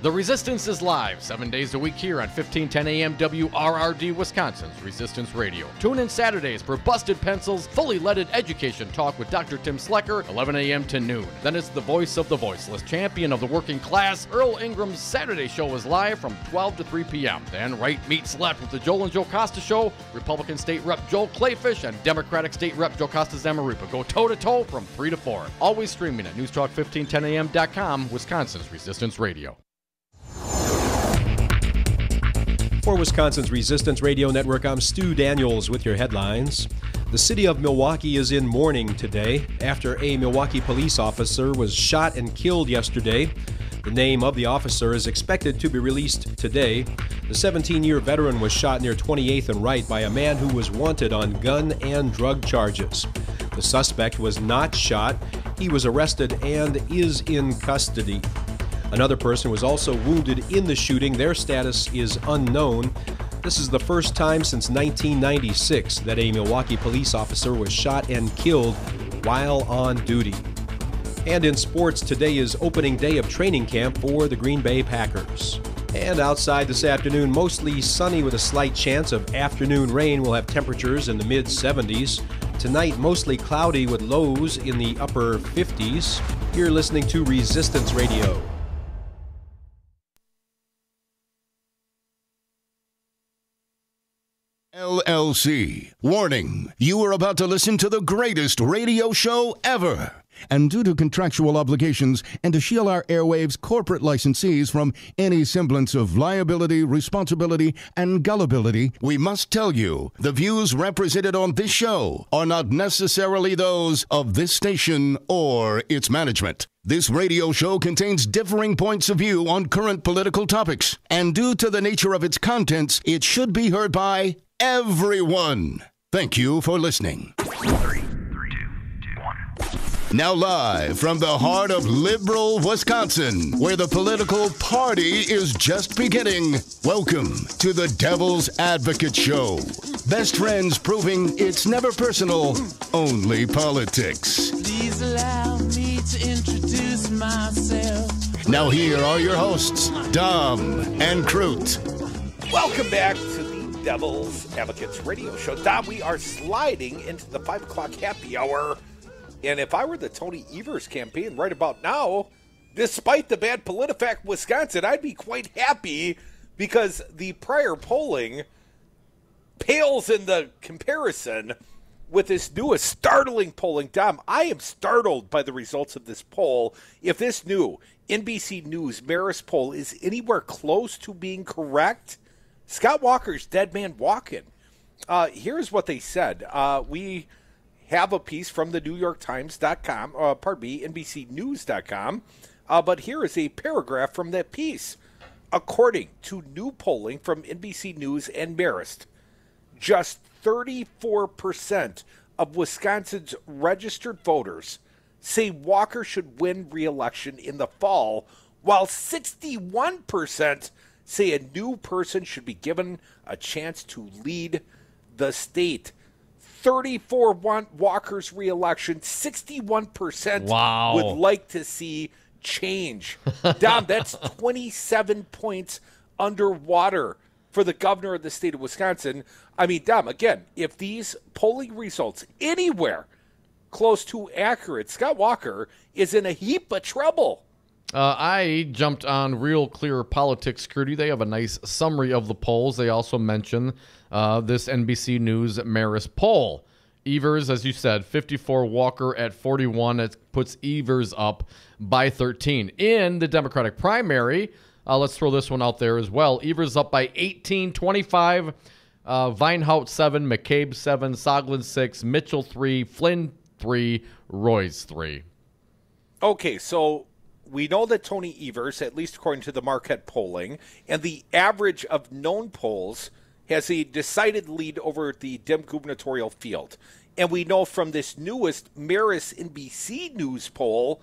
The Resistance is live 7 days a week here on 1510 AM WRRD, Wisconsin's Resistance Radio. Tune in Saturdays for Busted Pencils, fully leaded education talk with Dr. Tim Slecker, 11 a.m. to noon. Then it's the voice of the voiceless, champion of the working class. Earl Ingram's Saturday show is live from 12 to 3 p.m. Then Right Meets Left with the Joel and Joe Costa Show. Republican State Rep Joel Clayfish and Democratic State Rep Joe Costa Zamaripa go toe-to-toe from 3 to 4. Always streaming at newstalk1510am.com, Wisconsin's Resistance Radio.
For Wisconsin's Resistance Radio Network, I'm Stu Daniels with your headlines. The city of Milwaukee is in mourning today after a Milwaukee police officer was shot and killed yesterday. The name of the officer is expected to be released today. The 17-year veteran was shot near 28th and Wright by a man who was wanted on gun and drug charges. The suspect was not shot. He was arrested and is in custody. Another person was also wounded in the shooting. Their status is unknown. This is the first time since 1996 that a Milwaukee police officer was shot and killed while on duty. And in sports, today is opening day of training camp for the Green Bay Packers. And outside this afternoon, mostly sunny with a slight chance of afternoon rain. We'll have temperatures in the mid-70s. Tonight, mostly cloudy with lows in the upper 50s. You're listening to Resistance Radio.
LLC. Warning, you are about to listen to the greatest radio show ever. And due to contractual obligations and to shield our airwaves' corporate licensees from any semblance of liability, responsibility, and gullibility, we must tell you the views represented on this show are not necessarily those of this station or its management. This radio show contains differing points of view on current political topics, and due to the nature of its contents, it should be heard by everyone. Thank you for listening.
3, 2, 1.
Now live from the heart of liberal Wisconsin, where the political party is just beginning, welcome to the Devil's Advocate Show. Best friends proving it's never personal, only politics.
Please allow me to introduce myself.
Now here are your hosts, Dom and Crute.
Welcome back to the Devil's Advocates Radio Show. Dom, we are sliding into the 5 o'clock happy hour. And if I were the Tony Evers campaign right about now, despite the bad PolitiFact Wisconsin, I'd be quite happy because the prior polling pales in the comparison with this newest startling polling. Dom, I am startled by the results of this poll. If this new NBC News Marist poll is anywhere close to being correct, Scott Walker's dead man walking. Here's what they said. We have a piece from the NewYorkTimes.com, NBCNews.com, but here is a paragraph from that piece. According to new polling from NBC News and Marist, just 34% of Wisconsin's registered voters say Walker should win re-election in the fall, while 61% say a new person should be given a chance to lead the state. 34 want Walker's re-election, 61% would like to see change. Dom, that's 27 points underwater for the governor of the state of Wisconsin. I mean, Dom, again, if these polling results anywhere close to accurate, Scott Walker is in a heap of trouble.
I jumped on Real Clear Politics Security. They have a nice summary of the polls. They also mention this NBC News Marist poll. Evers, as you said, 54, Walker at 41. It puts Evers up by 13. In the Democratic primary, let's throw this one out there as well. Evers up by 18, 25, Vinehout 7, McCabe 7, Soglin 6, Mitchell 3, Flynn 3, Royce 3.
Okay, so we know that Tony Evers, at least according to the Marquette polling, and the average of known polls, has a decided lead over the Dem gubernatorial field. And we know from this newest Marist NBC News poll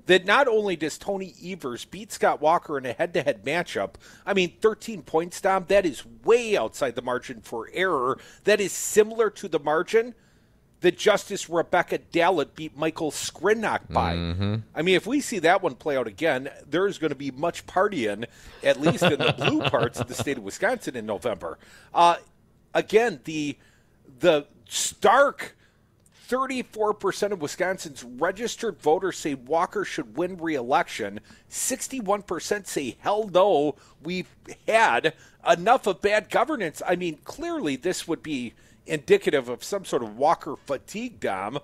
that not only does Tony Evers beat Scott Walker in a head-to-head matchup, I mean, 13 points, Dom, that is way outside the margin for error. That is similar to the margin that Justice Rebecca Dallett beat Michael Skrinnach by. I mean, if we see that one play out again, there's going to be much partying, at least in the blue parts of the state of Wisconsin in November. Again, the stark 34% of Wisconsin's registered voters say Walker should win re-election. 61% say, hell no, we've had enough of bad governance. I mean, clearly this would be indicative of some sort of Walker fatigue, Dom.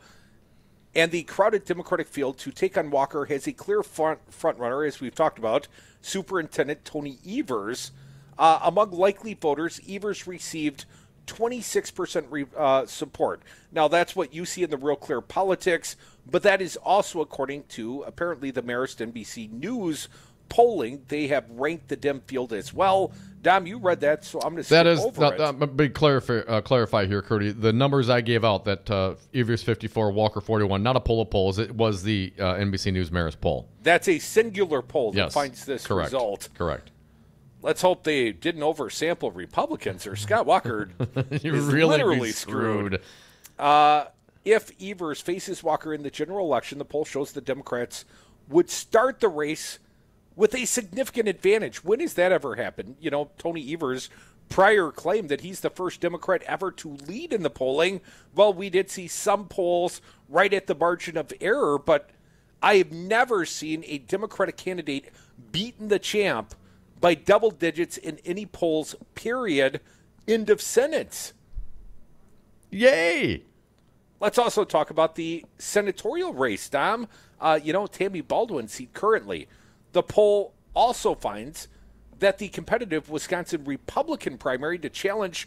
And the crowded Democratic field to take on Walker has a clear front runner, as we've talked about, Superintendent Tony Evers. Among likely voters, Evers received 26% support. Now, that's what you see in the Real Clear Politics, but that is also according to, apparently, the Marist NBC News polling. They have ranked the Dem field as well. Dom, you read that, so I'm going to skip over it.
Big clarify here, Curdy. The numbers I gave out, that Evers 54, Walker 41, not a poll of polls. It was the NBC News Marist poll.
That's a singular poll that finds this result.
Correct.
Let's hope they didn't oversample Republicans, or Scott Walker is
really
literally screwed. If Evers faces Walker in the general election, the poll shows the Democrats would start the race with a significant advantage. When has that ever happened? You know, Tony Evers prior claimed that he's the first Democrat ever to lead in the polling. Well, we did see some polls right at the margin of error, but I have never seen a Democratic candidate beaten the champ by double digits in any polls, period. End of sentence.
Yay!
Let's also talk about the senatorial race, Dom. Tammy Baldwin's seat currently. The poll also finds that the competitive Wisconsin Republican primary to challenge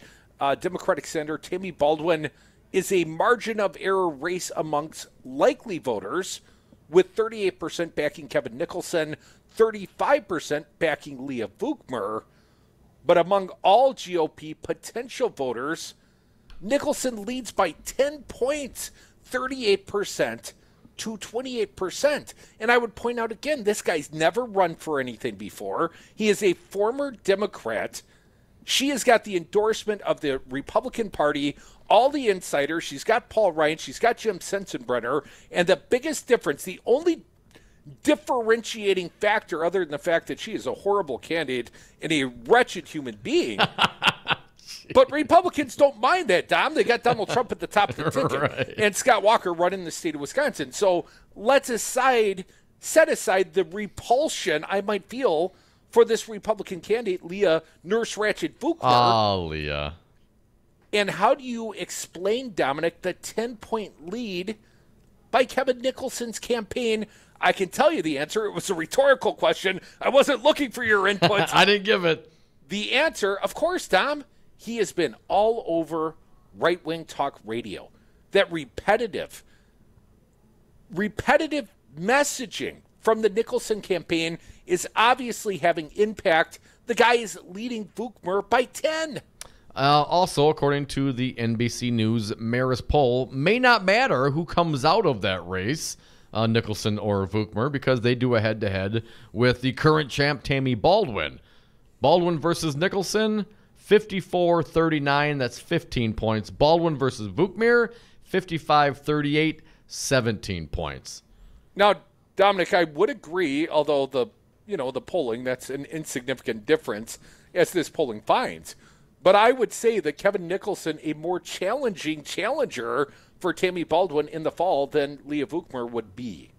Democratic Senator Tammy Baldwin is a margin of error race amongst likely voters, with 38% backing Kevin Nicholson, 35% backing Leah Vukmer. But among all GOP potential voters, Nicholson leads by 10 points, 38% to 28%. And I would point out again, this guy's never run for anything before. He is a former Democrat. She has got the endorsement of the Republican Party, all the insiders. She's got Paul Ryan. She's got Jim Sensenbrenner. And the biggest difference, the only differentiating factor other than the fact that she is a horrible candidate and a wretched human being. But Republicans don't mind that, Dom. They got Donald Trump at the top of the ticket and Scott Walker running the state of Wisconsin. So let's set aside the repulsion I might feel for this Republican candidate, Leah Nurse Ratchet Vukmer.
Oh, Leah.
And how do you explain, Dominic, the 10-point lead by Kevin Nicholson's campaign? I can tell you the answer. It was a rhetorical question. I wasn't looking for your input.
I didn't give it.
The answer, of course, Dom, he has been all over right-wing talk radio. That repetitive messaging from the Nicholson campaign is obviously having impact The guy is leading Vukmer by 10.
Also, according to the NBC News Marist poll, may not matter who comes out of that race, Nicholson or Vukmer, because they do a head-to-head with the current champ, Tammy Baldwin. Baldwin versus Nicholson, 54-39, that's 15 points. Baldwin versus Vukmir, 55-38, 17 points.
Now, Dominic, I would agree, although the polling, that's an insignificant difference as this polling finds. But I would say that Kevin Nicholson, a more challenging challenger for Tammy Baldwin in the fall than Leah Vukmer would be.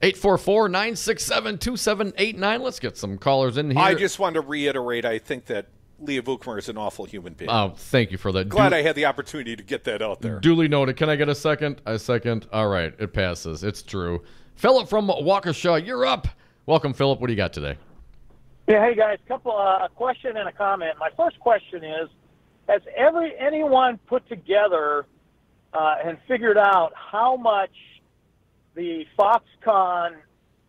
844-967-2789. Let's get some callers in here.
I just want to reiterate, I think that Leah Vukmer is an awful human being.
Oh, thank you for that.
Glad I had the opportunity to get that out there.
Duly noted. Can I get a second? A second. All right. It passes. It's true. Philip from Waukesha, you're up. Welcome, Philip. What do you got today?
Yeah, hey guys, a question and a comment. My first question is: has anyone put together and figured out how much the Foxconn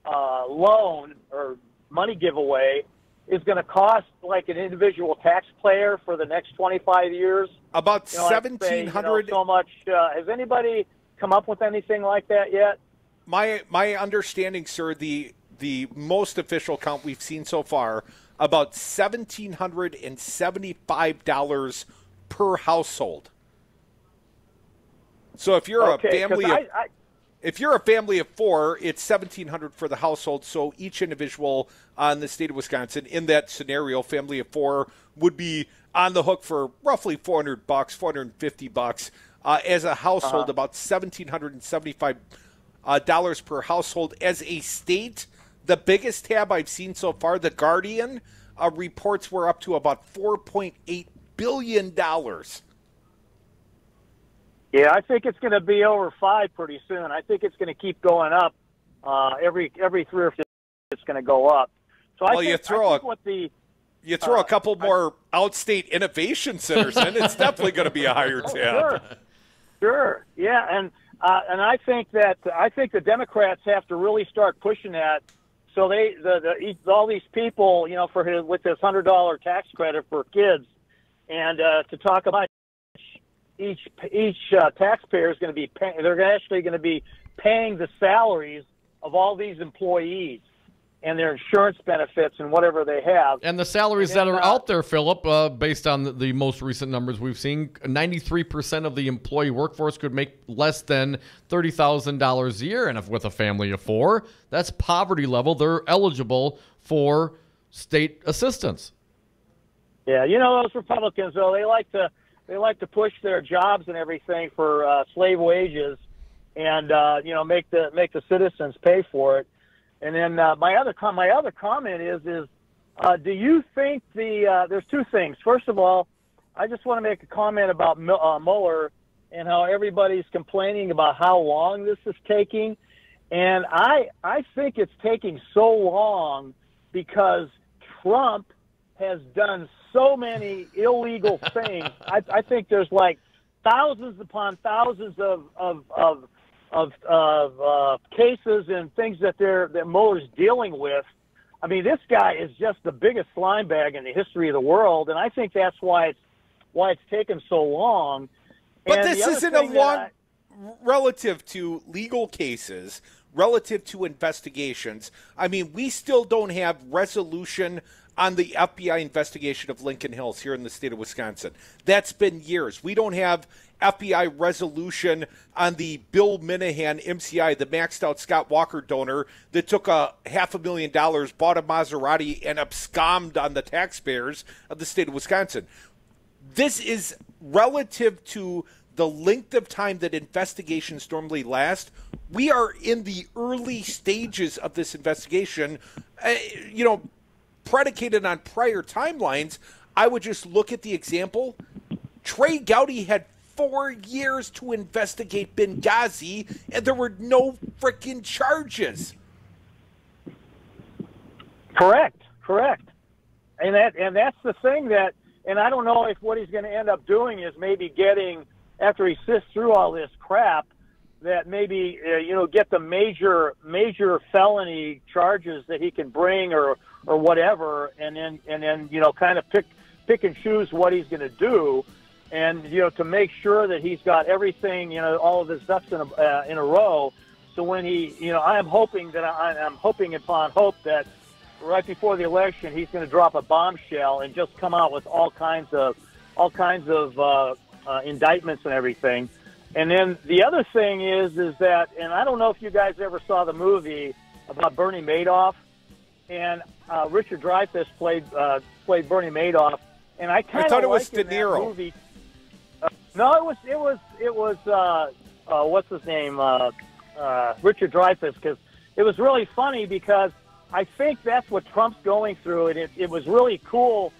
loan or money giveaway is going to cost, like an individual taxpayer for the next 25 years?
About $1,700.
So much. Has anybody come up with anything like that yet?
My understanding, sir, the most official count we've seen so far, about $1,775 per household. So if you're a family if you're a family of four, it's $1,700 for the household. So each individual in the state of Wisconsin, in that scenario, family of four, would be on the hook for roughly $400, $450. As a household, about $1,775 per household. As a state, the biggest tab I've seen so far, The Guardian, reports we're up to about $4.8 billion.
Yeah, I think it's going to be over 5 pretty soon. I think it's going to keep going up. Every 3 or 4 it's going to go up. So
you throw a couple more outstate innovation centers in, it's definitely going to be a higher tab.
Sure. Yeah, and I think the Democrats have to really start pushing that. So all these people, with this $100 tax credit for kids, and to talk about each taxpayer is going to be paying. They're actually going to be paying the salaries of all these employees and their insurance benefits and whatever they have.
And the salaries that are out there, Philip, based on the most recent numbers we've seen, 93% of the employee workforce could make less than $30,000 a year. And with a family of four, that's poverty level. They're eligible for state assistance.
Yeah, those Republicans, though, they like to push their jobs and everything for slave wages, and make the citizens pay for it. And then my other comment is do you think there's 2 things? First of all, I just want to make a comment about Mueller and how everybody's complaining about how long this is taking, and I think it's taking so long because Trump has done so many illegal things. I think there's like thousands upon thousands of cases and things that Mueller's dealing with. I mean, this guy is just the biggest slime bag in the history of the world, and I think that's why it's taken so long.
But
and
this isn't a long relative to legal cases, relative to investigations. I mean, we still don't have resolution on the FBI investigation of Lincoln Hills here in the state of Wisconsin. That's been years. We don't have FBI resolution on the Bill Minahan MCI, the maxed out Scott Walker donor that took $500,000, bought a Maserati, and absconded on the taxpayers of the state of Wisconsin. This is relative to the length of time that investigations normally last. We are in the early stages of this investigation, predicated on prior timelines. I would just look at the example. Trey Gowdy had 4 years to investigate Benghazi, and there were no freaking charges.
Correct. And that's the thing that, and I don't know if what he's going to end up doing is maybe getting, after he sifts through all this crap, that maybe get the major felony charges that he can bring, or or whatever, and then kind of pick and choose what he's going to do, and to make sure that he's got everything, all of his ducks in a row. So when he, I'm hoping upon hope that right before the election he's going to drop a bombshell and just come out with all kinds of indictments and everything. And then the other thing is that, and I don't know if you guys ever saw the movie about Bernie Madoff, and Richard Dreyfuss played Bernie Madoff, and I thought it was De Niro. Movie. No, it was what's his name, Richard Dreyfuss, because it was really funny because I think that's what Trump's going through, and it was really cool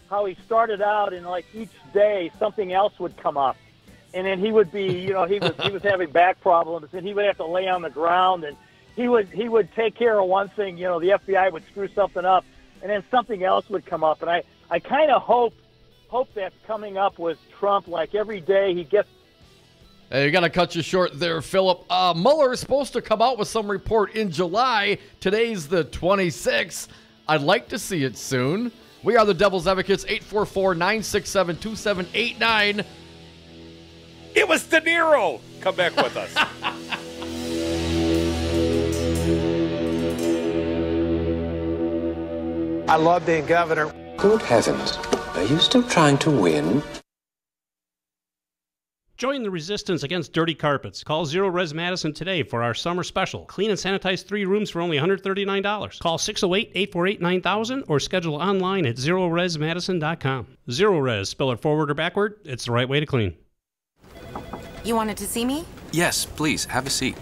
how he started out, and like each day something else would come up, and then he would be, he was having back problems, and he would have to lay on the ground, and he would take care of one thing, the FBI would screw something up, and then something else would come up, and I kind of hope that's coming up with Trump, like every day he gets.
Hey, you got to cut you short there, Philip. Mueller is supposed to come out with some report in July. Today's the 26th. I'd like to see it soon. We are the Devil's Advocates, 844-967-2789.
It was De Niro. Come back with us.
I love being governor.
Good heavens. Are you still trying to win?
Join the resistance against dirty carpets. Call Zero Res Madison today for our summer special. Clean and sanitize 3 rooms for only $139. Call 608-848-9000 or schedule online at ZeroResMadison.com. Zero Res, spell it forward or backward, it's the right way to clean.
You wanted to see me?
Yes, please, have a seat.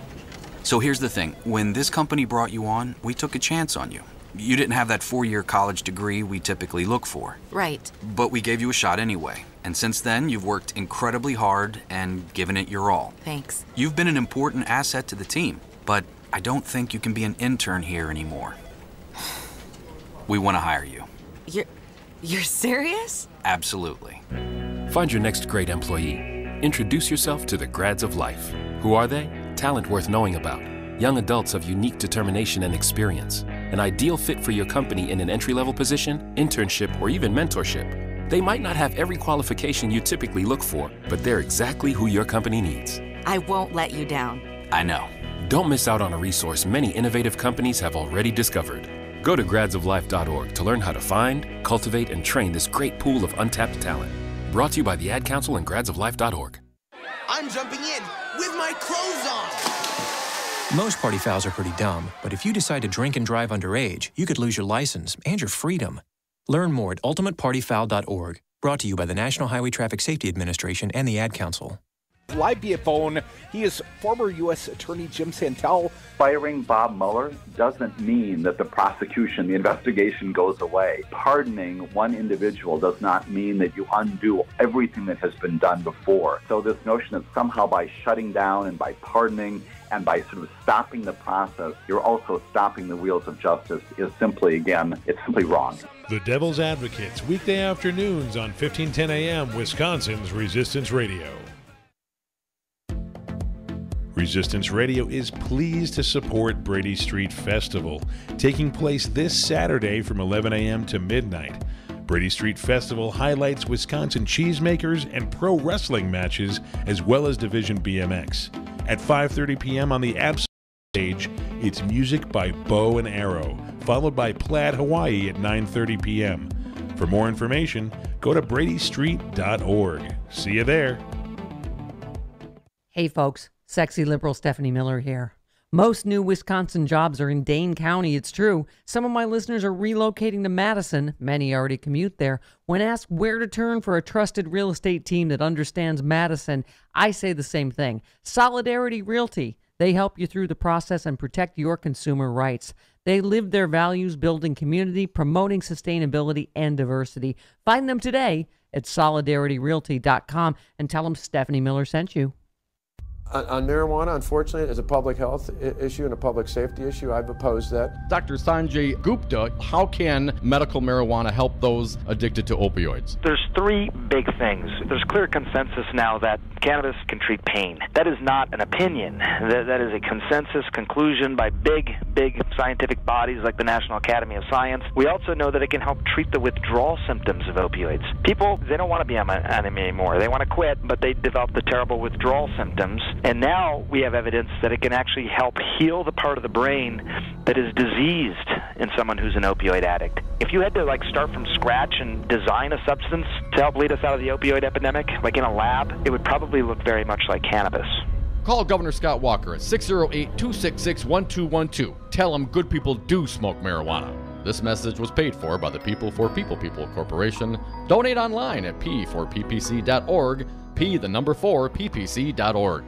So here's the thing. When this company brought you on, we took a chance on you. You didn't have that 4-year college degree we typically look for.
Right.
But we gave you a shot anyway. And since then, you've worked incredibly hard and given it your all.
Thanks.
You've been an important asset to the team, but I don't think you can be an intern here anymore. We want to hire you.
You're serious?
Absolutely.
Find your next great employee. Introduce yourself to the grads of life. Who are they? Talent worth knowing about. Young adults of unique determination and experience. An ideal fit for your company in an entry-level position, internship, or even mentorship. They might not have every qualification you typically look for, but they're exactly who your company needs.
I won't let you down.
I know.
Don't miss out on a resource many innovative companies have already discovered. Go to gradsoflife.org to learn how to find, cultivate, and train this great pool of untapped talent. Brought to you by the Ad Council and gradsoflife.org.
I'm jumping in with my clothes on.
Most party fouls are pretty dumb, but if you decide to drink and drive underage, you could lose your license and your freedom. Learn more at ultimatepartyfoul.org. Brought to you by the National Highway Traffic Safety Administration and the Ad Council.
Live via phone, he is former U.S. Attorney Jim Santel.
Firing Bob Mueller doesn't mean that the prosecution, the investigation goes away. Pardoning one individual does not mean that you undo everything that has been done before. So this notion that somehow by shutting down and by pardoning and by sort of stopping the process, you're also stopping the wheels of justice is simply, again, it's simply wrong.
The Devil's Advocates, weekday afternoons on 1510 a.m. Wisconsin's Resistance Radio. Resistance Radio is pleased to support Brady Street Festival, taking place this Saturday from 11 a.m. to midnight. Brady Street Festival highlights Wisconsin cheesemakers and pro wrestling matches, as well as Division BMX. At 5:30 p.m. on the Absolute stage, it's music by Bow and Arrow, followed by Plaid Hawaii at 9:30 p.m. For more information, go to bradystreet.org. See you there.
Hey folks, sexy liberal Stephanie Miller here. Most new Wisconsin jobs are in Dane County, it's true. Some of my listeners are relocating to Madison. Many already commute there. When asked where to turn for a trusted real estate team that understands Madison, I say the same thing. Solidarity Realty. They help you through the process and protect your consumer rights. They live their values building community, promoting sustainability and diversity. Find them today at solidarityrealty.com and tell them Stephanie Miller sent you.
On marijuana, unfortunately, as a public health issue and a public safety issue, I've opposed that.
Dr. Sanjay Gupta, how can medical marijuana help those addicted to opioids?
There's 3 big things. There's clear consensus now that
cannabis can treat pain. That is not an opinion. That is a consensus conclusion by big scientific bodies like the National Academy of Science. We also know that it can help treat the withdrawal symptoms of opioids. People, they don't want to be on it anymore. They want to quit, but they develop the terrible withdrawal symptoms. And now we have evidence that it can actually help heal the part of the brain that is diseased in someone who's an opioid addict. If you had to start from scratch and design a substance to help lead us out of the opioid epidemic, like in a lab, it would probably look very much like cannabis.
Call Governor Scott Walker at 608-266-1212. Tell him good people do smoke marijuana. This message was paid for by the People for People Corporation. Donate online at p4ppc.org, p4ppc.org.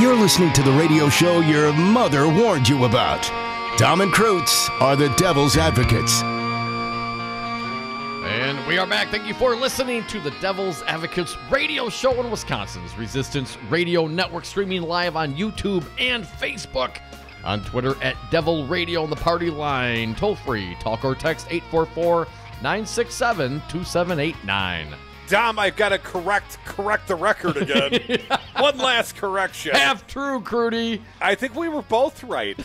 You're listening to the radio show your mother warned you about. Tom and Kreutz are the Devil's Advocates.
And we are back. Thank you for listening to the Devil's Advocates radio show on Wisconsin's Resistance Radio Network, streaming live on YouTube and Facebook. On Twitter at Devil Radio on the party line. Toll free. Talk or text 844-967-2789.
Dom, I've got to correct the record again. One last correction.
Half true, Crudy.
I think we were both right.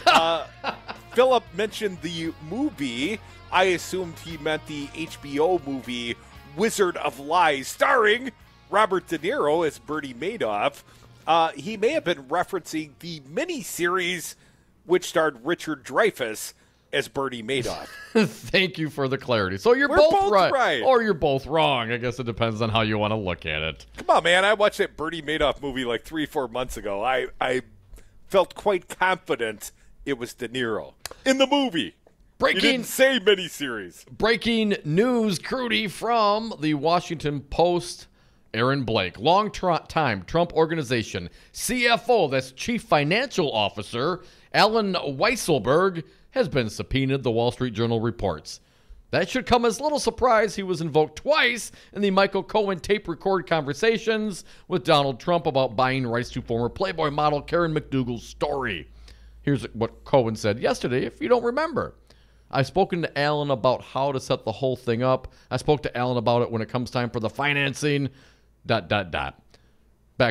Philip mentioned the movie. I assumed he meant the HBO movie Wizard of Lies, starring Robert De Niro as Bernie Madoff. He may have been referencing the miniseries which starred Richard Dreyfuss as Bernie Madoff.
Thank you for the clarity. So we're both right. Or you're both wrong. I guess it depends on how you want to look at it.
Come on, man. I watched that Bernie Madoff movie like 3-4 months ago. I felt quite confident it was De Niro in the movie. You didn't say miniseries.
Breaking news, Crudy, from the Washington Post. Aaron Blake, long-time Trump Organization CFO, that's Chief Financial Officer, Alan Weisselberg, has been subpoenaed, the Wall Street Journal reports. That should come as little surprise. He was invoked twice in the Michael Cohen tape record conversations with Donald Trump about buying rights to former Playboy model Karen McDougal's story. Here's what Cohen said yesterday, if you don't remember. I've spoken to Alan about how to set the whole thing up. I spoke to Alan about it when it comes time for the financing, ... Back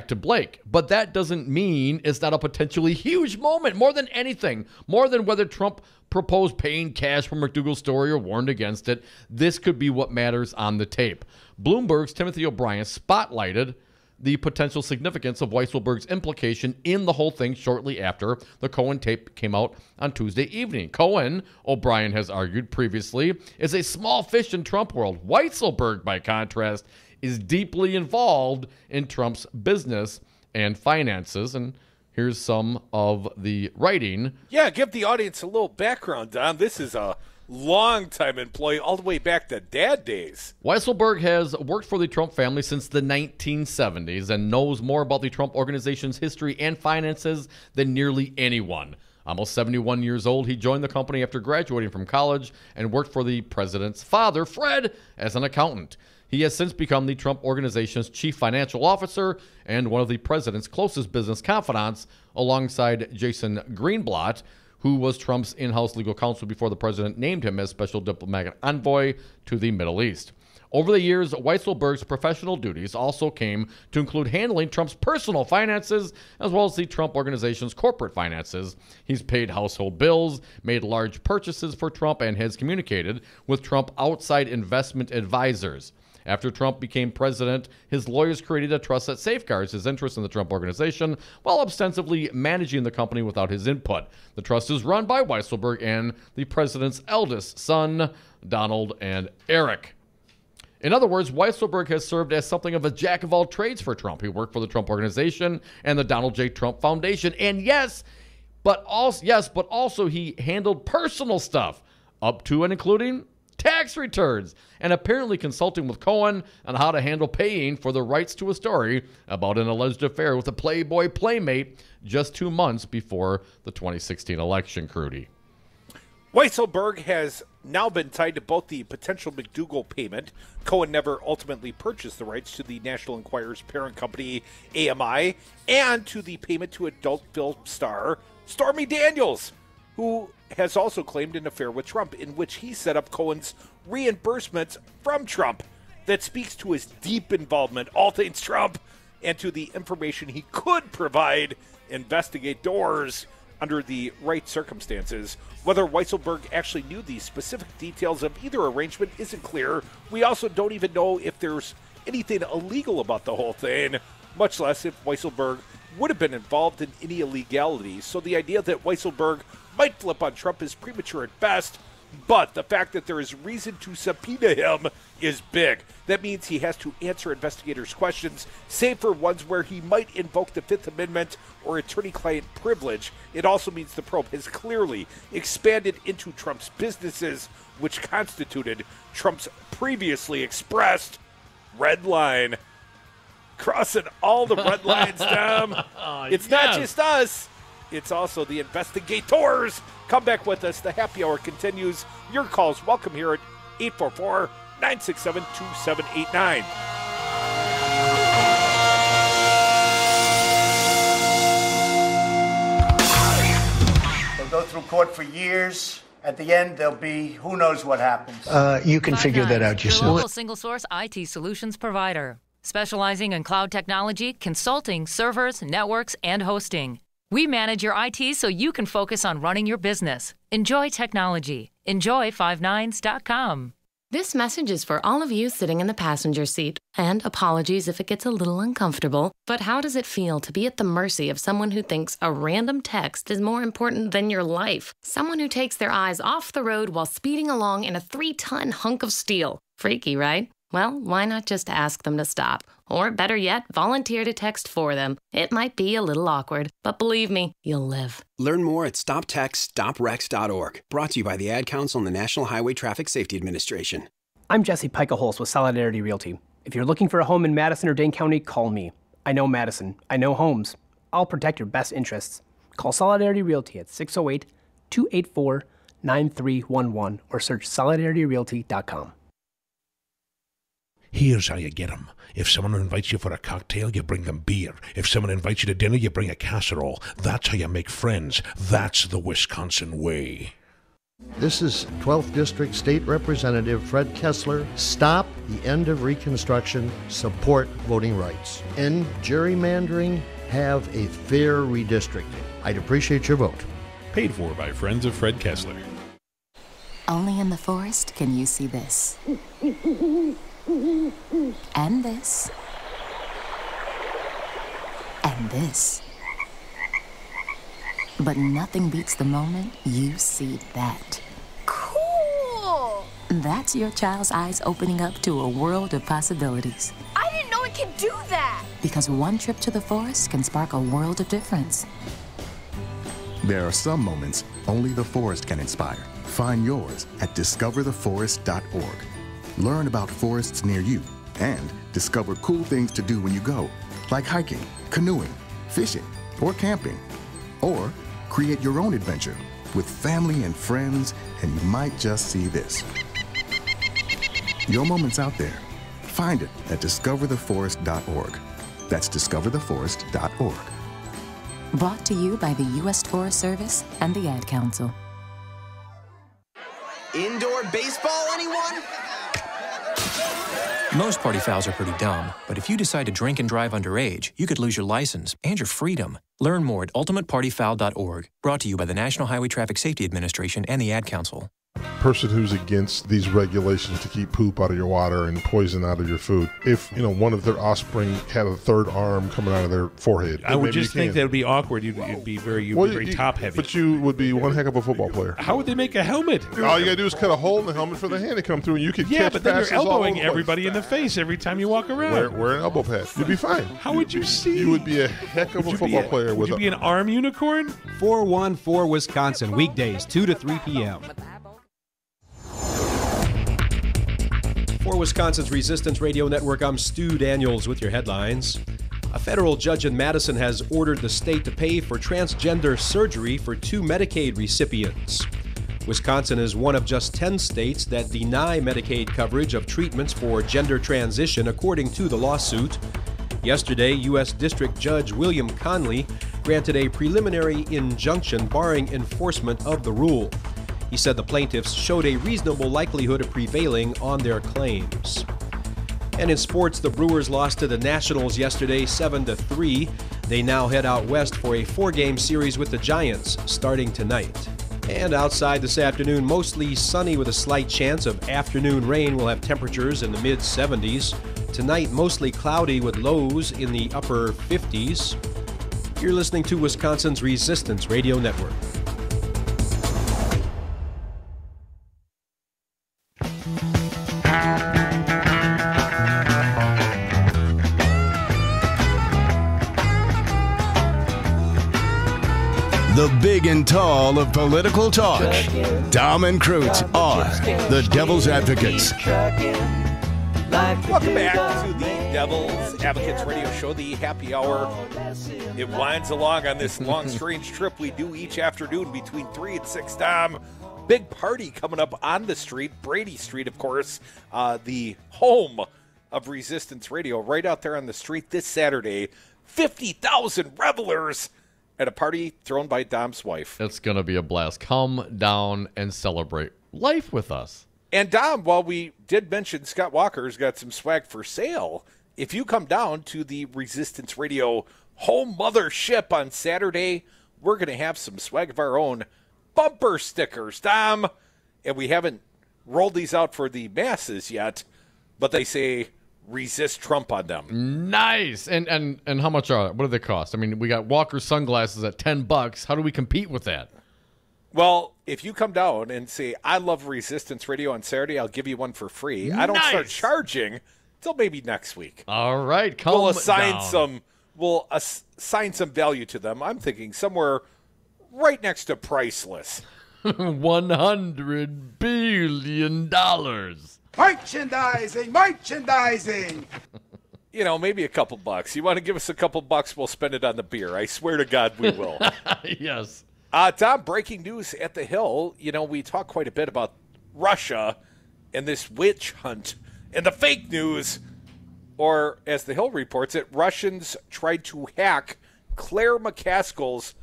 to Blake. But that doesn't mean it's not a potentially huge moment, more than anything, more than whether Trump proposed paying cash for McDougal's story or warned against it. This could be what matters on the tape. Bloomberg's Timothy O'Brien spotlighted the potential significance of Weisselberg's implication in the whole thing shortly after the Cohen tape came out on Tuesday evening. Cohen, O'Brien has argued previously, is a small fish in Trump world. Weisselberg, by contrast, is deeply involved in Trump's business and finances. And here's some of the writing.
Yeah, give the audience a little background, Don. This is a long-time employee all the way back to dad days.
Weisselberg has worked for the Trump family since the 1970s and knows more about the Trump Organization's history and finances than nearly anyone. Almost 71 years old, he joined the company after graduating from college and worked for the president's father, Fred, as an accountant. He has since become the Trump Organization's chief financial officer and one of the president's closest business confidants, alongside Jason Greenblatt, who was Trump's in-house legal counsel before the president named him as special diplomatic envoy to the Middle East. Over the years, Weisselberg's professional duties also came to include handling Trump's personal finances as well as the Trump Organization's corporate finances. He's paid household bills, made large purchases for Trump, and has communicated with Trump outside investment advisors. After Trump became president, his lawyers created a trust that safeguards his interest in the Trump Organization while ostensibly managing the company without his input. The trust is run by Weisselberg and the president's eldest son, Donald and Eric. In other words, Weisselberg has served as something of a jack of all trades for Trump. He worked for the Trump Organization and the Donald J. Trump Foundation. And but also he handled personal stuff, up to and including tax returns, and apparently consulting with Cohen on how to handle paying for the rights to a story about an alleged affair with a Playboy playmate just 2 months before the 2016 election, Crudy.
Weisselberg has now been tied to both the potential McDougal payment. Cohen never ultimately purchased the rights to the National Enquirer's parent company, AMI, and to the payment to adult film star Stormy Daniels, who has also claimed an affair with Trump in which he set up Cohen's reimbursements from Trump. that speaks to his deep involvement, all things Trump, and to the information he could provide investigators under the right circumstances. Whether Weisselberg actually knew the specific details of either arrangement isn't clear. We also don't even know if there's anything illegal about the whole thing, much less if Weisselberg would have been involved in any illegalities. So the idea that Weisselberg might flip on Trump is premature at best, but the fact that there is reason to subpoena him is big. That means he has to answer investigators' questions, save for ones where he might invoke the Fifth Amendment or attorney-client privilege. It also means the probe has clearly expanded into Trump's businesses, which constituted Trump's previously expressed red line. Crossing all the red lines, Dem. It's not just us. It's also the investigators. Come back with us. The happy hour continues. Your calls welcome here at 844-967-2789.
They'll go through court for years. At the end, there'll be who knows what happens.
You can figure that out yourself.
Global single source IT solutions provider, specializing in cloud technology, consulting, servers, networks, and hosting. We manage your IT so you can focus on running your business. Enjoy technology. Enjoy59s.com.
This message is for all of you sitting in the passenger seat. And apologies if it gets a little uncomfortable, but how does it feel to be at the mercy of someone who thinks a random text is more important than your life? Someone who takes their eyes off the road while speeding along in a 3-ton hunk of steel. Freaky, right? Well, why not just ask them to stop? Or better yet, volunteer to text for them. It might be a little awkward, but believe me, you'll live.
Learn more at stoptextstoprex.org. Brought to you by the Ad Council and the National Highway Traffic Safety Administration.
I'm Jesse Pica-Holz with Solidarity Realty. If you're looking for a home in Madison or Dane County, call me. I know Madison. I know homes. I'll protect your best interests. Call Solidarity Realty at 608-284-9311 or search solidarityrealty.com.
Here's how you get them. If someone invites you for a cocktail, you bring them beer. If someone invites you to dinner, you bring a casserole. That's how you make friends. That's the Wisconsin way.
This is 12th District State Representative Fred Kessler. Stop the end of Reconstruction. Support voting rights. End gerrymandering. Have a fair redistricting. I'd appreciate your vote.
Paid for by Friends of Fred Kessler.
Only in the forest can you see this. And this. And this. But nothing beats the moment you see that.
Cool!
That's your child's eyes opening up to a world of possibilities.
I didn't know it could do that!
Because one trip to the forest can spark a world of difference.
There are some moments only the forest can inspire. Find yours at discovertheforest.org. Learn about forests near you and discover cool things to do when you go, like hiking, canoeing, fishing, or camping. Or create your own adventure with family and friends, and you might just see this. Your moment's out there. Find it at discovertheforest.org. That's discovertheforest.org.
Brought to you by the U.S. Forest Service and the Ad Council.
Indoor baseball, anyone?
Most party fouls are pretty dumb, but if you decide to drink and drive underage, you could lose your license and your freedom. Learn more at ultimatepartyfoul.org. Brought to you by the National Highway Traffic Safety Administration and the Ad Council.
Person who's against these regulations to keep poop out of your water and poison out of your food. If, one of their offspring had a third arm coming out of their forehead.
I would just think that would be awkward. You'd be very top heavy.
But you would be one heck of a football player.
How would they make a helmet?
All you gotta do is cut a hole in the helmet for the hand to come through, and you could catch
but then
passes
you're elbowing
all over
everybody in the face every time you walk around.
Wear an elbow pad. You'd be fine.
How would you see?
You would be a heck of a football player.
Would you be an arm unicorn?
414 Wisconsin, weekdays, 2 to 3 p.m. For Wisconsin's Resistance Radio Network, I'm Stu Daniels with your headlines. A federal judge in Madison has ordered the state to pay for transgender surgery for 2 Medicaid recipients. Wisconsin is one of just 10 states that deny Medicaid coverage of treatments for gender transition, according to the lawsuit. Yesterday, U.S. District Judge William Conley granted a preliminary injunction barring enforcement of the rule. He said the plaintiffs showed a reasonable likelihood of prevailing on their claims. And in sports, the Brewers lost to the Nationals yesterday 7-3. They now head out west for a 4-game series with the Giants starting tonight. And outside this afternoon, mostly sunny with a slight chance of afternoon rain. We'll have temperatures in the mid-70s. Tonight, mostly cloudy with lows in the upper 50s. You're listening to Wisconsin's Resistance Radio Network.
The big and tall of political talk. Dom and Krutz are the Devil's Advocates.
Welcome back to the Devil's Advocates Radio Show, the happy hour. It winds along on this long, strange trip we do each afternoon between 3 and 6, Dom. Big party coming up on the street, Brady Street, of course, the home of Resistance Radio, right out there on the street this Saturday. 50,000 revelers at a party thrown by Dom's wife.
It's going to be a blast. Come down and celebrate life with us.
And Dom, while we did mention Scott Walker's got some swag for sale, if you come down to the Resistance Radio home mothership on Saturday, we're going to have some swag of our own. Bumper stickers, Dom. And we haven't rolled these out for the masses yet, but they say resist Trump on them.
Nice. And how much are they? What do they cost? I mean, we got Walker sunglasses at $10. How do we compete with that?
Well, if you come down and say, I love Resistance Radio on Saturday, I'll give you one for free. I don't start charging until maybe next week.
All right,
we'll assign some value to them. I'm thinking somewhere right next to priceless.
$100 billion.
Merchandising.
You know, maybe a couple bucks. You want to give us a couple bucks, we'll spend it on the beer. I swear to God we will.
Yes.
Tom, breaking news at the Hill. You know, we talk quite a bit about Russia and this witch hunt and the fake news. Or, as the Hill reports it, Russians tried to hack Claire McCaskill's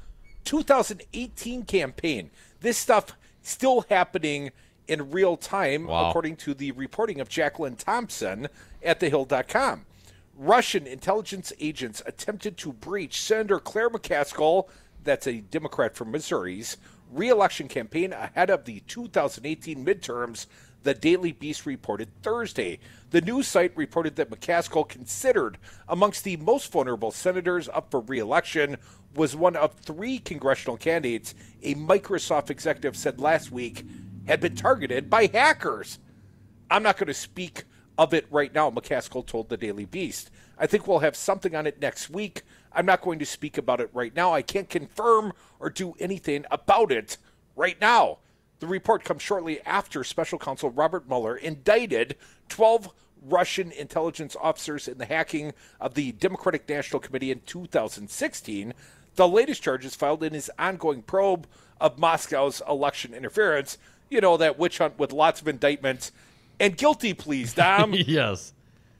2018 campaign. This stuff still happening in real time, according to the reporting of Jacqueline Thompson at thehill.com. Russian intelligence agents attempted to breach Senator Claire McCaskill, that's a Democrat from Missouri's, re-election campaign ahead of the 2018 midterms, the Daily Beast reported Thursday. The news site reported that McCaskill, considered amongst the most vulnerable senators up for re-election, was one of 3 congressional candidates a Microsoft executive said last week had been targeted by hackers. I'm not going to speak of it right now, McCaskill told the Daily Beast. I think we'll have something on it next week. I'm not going to speak about it right now. I can't confirm or do anything about it right now. The report comes shortly after Special Counsel Robert Mueller indicted 12 Russian intelligence officers in the hacking of the Democratic National Committee in 2016. The latest charges filed in his ongoing probe of Moscow's election interference. You know, that witch hunt with lots of indictments and guilty pleas, Dom.
Yes.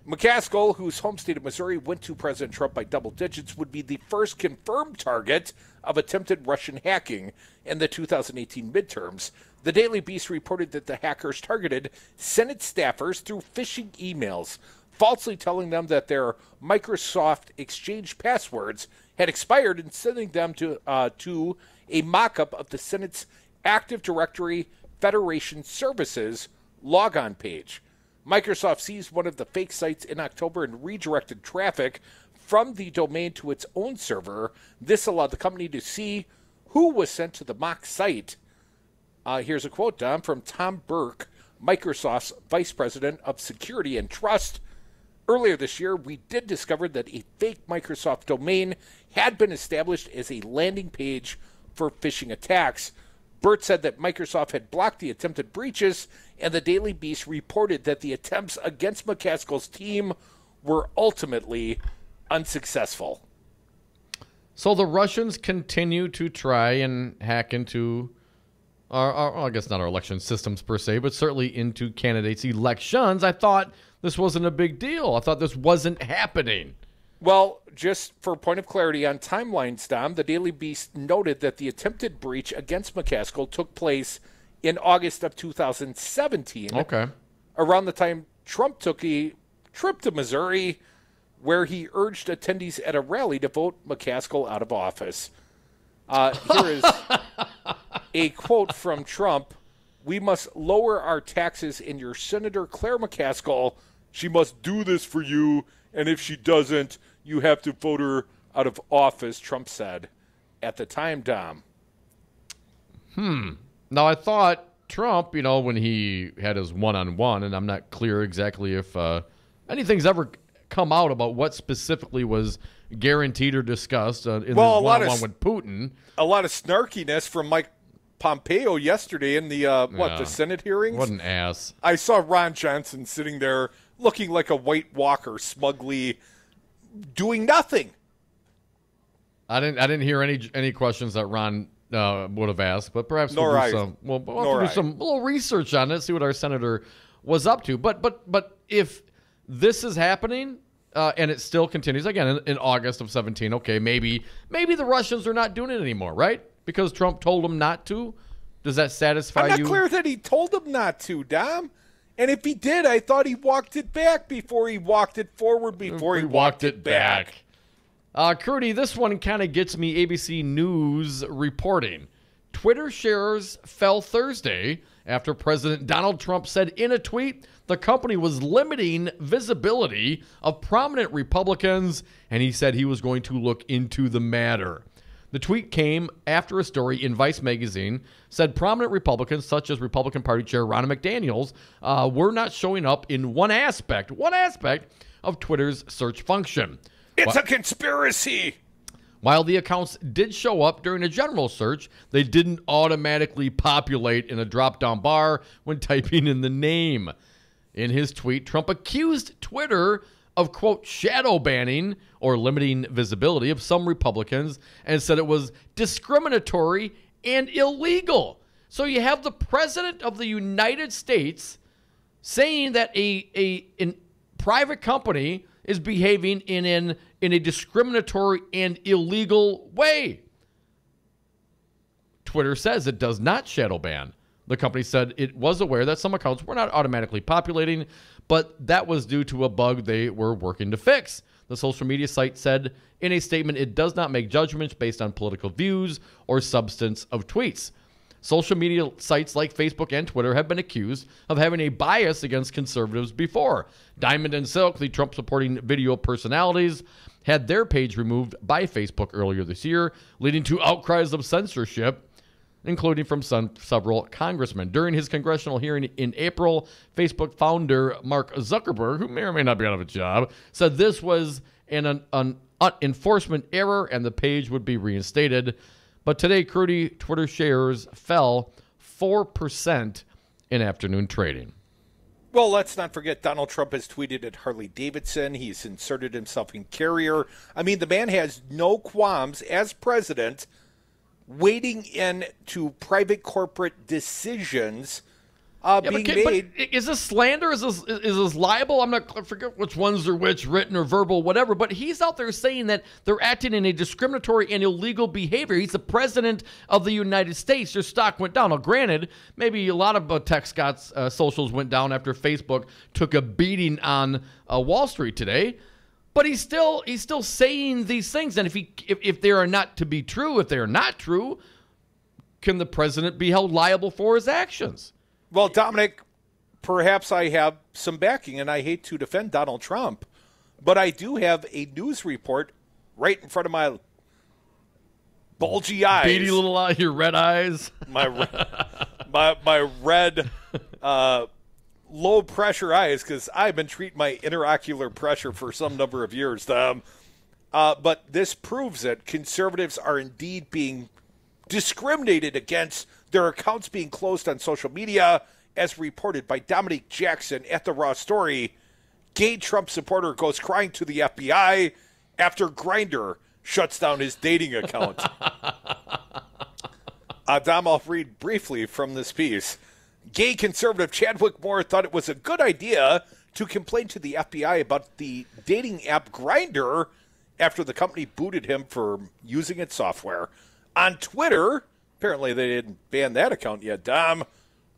McCaskill, whose home state of Missouri went to President Trump by double digits, would be the first confirmed target of attempted Russian hacking in the 2018 midterms. The Daily Beast reported that the hackers targeted Senate staffers through phishing emails, falsely telling them that their Microsoft Exchange passwords had expired and sending them to a mock-up of the Senate's Active Directory Federation Services logon page. Microsoft seized one of the fake sites in October and redirected traffic from the domain to its own server. This allowed the company to see who was sent to the mock site. Here's a quote, Dom, from Tom Burke, Microsoft's Vice President of Security and Trust. Earlier this year, we did discover that a fake Microsoft domain had been established as a landing page for phishing attacks. Burt said that Microsoft had blocked the attempted breaches, and the Daily Beast reported that the attempts against McCaskill's team were ultimately unsuccessful.
So the Russians continue to try and hack into our I guess not our election systems per se, but certainly into candidates' elections. I thought this wasn't a big deal. I thought this wasn't happening.
Well, just for point of clarity on timelines, Dom, the Daily Beast noted that the attempted breach against McCaskill took place in August of 2017.
Okay.
Around the time Trump took trip to Missouri, where he urged attendees at a rally to vote McCaskill out of office. Here is a quote from Trump. "We must lower our taxes, and your Senator Claire McCaskill, she must do this for you, and if she doesn't, you have to vote her out of office," Trump said at the time, Dom.
Now, I thought Trump, when he had his one-on-one, and I'm not clear exactly if anything's ever come out about what specifically was guaranteed or discussed in the one-on-one with Putin.
A lot of snarkiness from Mike Pompeo yesterday in the the Senate hearings.
What an ass.
I saw Ron Johnson sitting there looking like a White Walker, smugly doing nothing.
I didn't hear any questions that Ron would have asked, but perhaps we'll do some little research on it, see what our senator was up to. But if this is happening and it still continues again in August of 17, okay, maybe the Russians are not doing it anymore, right? Because Trump told them not to. Does that satisfy you?
I'm not clear that he told them not to, Dom. And if he did, I thought he walked it back before he walked it forward, before he walked it back.
Crudy, this one kind of gets me. ABC News reporting. Twitter shares fell Thursday after President Donald Trump said in a tweet the company was limiting visibility of prominent Republicans, and he said he was going to look into the matter. The tweet came after a story in Vice magazine said prominent Republicans, such as Republican Party Chair Ronna McDaniels, were not showing up in one aspect of Twitter's search function.
It's a conspiracy!
While the accounts did show up during a general search, they didn't automatically populate in a drop-down bar when typing in the name. In his tweet, Trump accused Twitter of, quote, shadow banning or limiting visibility of some Republicans and said it was discriminatory and illegal. So you have the President of the United States saying that a private company is behaving in a discriminatory and illegal way. Twitter says it does not shadow ban. The company said it was aware that some accounts were not automatically populating, but that was due to a bug they were working to fix. The social media site said in a statement it does not make judgments based on political views or substance of tweets. Social media sites like Facebook and Twitter have been accused of having a bias against conservatives before. Diamond and Silk, the Trump-supporting video personalities, had their page removed by Facebook earlier this year, leading to outcries of censorship, including from several congressmen. During his congressional hearing in April, Facebook founder Mark Zuckerberg, who may or may not be out of a job, said this was an enforcement error and the page would be reinstated. But today, Crudy, Twitter shares fell 4% in afternoon trading.
Well, let's not forget Donald Trump has tweeted at Harley-Davidson. He's inserted himself in Carrier. I mean, the man has no qualms as president wading into private corporate decisions being made.
But is this slander? Is this libel? I forget which ones are which, written or verbal, whatever. But he's out there saying that they're acting in a discriminatory and illegal behavior. He's the president of the United States. Their stock went down. Now, granted, maybe a lot of tech Scott's socials went down after Facebook took a beating on Wall Street today. But he's still saying these things. And if they are not to be true, if they are not true, can the president be held liable for his actions?
Well, Dominic, perhaps I have some backing, and I hate to defend Donald Trump, but I do have a news report right in front of my bulgy eyes.
Beady little eye, your red eyes.
My red low pressure eyes, because I've been treating my interocular pressure for some number of years. But this proves that conservatives are indeed being discriminated against, their accounts being closed on social media, as reported by Dominic Jackson at the Raw Story. Gay Trump supporter goes crying to the FBI after Grindr shuts down his dating account. Dom, I'll read briefly from this piece. Gay conservative Chadwick Moore thought it was a good idea to complain to the FBI about the dating app Grindr after the company booted him for using its software. On Twitter, apparently they didn't ban that account yet, Dom,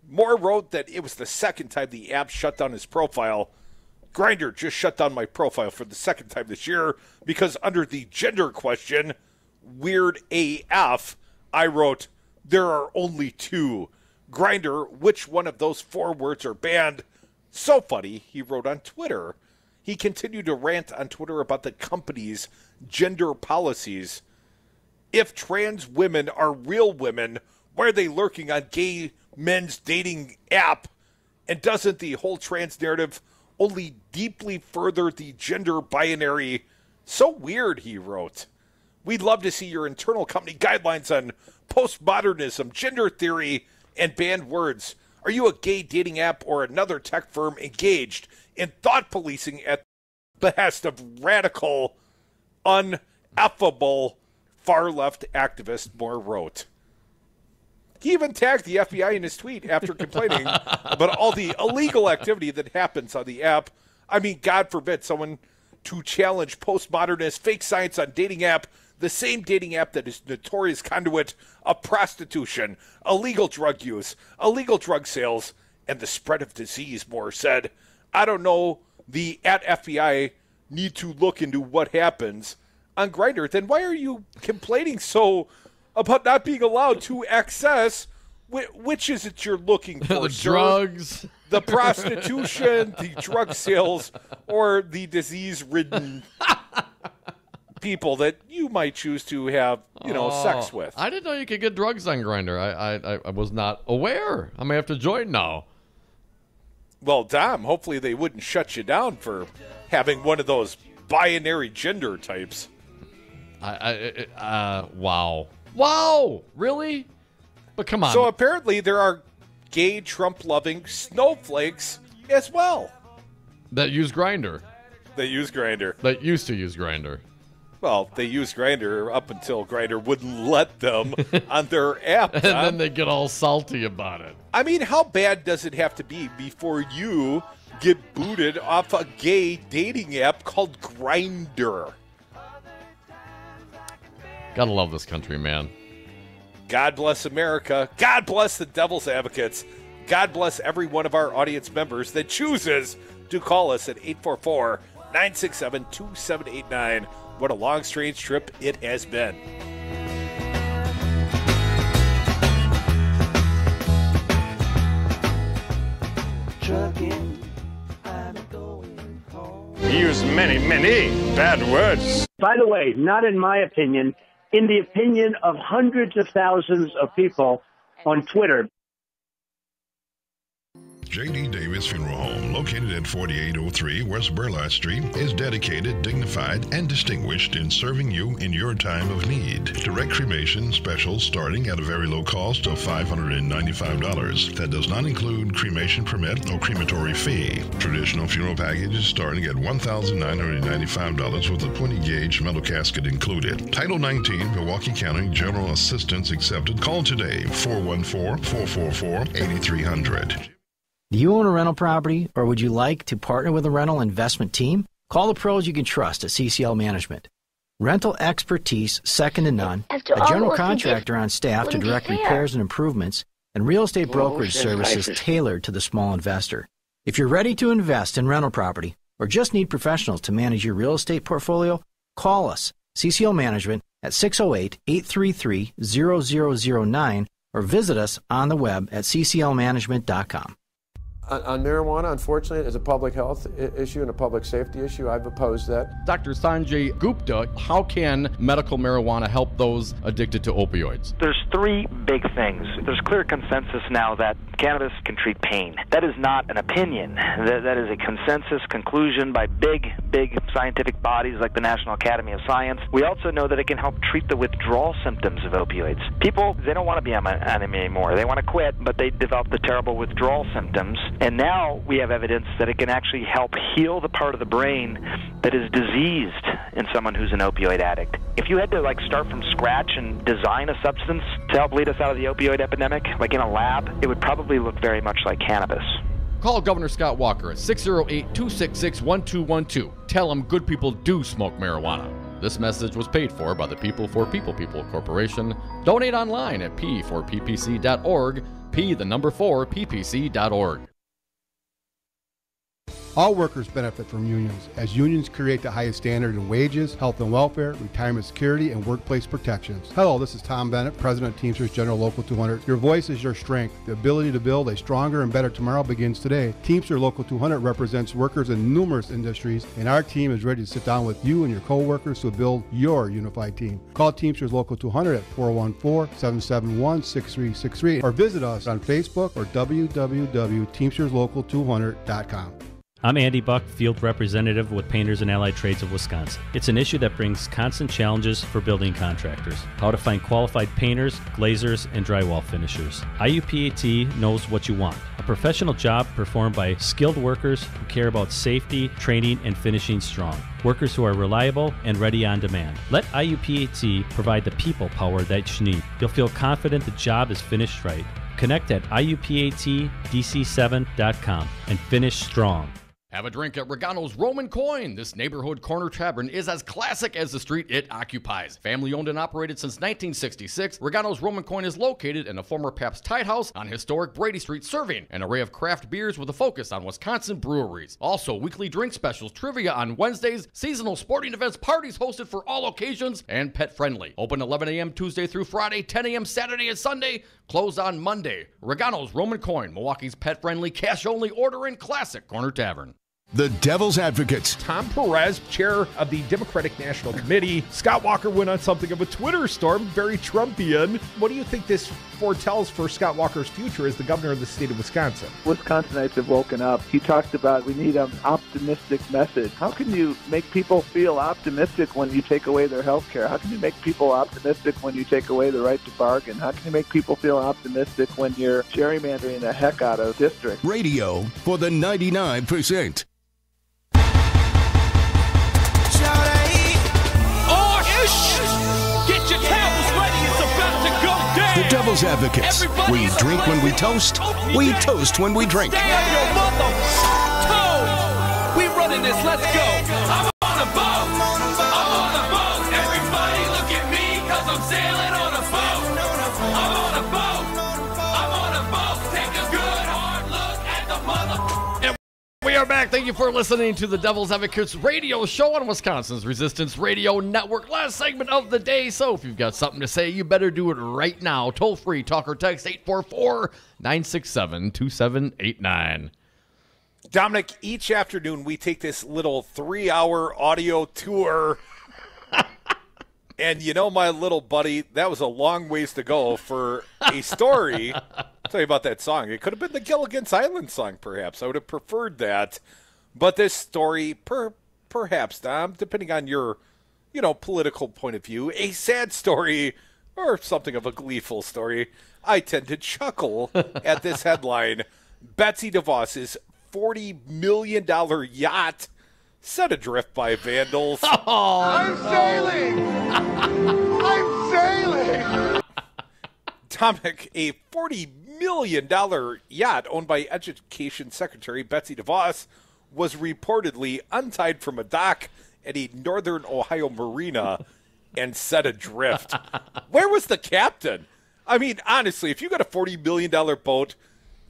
Moore wrote that it was the second time the app shut down his profile Grindr just shut down my profile for the second time this year because under the gender question, weird AF, I wrote, there are only two. Grindr, which one of those 4 words are banned? So funny, he wrote on Twitter. He continued to rant on Twitter about the company's gender policies. If trans women are real women, why are they lurking on gay men's dating app? And doesn't the whole trans narrative only deeply further the gender binary? So weird, he wrote. We'd love to see your internal company guidelines on postmodernism, gender theory, and banned words. Are you a gay dating app or another tech firm engaged in thought policing at the behest of radical, ineffable, far-left activist? Moore wrote. He even tagged the FBI in his tweet after complaining about all the illegal activity that happens on the app. I mean, God forbid someone to challenge postmodernist fake science on dating app, the same dating app that is notorious conduit of prostitution, illegal drug use, illegal drug sales, and the spread of disease, Moore said. I don't know, the @FBI need to look into what happens on Grindr. Then why are you complaining so about not being allowed to access? Which is it you're looking for?
The drugs,
the prostitution, the drug sales, or the disease-ridden people that you might choose to have, sex with?
I didn't know you could get drugs on Grindr. I was not aware. I may have to join now.
Well, Dom, hopefully they wouldn't shut you down for having one of those binary gender types.
Wow. Wow, really? But come on.
So apparently there are gay Trump-loving snowflakes as well.
That use Grindr.
That use Grindr.
That used to use Grindr.
Well, they used Grindr up until Grindr wouldn't let them on their app.
And then they get all salty about it.
I mean, how bad does it have to be before you get booted off a gay dating app called Grindr?
Gotta love this country, man.
God bless America. God bless the devil's advocates. God bless every one of our audience members that chooses to call us at 844-967-2789. What a long, strange trip it has been.
He used many, many bad words.
By the way, not in my opinion, in the opinion of hundreds of thousands of people on Twitter.
J.D. Davis Funeral Home, located at 4803 West Burleigh Street, is dedicated, dignified, and distinguished in serving you in your time of need. Direct cremation specials starting at a very low cost of $595. That does not include cremation permit or crematory fee. Traditional funeral packages starting at $1,995 with a 20-gauge metal casket included. Title 19, Milwaukee County General Assistance accepted. Call today, 414-444-8300.
Do you own a rental property, or would you like to partner with a rental investment team? Call the pros you can trust at CCL Management. Rental expertise second to none, a general contractor on staff to direct repairs and improvements, and real estate brokerage services tailored to the small investor. If you're ready to invest in rental property, or just need professionals to manage your real estate portfolio, call us, CCL Management, at 608-833-0009, or visit us on the web at cclmanagement.com.
On marijuana, unfortunately, as a public health issue and a public safety issue, I've opposed that.
Dr. Sanjay Gupta, how can medical marijuana help those addicted to opioids?
There's 3 big things. There's clear consensus now that cannabis can treat pain. That is not an opinion. That is a consensus conclusion by big scientific bodies like the National Academy of Science. We also know that it can help treat the withdrawal symptoms of opioids. People, they don't want to be on them anymore. They want to quit, but they develop the terrible withdrawal symptoms. And now we have evidence that it can actually help heal the part of the brain that is diseased in someone who's an opioid addict. If you had to start from scratch and design a substance to help lead us out of the opioid epidemic, like in a lab, it would probably look very much like cannabis.
Call Governor Scott Walker at 608-266-1212. Tell him good people do smoke marijuana. This message was paid for by the People for People Corporation. Donate online at p4ppc.org, p4ppc.org.
All workers benefit from unions, as unions create the highest standard in wages, health and welfare, retirement security, and workplace protections. Hello, this is Tom Bennett, President of Teamsters General Local 200. Your voice is your strength. The ability to build a stronger and better tomorrow begins today. Teamsters Local 200 represents workers in numerous industries, and our team is ready to sit down with you and your co-workers to build your unified team. Call Teamsters Local 200 at 414-771-6363 or visit us on Facebook or www.teamsterslocal200.com.
I'm Andy Buck, Field Representative with Painters and Allied Trades of Wisconsin. It's an issue that brings constant challenges for building contractors. How to find qualified painters, glazers, and drywall finishers. IUPAT knows what you want. A professional job performed by skilled workers who care about safety, training, and finishing strong. Workers who are reliable and ready on demand. Let IUPAT provide the people power that you need. You'll feel confident the job is finished right. Connect at IUPATDC7.com and finish strong.
Have a drink at Regano's Roman Coin. This neighborhood corner tavern is as classic as the street it occupies. Family owned and operated since 1966, Regano's Roman Coin is located in a former Pabst Tide House on historic Brady Street, serving an array of craft beers with a focus on Wisconsin breweries. Also, weekly drink specials, trivia on Wednesdays, seasonal sporting events, parties hosted for all occasions, and pet friendly. Open 11 a.m. Tuesday through Friday, 10 a.m. Saturday and Sunday, closed on Monday. Regano's Roman Coin, Milwaukee's pet friendly, cash only order and classic corner tavern.
The Devil's Advocates.
Tom Perez, chair of the Democratic National Committee. Scott Walker went on something of a Twitter storm, very Trumpian. What do you think this foretells for Scott Walker's future as the governor of the state of Wisconsin?
Wisconsinites have woken up. He talked about we need an optimistic message. How can you make people feel optimistic when you take away their health care? How can you make people optimistic when you take away the right to bargain? How can you make people feel optimistic when you're gerrymandering the heck out of districts?
Radio for the 99%.
Get your towels ready, it's about to go down.
The Devil's Advocates. We drink when we toast. We toast when we drink.
Stay on your mother toes. We running this, let's go. I'm on a boat. I'm on a boat. Everybody look at me, cause I'm sailing on a boat. I'm on a boat. I'm on a boat. Take a good hard look at the mother.
We are back. Thank you for listening to the Devil's Advocates radio show on Wisconsin's Resistance Radio Network. Last segment of the day, so if you've got something to say, you better do it right now. Toll free, talk or text 844-967-2789.
Dominic, each afternoon we take this little 3-hour audio tour. And you know, my little buddy, that was a long ways to go for a story. I'll tell you about that song. It could have been the Gilligan's Island song, perhaps. I would have preferred that. But this story, perhaps, Dom, depending on your, political point of view, a sad story or something of a gleeful story, I tend to chuckle at this headline. Betsy DeVos's $40 million yacht set adrift by vandals.
Oh,
I'm sailing! I'm sailing!
Dominic, a $40 million yacht owned by Education Secretary Betsy DeVos was reportedly untied from a dock at a northern Ohio marina and set adrift. Where was the captain? I mean, honestly, if you got a $40 million boat,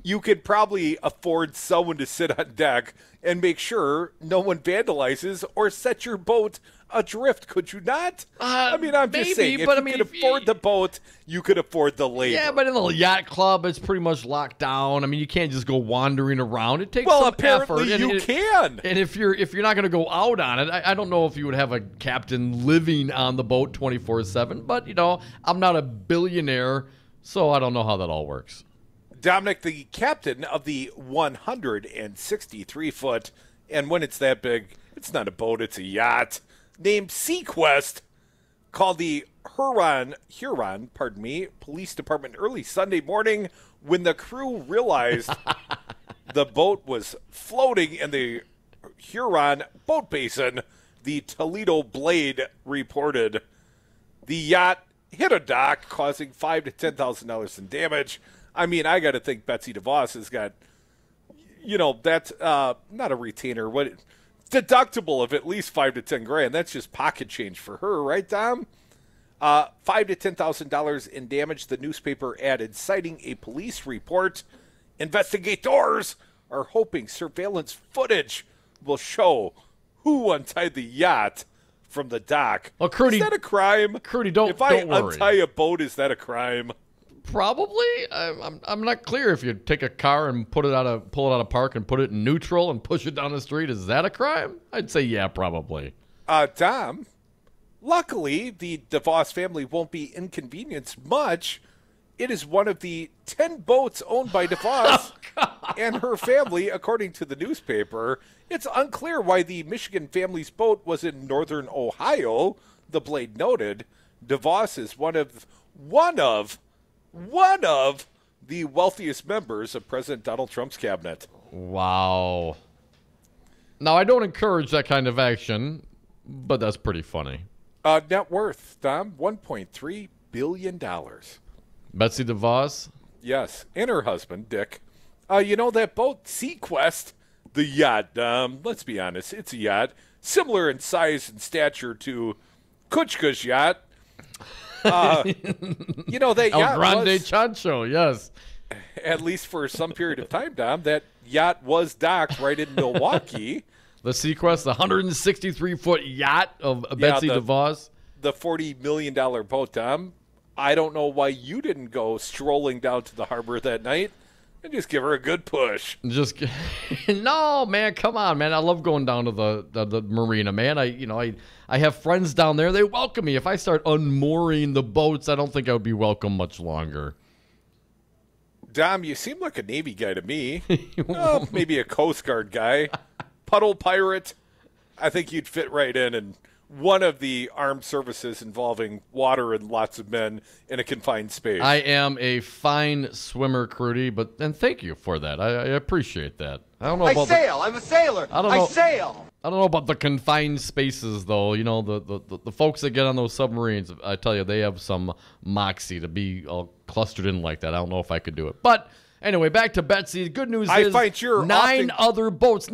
you could probably afford someone to sit on deck and make sure no one vandalizes or set your boat adrift, could you not? I'm just saying, if you could afford the boat, you could afford the labor.
Yeah, but in the yacht club, it's pretty much locked down. I mean, you can't just go wandering around. It takes some effort.
You can.
And if you're not going to go out on it, I don't know if you would have a captain living on the boat 24/7. But I'm not a billionaire, so I don't know how that all works.
Dominic, the captain of the 163-foot, and when it's that big, it's not a boat, it's a yacht, named Sequest, called the Huron Police Department early Sunday morning when the crew realized the boat was floating in the Huron boat basin. The Toledo Blade reported the yacht hit a dock, causing $5,000 to $10,000 in damage. I mean, I got to think Betsy DeVos has got, that's not a retainer, deductible of at least $5,000 to $10,000. That's just pocket change for her, right, Dom? $5,000 to $10,000 in damage, the newspaper added, citing a police report. Investigators are hoping surveillance footage will show who untied the yacht from the dock.
Well, Crudy,
is that a crime?
Crudy, don't
If I
worry.
untie a boat, is that a crime?
Probably. I'm not clear. If you take a car and pull it out of park and put it in neutral and push it down the street, is that a crime? I'd say yeah, probably.
Dom, luckily the DeVos family won't be inconvenienced much. It is one of the 10 boats owned by DeVos and her family, according to the newspaper. It's unclear why the Michigan family's boat was in northern Ohio, the Blade noted. DeVos is one of the wealthiest members of President Donald Trump's cabinet.
Wow. Now, I don't encourage that kind of action, but that's pretty funny.
Net worth, Dom, $1.3 billion.
Betsy DeVos?
Yes, and her husband, Dick. That boat, Sequest, the yacht, let's be honest, it's a yacht, similar in size and stature to Kutchka's yacht. That yacht
El Grande
was,
Chancho, yes.
At least for some period of time, Dom, that yacht was docked right in Milwaukee.
The Sequest, the 163-foot yacht of Betsy DeVos.
The $40 million boat, Dom. I don't know why you didn't go strolling down to the harbor that night and just give her a good push.
No, man, come on, man. I love going down to the marina, man. I have friends down there. They welcome me. If I start unmooring the boats, I don't think I would be welcome much longer.
Dom, you seem like a Navy guy to me. Oh, maybe a Coast Guard guy. Puddle pirate. I think you'd fit right in one of the armed services involving water and lots of men in a confined space.
I am a fine swimmer, Crudy, and thank you for that. I appreciate that. I don't know about
I'm a sailor. I sail.
I don't know about the confined spaces, though. The folks that get on those submarines, I tell you, they have some moxie to be all clustered in like that. I don't know if I could do it. But anyway, back to Betsy. The good news is nine other boats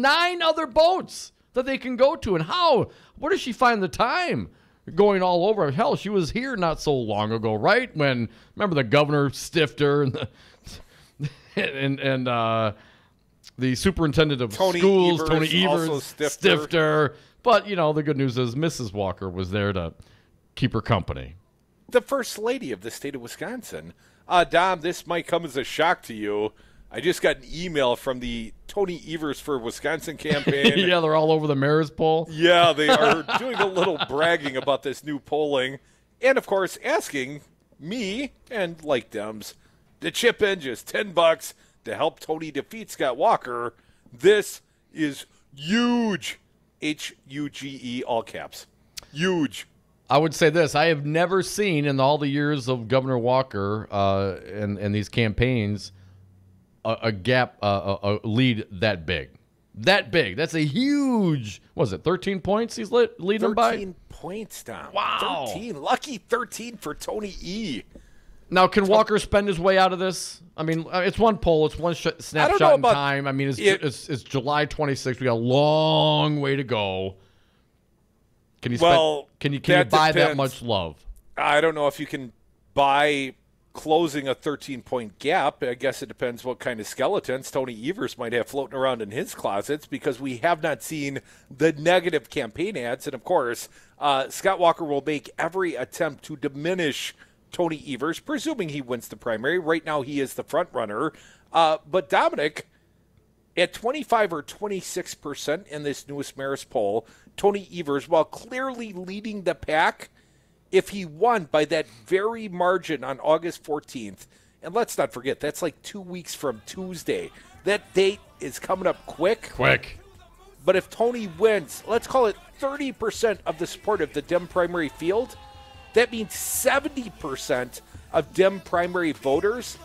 that they can go to. And how? Where does she find the time? Going all over. Hell, she was here not so long ago, right? When, remember, the governor stiffed her and the superintendent of schools, Tony Evers, stiffed her. But, the good news is Mrs. Walker was there to keep her company.
The first lady of the state of Wisconsin. Dom, this might come as a shock to you. I just got an email from the Tony Evers for Wisconsin campaign.
Yeah, they're all over the mayor's poll.
Yeah, they are doing a little bragging about this new polling. And, of course, asking me, and like Dems, to chip in just $10 to help Tony defeat Scott Walker. This is huge. Huge, all caps. Huge.
I would say this. I have never seen in all the years of Governor Walker and these campaigns a gap, a lead that big. That big. That's a huge, what was it, 13 points he's leading them by?
13 points, Tom.
Wow.
13. Lucky 13 for Tony E.
Now, can Walker spend his way out of this? I mean, it's one poll. It's one snapshot in time. I mean, it's July 26th. We got a long way to go. Can you buy that much love?
I don't know if you can buy closing a 13-point gap. I guess it depends what kind of skeletons Tony Evers might have floating around in his closets, because we have not seen the negative campaign ads. And, of course, Scott Walker will make every attempt to diminish Tony Evers, presuming he wins the primary. Right now he is the front runner. But Dominic, at 25 or 26% in this newest Marist poll, Tony Evers, while clearly leading the pack, if he won by that very margin on August 14th, and let's not forget, that's like 2 weeks from Tuesday. That date is coming up quick. But if Tony wins, let's call it 30% of the support of the Dem primary field, that means 70% of Dem primary voters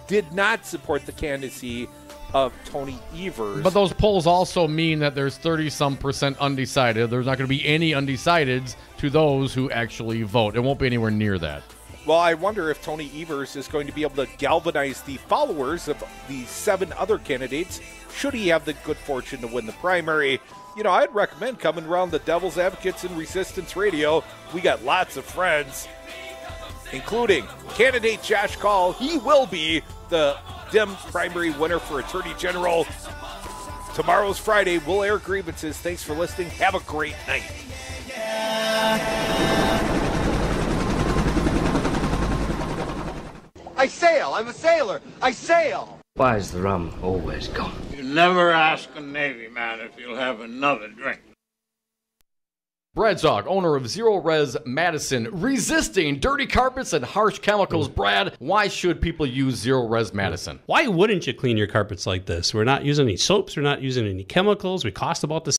did not support the candidacy of Tony Evers.
But those polls also mean that there's 30-some% undecided. There's not going to be any undecideds to those who actually vote. It won't be anywhere near that.
Well, I wonder if Tony Evers is going to be able to galvanize the followers of the 7 other candidates, should he have the good fortune to win the primary. I'd recommend coming around the Devil's Advocates and Resistance Radio. We got lots of friends, including candidate Josh Call. He will be the Dem primary winner for Attorney General. Tomorrow's Friday. We'll air grievances. Thanks for listening. Have a great night.
I sail. I'm a sailor. I sail.
Why is the rum always gone?
You never ask a Navy man if you'll have another drink.
Brad Zog, owner of Zero Res Madison, resisting dirty carpets and harsh chemicals. Brad, why should people use Zero Res Madison?
Why wouldn't you clean your carpets like this? We're not using any soaps. We're not using any chemicals. We cost about the